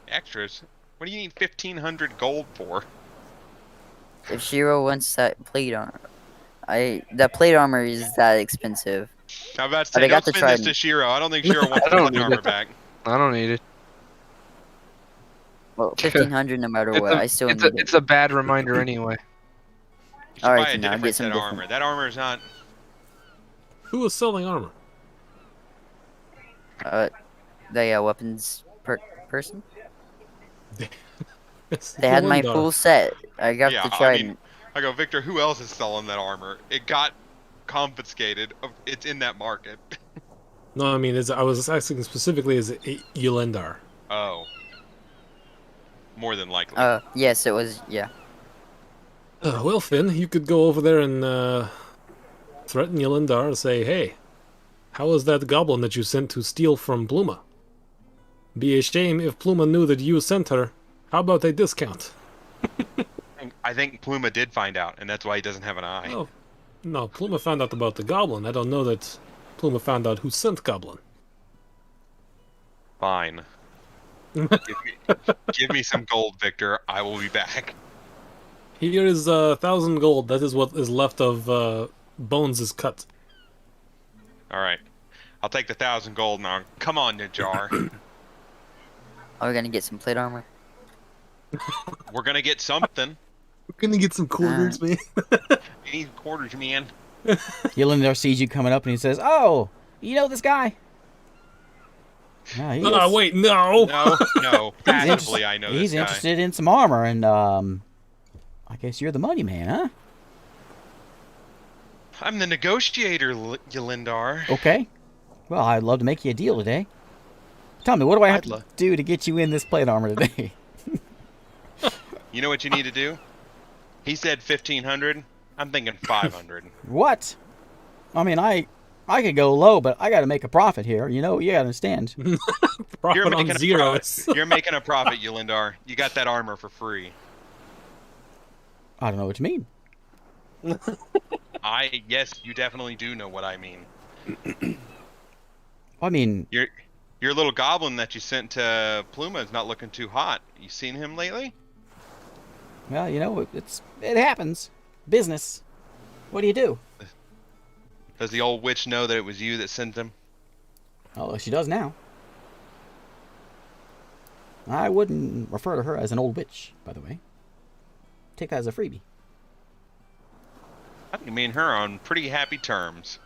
Extras? What do you need 1,500 gold for? If Shiro wants that plate armor, that plate armor is that expensive. I'm about to But say, I got don't the spend this trident. to Shiro. I don't think Shiro wants I the don't plate need armor it. back. I don't need it. Well, 1,500 no matter what. I still need it. It's a bad reminder anyway. You should Alright, buy a then I'll different get some set of different. armor. That armor is not... Who is selling armor? The weapons person. It's They had my Yolanda. full set. I got Yeah, the I trident. mean, I go, Victor, who else is selling that armor? It got confiscated. It's in that market. No, I mean, I was asking specifically, is it Yolendar? Oh. More than likely. Yes, it was. Yeah. Well, Finn, you could go over there and threaten Yolendar and say, "Hey, how was that goblin that you sent to steal from Pluma? Be a shame if Pluma knew that you sent her. How about a discount?" I think Pluma did find out, and that's why he doesn't have an eye. Oh, no, Pluma found out about the goblin. I don't know that Pluma found out who sent goblin. Fine. Give me some gold, Victor. I will be back. Here is 1,000 gold. That is what is left of Bones' cut. All right. I'll take the 1,000 gold now. Come on, Najar. Are we gonna get some plate armor? We're gonna get something. We're gonna get some quarters, man. You need quarters, man. Yelindar sees you coming up and he says, "Oh, you know this guy?" Yeah, he is. Wait, no. No. Passively, I know He's this guy. interested in some armor, and I guess you're the money man, huh? I'm the negotiator, Yelindar. Okay. Well, I'd love to make you a deal today. Tell me, what do I have I'd to love- do to get you in this plate armor today? You know what you need to do? He said 1,500. I'm thinking 500. What? I mean, I could go low, but I got to make a profit here. You know, you got to understand. Profit on zeros. You're making a profit, Yelindar. You got that armor for free. I don't know what you mean. Yes, you definitely do know what I mean. I mean, Your little goblin that you sent to Pluma is not looking too hot. You seen him lately? well, you know, it happens. Business. What do you do? Does the old witch know that it was you that sent him? Oh, she does now. I wouldn't refer to her as an old witch, by the way. Take that as a freebie. I think me and her are on pretty happy terms.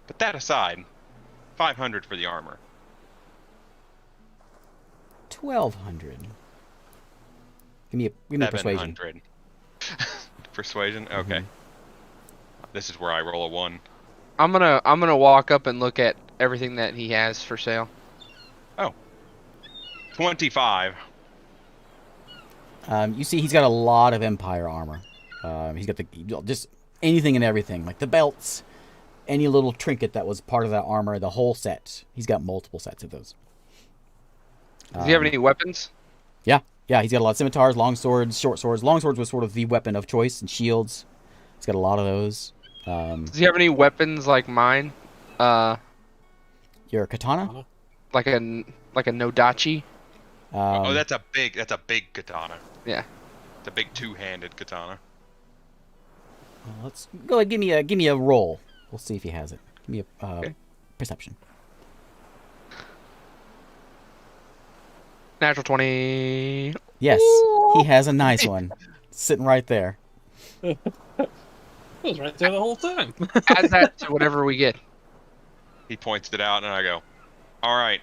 But that aside, 500 for the armor. 1,200. Give me a persuasion. 700. Persuasion? Okay. This is where I roll a 1. I'm gonna walk up and look at everything that he has for sale. 25. You see, he's got a lot of Empire armor. He's got just anything and everything, like the belts, any little trinket that was part of that armor, the whole set. He's got multiple sets of those. Does he have any weapons? Yeah, he's got a lot of scimitars, long swords, short swords. Long swords was sort of the weapon of choice, and shields. He's got a lot of those. Does he have any weapons like mine? Your katana? Like a Nodachi? Oh, that's a big katana. Yeah. It's a big two-handed katana. Well, let's go ahead. Give me a roll. We'll see if he has it. Give me a Okay. perception. Natural 20. Yes, he has a nice one, sitting right there. It was right there the whole time. Add that to whatever we get. He points it out, and I go, "All right.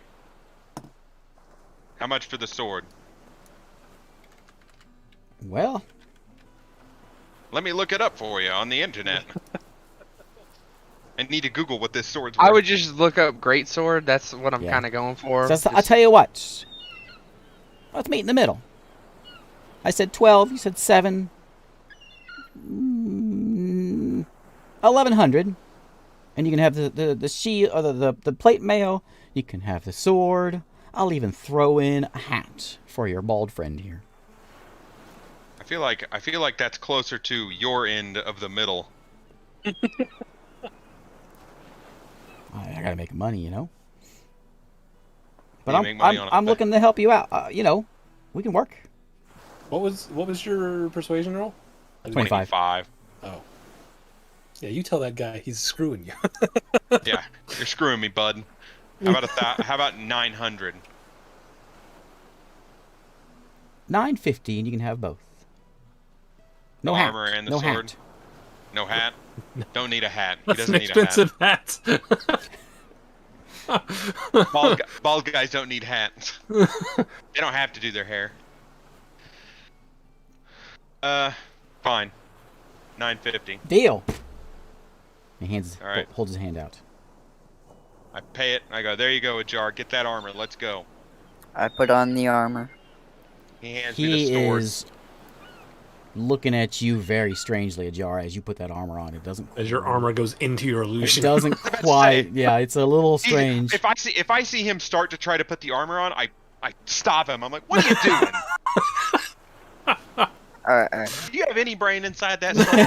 How much for the sword? Well, Let me look it up for you on the internet." I need to Google what this sword's worth. I would just look up greatsword. That's what I'm Yeah. kind of going for. I'll tell you what. Let's meet in the middle. I said 12. You said 7. 1,100. And you can have the shield or the plate mail. You can have the sword. I'll even throw in a hat for your bald friend here. I feel like that's closer to your end of the middle. I gotta make money, you know. But You make money on I'm it. looking to help you out. You know, we can work. What was your persuasion roll? 25. 25. Oh. Yeah, you tell that guy he's screwing you. Yeah, you're screwing me, bud. How about 900? 950, and you can have both. No The hat. armor and the no sword? hat. No hat? Don't need a hat. He That's doesn't an need a hat. expensive hat. Bald guys don't need hats. They don't have to do their hair. Fine. 950. Deal. He All right. holds his hand out. I pay it. I go, there you go, Ajar. Get that armor. Let's go. I put on the armor. He hands me the He sword. is looking at you very strangely, Ajar, as you put that armor on. It doesn't. As your armor goes into your It illusion. doesn't quite. Yeah, it's a little strange. If I see him start to try to put the armor on, I stop him. I'm like, what are you doing? Alright. Do you have any brain inside that skull?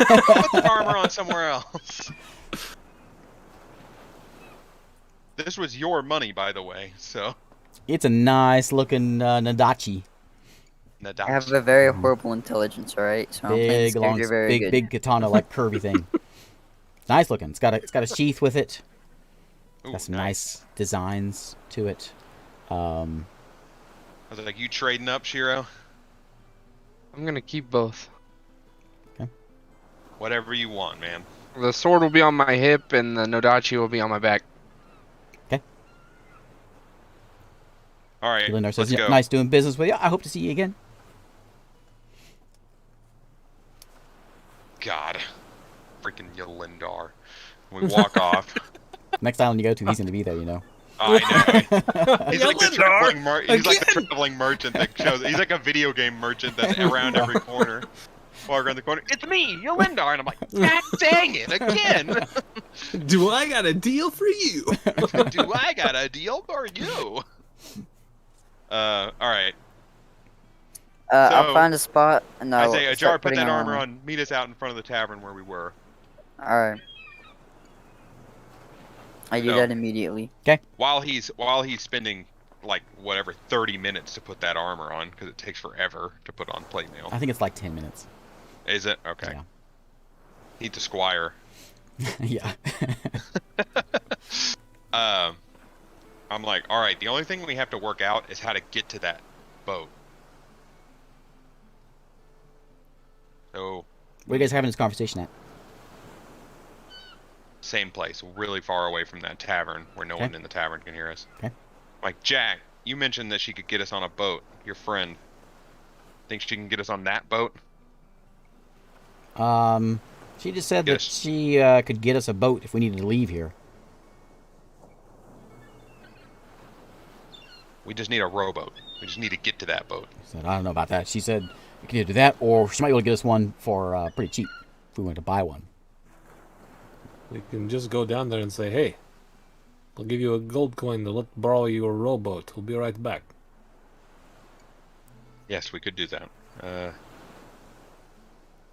Put the armor on somewhere else. This was your money, by the way, so. It's a nice looking Nadachi. I have a very horrible intelligence, alright? So I'm playing this Big, long, character very good. big katana, like curvy thing. Nice looking. It's got a sheath with it. Ooh, Got some nice designs to it. I was like, you trading up, Shiro? I'm gonna keep both. Whatever you want, man. The sword will be on my hip, and the Nodachi will be on my back. All right, Lindar says, let's go. nice doing business with you. I hope to see you again. God, freaking Yolindar. We walk off. Next island you go to, he's going to be there, you know. I know. He's like the Yolindar, traveling merchant that shows. He's like a video game merchant that's around every corner. Walk around the corner. It's me, Yolindar, and I'm like, God dang it, again. Do I got a deal for you? Do I got a deal for you? All right. I'll find a spot and I'll Isaiah, start Jar, put putting that armor on. Meet us out in front of the tavern where we were. Alright. I do No. that immediately. While he's spending like whatever 30 minutes to put that armor on, because it takes forever to put on plate mail. I think it's like 10 minutes. Is it? Okay. Yeah. Need to squire. Yeah. I'm like, all right. The only thing we have to work out is how to get to that boat. So, Where are you guys having this conversation at? same place, really far away from that tavern, where no Okay. one in the tavern can hear us. Okay. Like, Jack, you mentioned that she could get us on a boat. Your friend. Think she can get us on that boat? She just said Yes. that she could get us a boat if we needed to leave here. We just need a rowboat. We just need to get to that boat. I said, I don't know about that. She said we could either do that, or she might be able to get us one for pretty cheap if we wanted to buy one. We can just go down there and say, hey, I'll give you a gold coin to borrow your rowboat. We'll be right back. Yes, we could do that.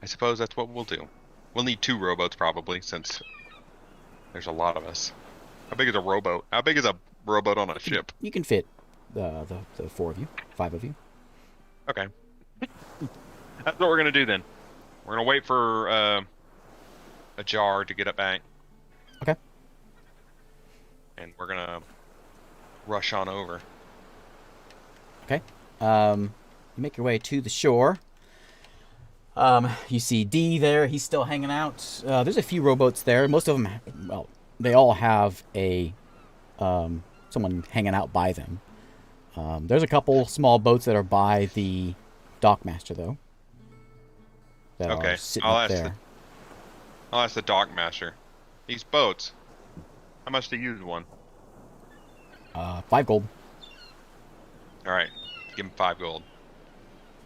I suppose that's what we'll do. We'll need 2 rowboats probably, since there's a lot of us. How big is a rowboat? How big is a rowboat on a ship? You can fit the 4 of you, 5 of you. Okay. That's what we're gonna do then. We're gonna wait for a jar to get it back. Okay. And we're gonna rush on over. Okay. You make your way to the shore. You see D there. He's still hanging out. There's a few rowboats there. Most of them, well, they all have a someone hanging out by them. There's a couple small boats that are by the dockmaster, though. That Okay, are sitting I'll up ask there. I'll ask the dockmaster. These boats, how much to use one? 5 gold. All right, give him 5 gold.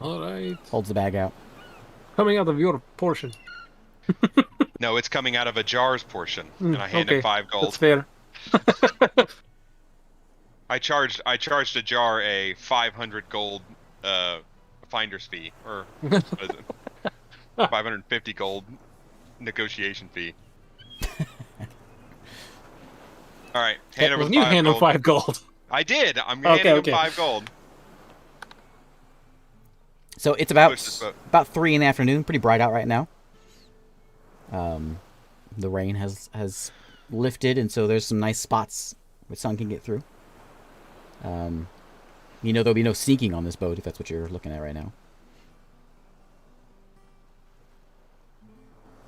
All right. Holds the bag out. Coming out of your portion. No, it's coming out of a jar's portion, and I hand him Okay, 5 gold. That's fair. I charged a jar a 500 gold finder's fee, or what is it? 550 gold negotiation fee. All right, hand over When the you 5 hand him gold. 5 gold. I did. I'm Okay, handing okay. him 5 gold. So it's Push this boat. about 3 in the afternoon. Pretty bright out right now. The rain has lifted, and so there's some nice spots where sun can get through. You know there'll be no sneaking on this boat if that's what you're looking at right now.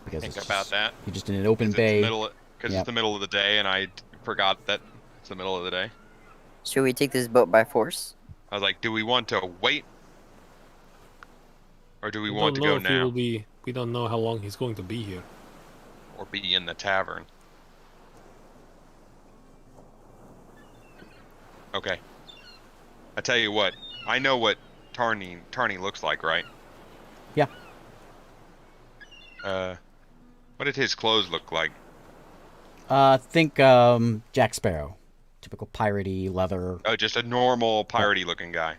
Because Think it's about just- that. You're just in an open Because bay. it's Yep. the middle of the day, and I forgot that it's the middle of the day. Should we take this boat by force? I was like, do we want to wait? Or do we We want to don't know go if he now? will be. We don't know how long he's going to be here. Or be in the tavern? Okay. I tell you what, I know what Tarny looks like, right? Yeah. What did his clothes look like? Think Jack Sparrow, typical piratey leather. Oh, just a normal piratey looking guy.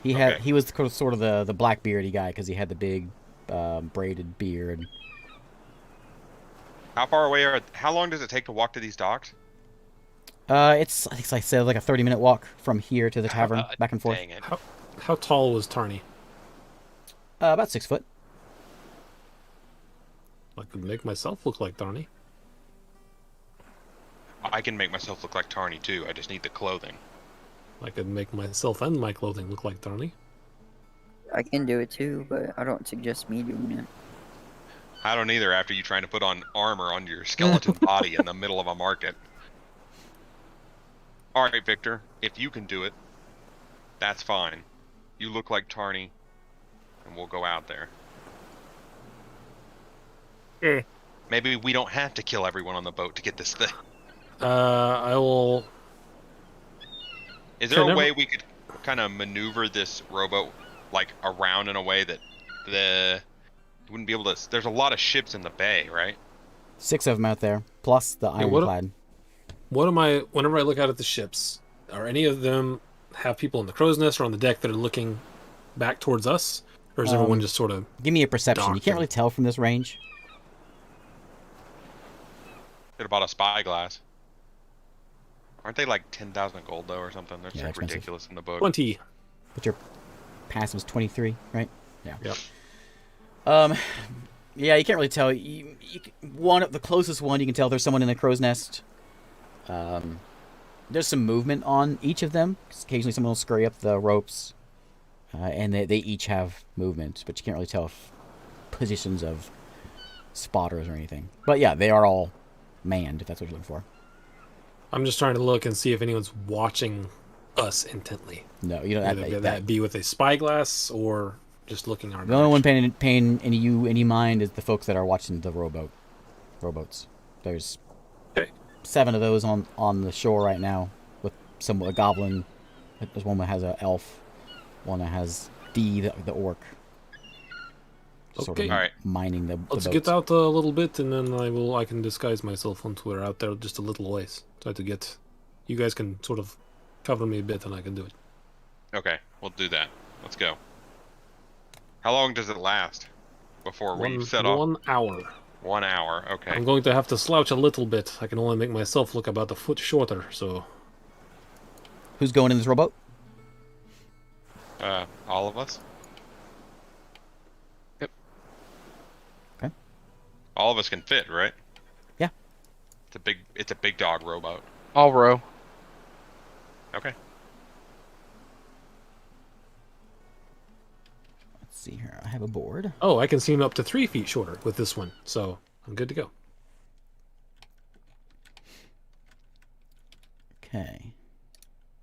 Okay. He was sort of the black beardy guy because he had the big braided beard. How long does it take to walk to these docks? It's I think I said like a 30-minute walk from here to the tavern, back and forth. Dang it. How tall was Tarny? About 6 foot. I could make myself look like Tarny. I can make myself look like Tarny too. I just need the clothing. I could make myself and my clothing look like Tony. I can do it too, but I don't suggest me doing it. I don't either after you trying to put on armor on your skeleton body in the middle of a market. Alright, Victor, if you can do it, that's fine. You look like Tarny, and we'll go out there. Maybe we don't have to kill everyone on the boat to get this thing. I will. Is there a way we could kind of maneuver this rowboat like around in a way that you wouldn't be able to? There's a lot of ships in the bay, right? 6 of them out there, plus the ironclad. Whenever I look out at the ships, are any of them have people in the crow's nest or on the deck that are looking back towards us? Or is everyone just sort of... Give me a perception. You docked can't really tell from this range. Could have bought a spyglass. Aren't they like 10,000 gold though, or something? They're Yeah, ridiculous in the book. 20. But your passive's 23, right? Yeah. Yep. Yeah, you can't really tell. The closest one, you can tell there's someone in the crow's nest. There's some movement on each of them. Occasionally someone will scurry up the ropes. And they each have movement, but you can't really tell if positions of spotters or anything. But yeah, they are all manned, if that's what you're looking for. I'm just trying to look and see if anyone's watching us intently. No, you don't Either have that be with a spyglass or just looking our The only one direction. paying any mind is the folks that are watching the rowboats. There's 7 of those on the shore right now, with a goblin. There's one that has an elf, one that has the orc. Sort of Okay. Alright. mining the Let's boats. get out a little bit, and then I can disguise myself once we're out there just a little ways. Try to get... You guys can sort of cover me a bit, and I can do it. Okay, we'll do that. Let's go. How long does it last before we set off? 1 hour. 1 hour. Okay. I'm going to have to slouch a little bit. I can only make myself look about a foot shorter, so... Who's going in this rowboat? All of us. Yep. Okay. All of us can fit, right? Yeah. It's a big dog rowboat. I'll row. Okay. Let's see here. I have a board. Oh, I can seem up to 3 feet shorter with this one, so I'm good to go. Okay.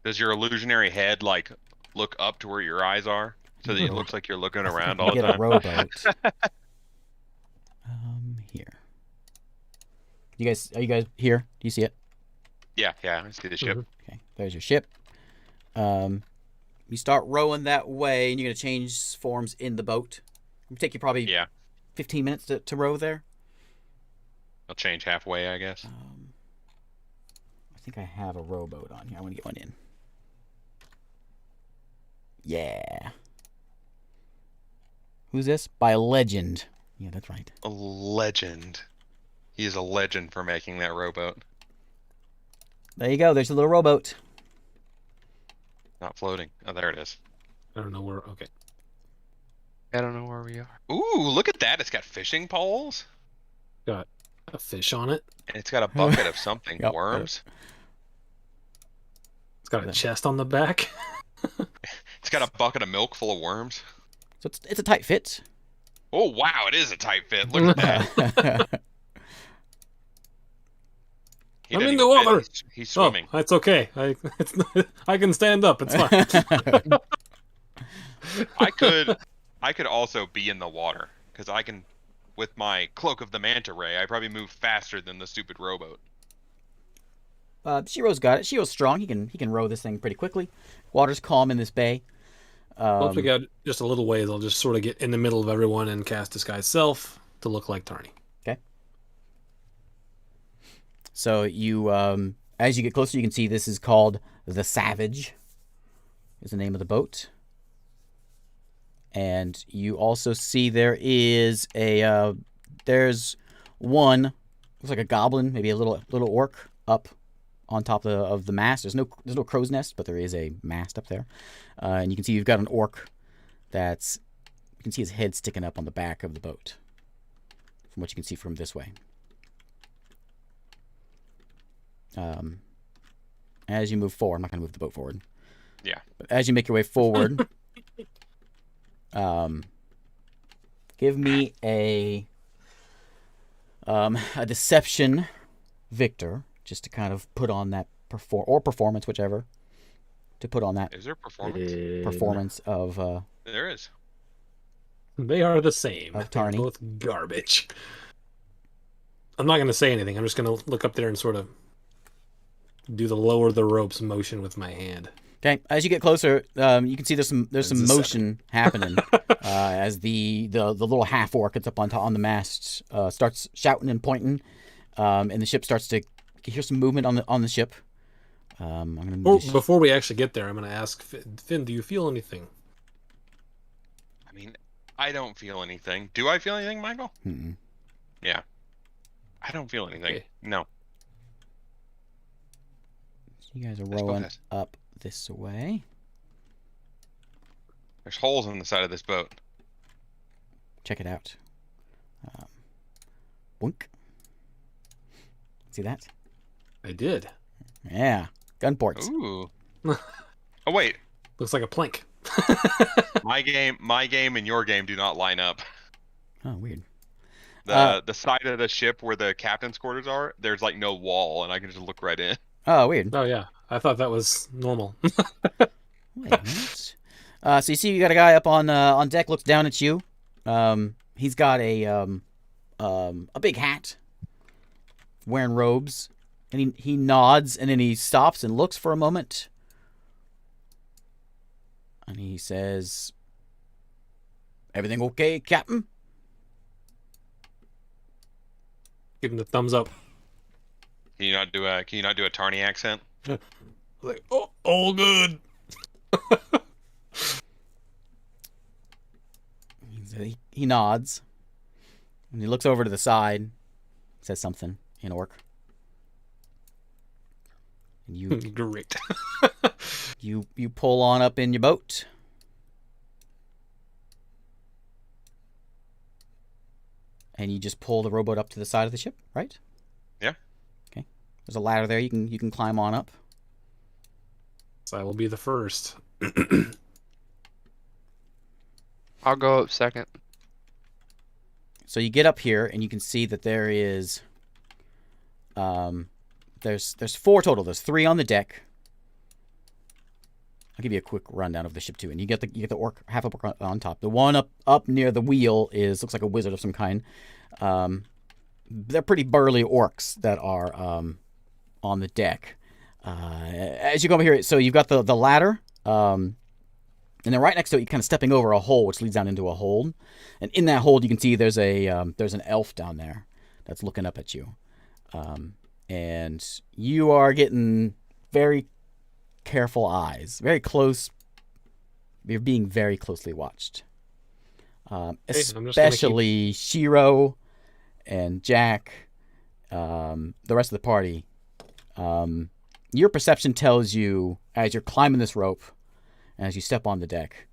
Does your illusionary head like look up to where your eyes are, so that it looks like you're looking around all the Get a time? rowboat. Here. Are you guys here? Do you see it? Yeah, I see the ship. Mhm. Okay. There's your ship. You start rowing that way, and you're gonna change forms in the boat. It'll take you probably 15 minutes to row there. I'll change halfway, I guess. I think I have a rowboat on here. I want to get one in. Yeah. Who's this? By legend. Yeah, that's right. A legend. He is a legend for making that rowboat. There you go. There's a little rowboat. Not floating. Oh, there it is. I don't know where... Okay. I don't know where we are. Ooh, look at that. It's got fishing poles. Got a fish on it. And it's got a bucket of something. Yep. Worms. It's got a chest on the back. It's got a bucket of milk full of worms. So it's a tight fit. Oh, wow. It is a tight fit. Look at that. He I'm doesn't in the even fit. water. He's swimming. Oh, that's okay. I can stand up. It's fine. I could also be in the water, because I can, with my cloak of the manta ray, I probably move faster than the stupid rowboat. Shiro's got it. Shiro's strong. He can row this thing pretty quickly. Water's calm in this bay. Once we get just a little ways, I'll just sort of get in the middle of everyone and cast Disguise Self to look like Tarny. Okay. So you, as you get closer, you can see this is called the Savage. Is the name of the boat. And you also see there is there's one, looks like a goblin, maybe a little orc up on top of the mast. There's no crow's nest, but there is a mast up there. And you can see you've got an orc you can see his head sticking up on the back of the boat, from what you can see from this way. As you move forward, I'm not going to move the boat forward. Yeah. But as you make your way forward, give me a deception, Victor, just to kind of put on that performance, whichever, to put on that Is there performance? performance of There is. They are the same. Of They're Tarny. both garbage. I'm not going to say anything. I'm just going to look up there and sort of do the lower the ropes motion with my hand. Okay, as you get closer, you can see there's some It's a motion happening as the little half orc that's up on the mast starts shouting and pointing, and the ship starts to hear some movement on the ship. I'm gonna move this- Before we actually get there, I'm going to ask Finn, do you feel anything? I mean, I don't feel anything. Do I feel anything, Michael? Mm-mm. Yeah. I don't feel anything. Okay. No. You guys are Let's go rowing fast. up this way. There's holes in the side of this boat. Check it out. Boink. See that? I did. Yeah, gun ports. Ooh. Oh wait, Looks like a plank. my game and your game do not line up. Oh, weird. The side of the ship where the captain's quarters are, there's like no wall, and I can just look right in. Oh, weird. Oh, yeah. I thought that was normal. Wait a minute. So you see, you got a guy up on deck, looks down at you. He's got a big hat, wearing robes, and he nods, and then he stops and looks for a moment, and he says, "Everything okay, Captain?" Give him the thumbs up. Can you not do a Tarny accent? Like, oh, all good. He nods, and he looks over to the side, says something in orc, and you Great. you pull on up in your boat. And you just pull the rowboat up to the side of the ship, right? Yeah. Okay. There's a ladder there. You can climb on up. So I will be the first. I'll go up second. So you get up here, and you can see that there is there's 4 total. There's 3 on the deck. I'll give you a quick rundown of the ship too, and you get the orc, half orc on top. The one up near the wheel looks like a wizard of some kind. They're pretty burly orcs that are on the deck. As you go over here, so you've got the ladder, and then right next to it, you're kind of stepping over a hole which leads down into a hole, and in that hole you can see there's an elf down there that's looking up at you, and you are getting very careful eyes, very close. You're being very closely watched, I'm just gonna especially Shiro and Jack, the rest of the party. Your perception tells you as you're climbing this rope, and as you step on the deck,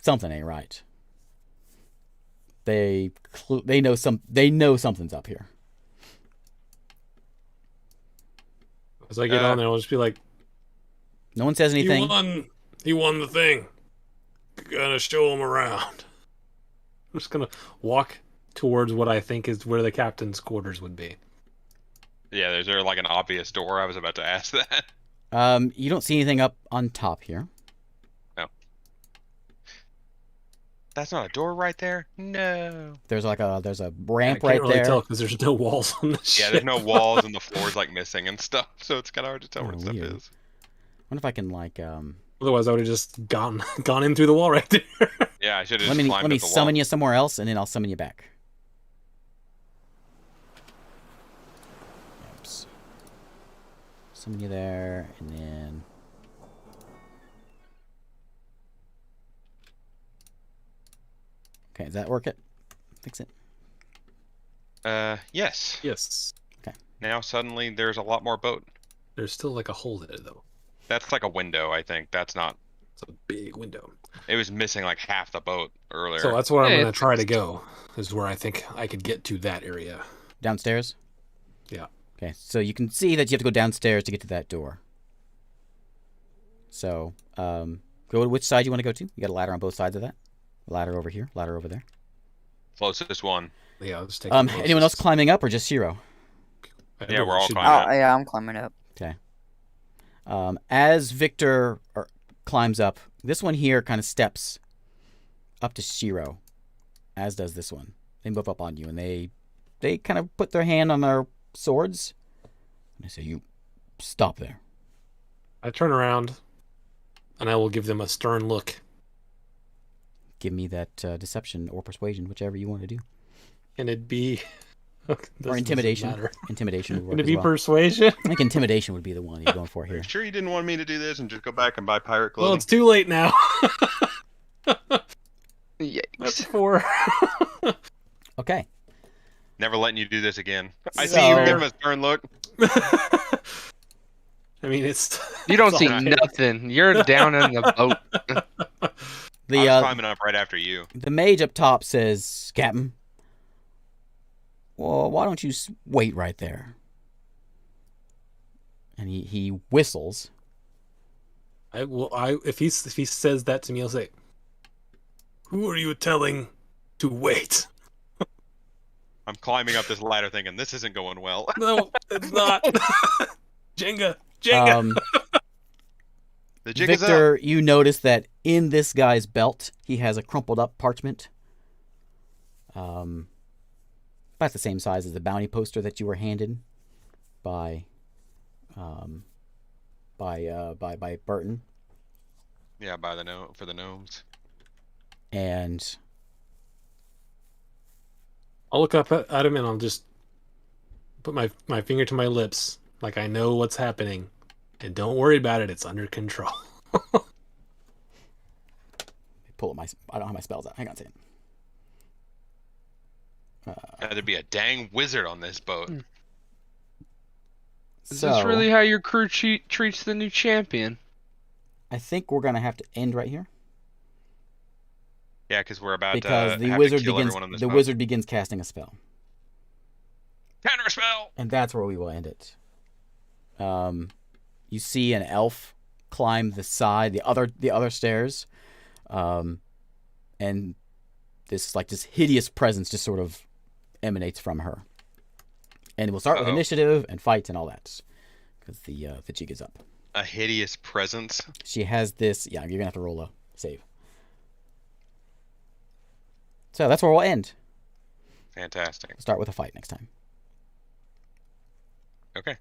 something ain't right. They know something's up here. As I get on there, I'll just be like, No one says anything. He won the thing. Gonna show him around. I'm just gonna walk towards what I think is where the captain's quarters would be. Yeah, is there like an obvious door? I was about to ask that. You don't see anything up on top here. That's not a door right there? No. There's a I ramp can't right really there. tell because there's no walls on the ship. Yeah, there's no walls and the floor's like missing and stuff, so it's kind of hard to tell Oh, where stuff weird. is. I wonder if I can like Otherwise, I would have just gone in through the wall right there. Yeah, I should have let just me climbed let me up the summon wall. you somewhere else, and then I'll summon you back. Oops. Summon you there, and then okay, does that work? It fix it. Yes. Yes. Now suddenly there's a lot more boat. There's still like a hole there though. That's like a window, I think. That's not. It's a big window. It was missing like half the boat earlier. So that's where I'm Hey, gonna it's- try to go. Is where I think I could get to that area. Downstairs. Yeah. Okay, so you can see that you have to go downstairs to get to that door. So, go to which side you want to go to. You got a ladder on both sides of that. Ladder over here, ladder over there. Closest one. Yeah, I'll just take. Anyone else climbing up or just Shiro? Yeah, we're all Should- climbing. Oh, yeah, I'm climbing up. Okay. As Victor climbs up, this one here kind of steps up to Shiro, as does this one. They move up on you, and they kind of put their hand on their swords, and they say, "You stop there." I turn around, and I will give them a stern look. Give me that deception or persuasion, whichever you want to do. Can it be? This Or doesn't intimidation. matter. Intimidation would work Can it as be well. persuasion? I think intimidation would be the one you're going for Are here. you sure you didn't want me to do this and just go back and buy pirate Well, clothing? it's too late now. Yikes. That's 4. Okay. Never letting you do this again. I So- see you give him a stern look. I mean, it's. You don't it's see all right. nothing. You're down in the boat. I The was climbing up right after you. the mage up top says, "Captain, well, why don't you wait right there?" And he whistles. If he says that to me, I'll say, "Who are you telling to wait?" I'm climbing up this ladder thinking, this isn't going well. No, it's not. Jenga. The jig is up. Victor, you notice that in this guy's belt, he has a crumpled up parchment. About the same size as the bounty poster that you were handed by Burton. Yeah, for the gnomes. And I'll look up at him and I'll just put my finger to my lips, like I know what's happening. And don't worry about it, it's under control. pull up I don't have my spells out. Hang on a second. There'd be a dang wizard on this boat. Is this really how your crew treats the new champion? I think we're gonna have to end right here Yeah, because we're about because to the have wizard to kill begins. everyone on this The boat. wizard begins casting a spell, Counter spell! and that's where we will end it. You see an elf climb the side, the other stairs, and this hideous presence just sort of emanates from her. And we'll start with initiative and fights and all that, because the jig is up. A hideous presence. She has this. Yeah, you're gonna have to roll a save. So that's where we'll end. Fantastic. We'll start with a fight next time. Okay.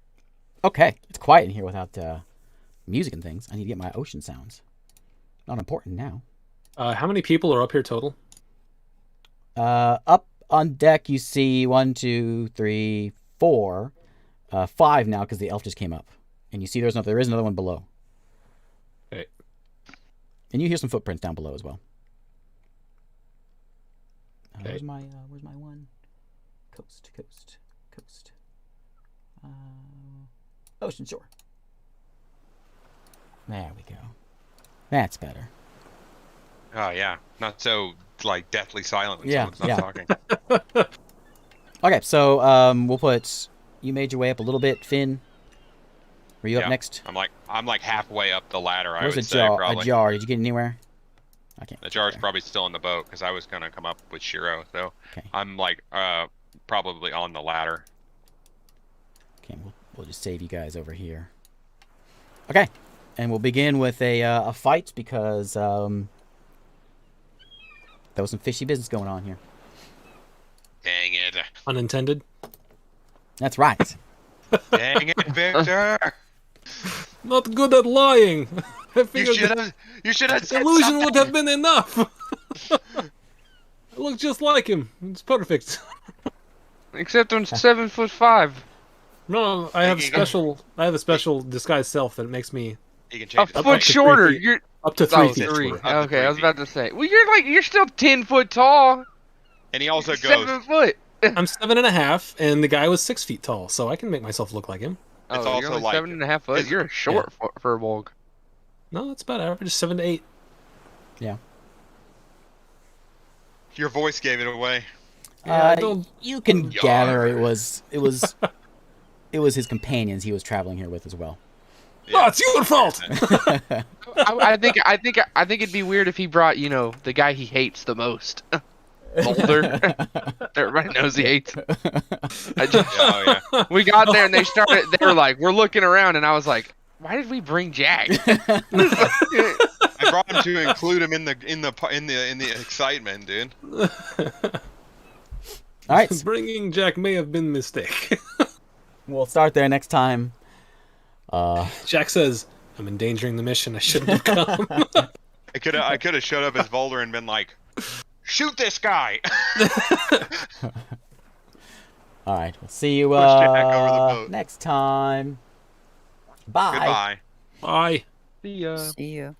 Okay, it's quiet in here without music and things. I need to get my ocean sounds. Not important now. How many people are up here total? Up on deck, you see 1, 2, 3, 4, 5 now because the elf just came up, and you see there is another one below. Okay. And you hear some footprints down below as well. Okay. Where's my one? Coast. Ocean shore. There we go. That's better. Oh, yeah. Not so, deathly silent when Yeah, someone's not yeah. talking. Okay, so we'll put. You made your way up a little bit, Finn. Were you Yeah. up next? I'm like halfway up the ladder, I Where's would a say, jar? probably. A jar. Did you get anywhere? I can't. The jar's there. probably still in the boat, because I was going to come up with Shiro, so Okay. I'm, probably on the ladder. Okay, we'll just save you guys over here. Okay, and we'll begin with a fight because there was some fishy business going on here. Dang it. Unintended? That's right. Dang it, Victor! Not good at lying. I You figured should have said illusion something. would have been enough. I look just like him. It's perfect. Except I'm 7'5". No, I have a special disguised self that makes me He can A change it. Up foot to 3 shorter. feet. You're up to 3 oh, feet. 3. shorter. Up to Okay, I 3 was about to say. Well, you're still 10 foot tall. And he also goes, 7 foot. I'm 7.5, and the guy was 6 feet tall, so I can make myself look like him. It's Oh, you're also only like- 7.5 foot. is- You're short for a bulk. No, that's about average. 7 to 8. Yeah. your voice gave it away. Yeah, don't- You can Yar. gather it was his companions he was traveling here with as well. Oh, it's your fault. I think it'd be weird if he brought, the guy he hates the most, Boulder. Everybody knows he hates him. Yeah. We got there and they were like, we're looking around, and I was like, why did we bring Jack? I brought him to include him in the excitement, dude. All right. Bringing Jack may have been a mistake. We'll start there next time. Jack says, I'm endangering the mission. I shouldn't have come. I could have showed up as Boulder and been like, shoot this guy. All right. We'll see you Push Jack over the boat. next time. Bye. Goodbye. Bye. See ya. See you.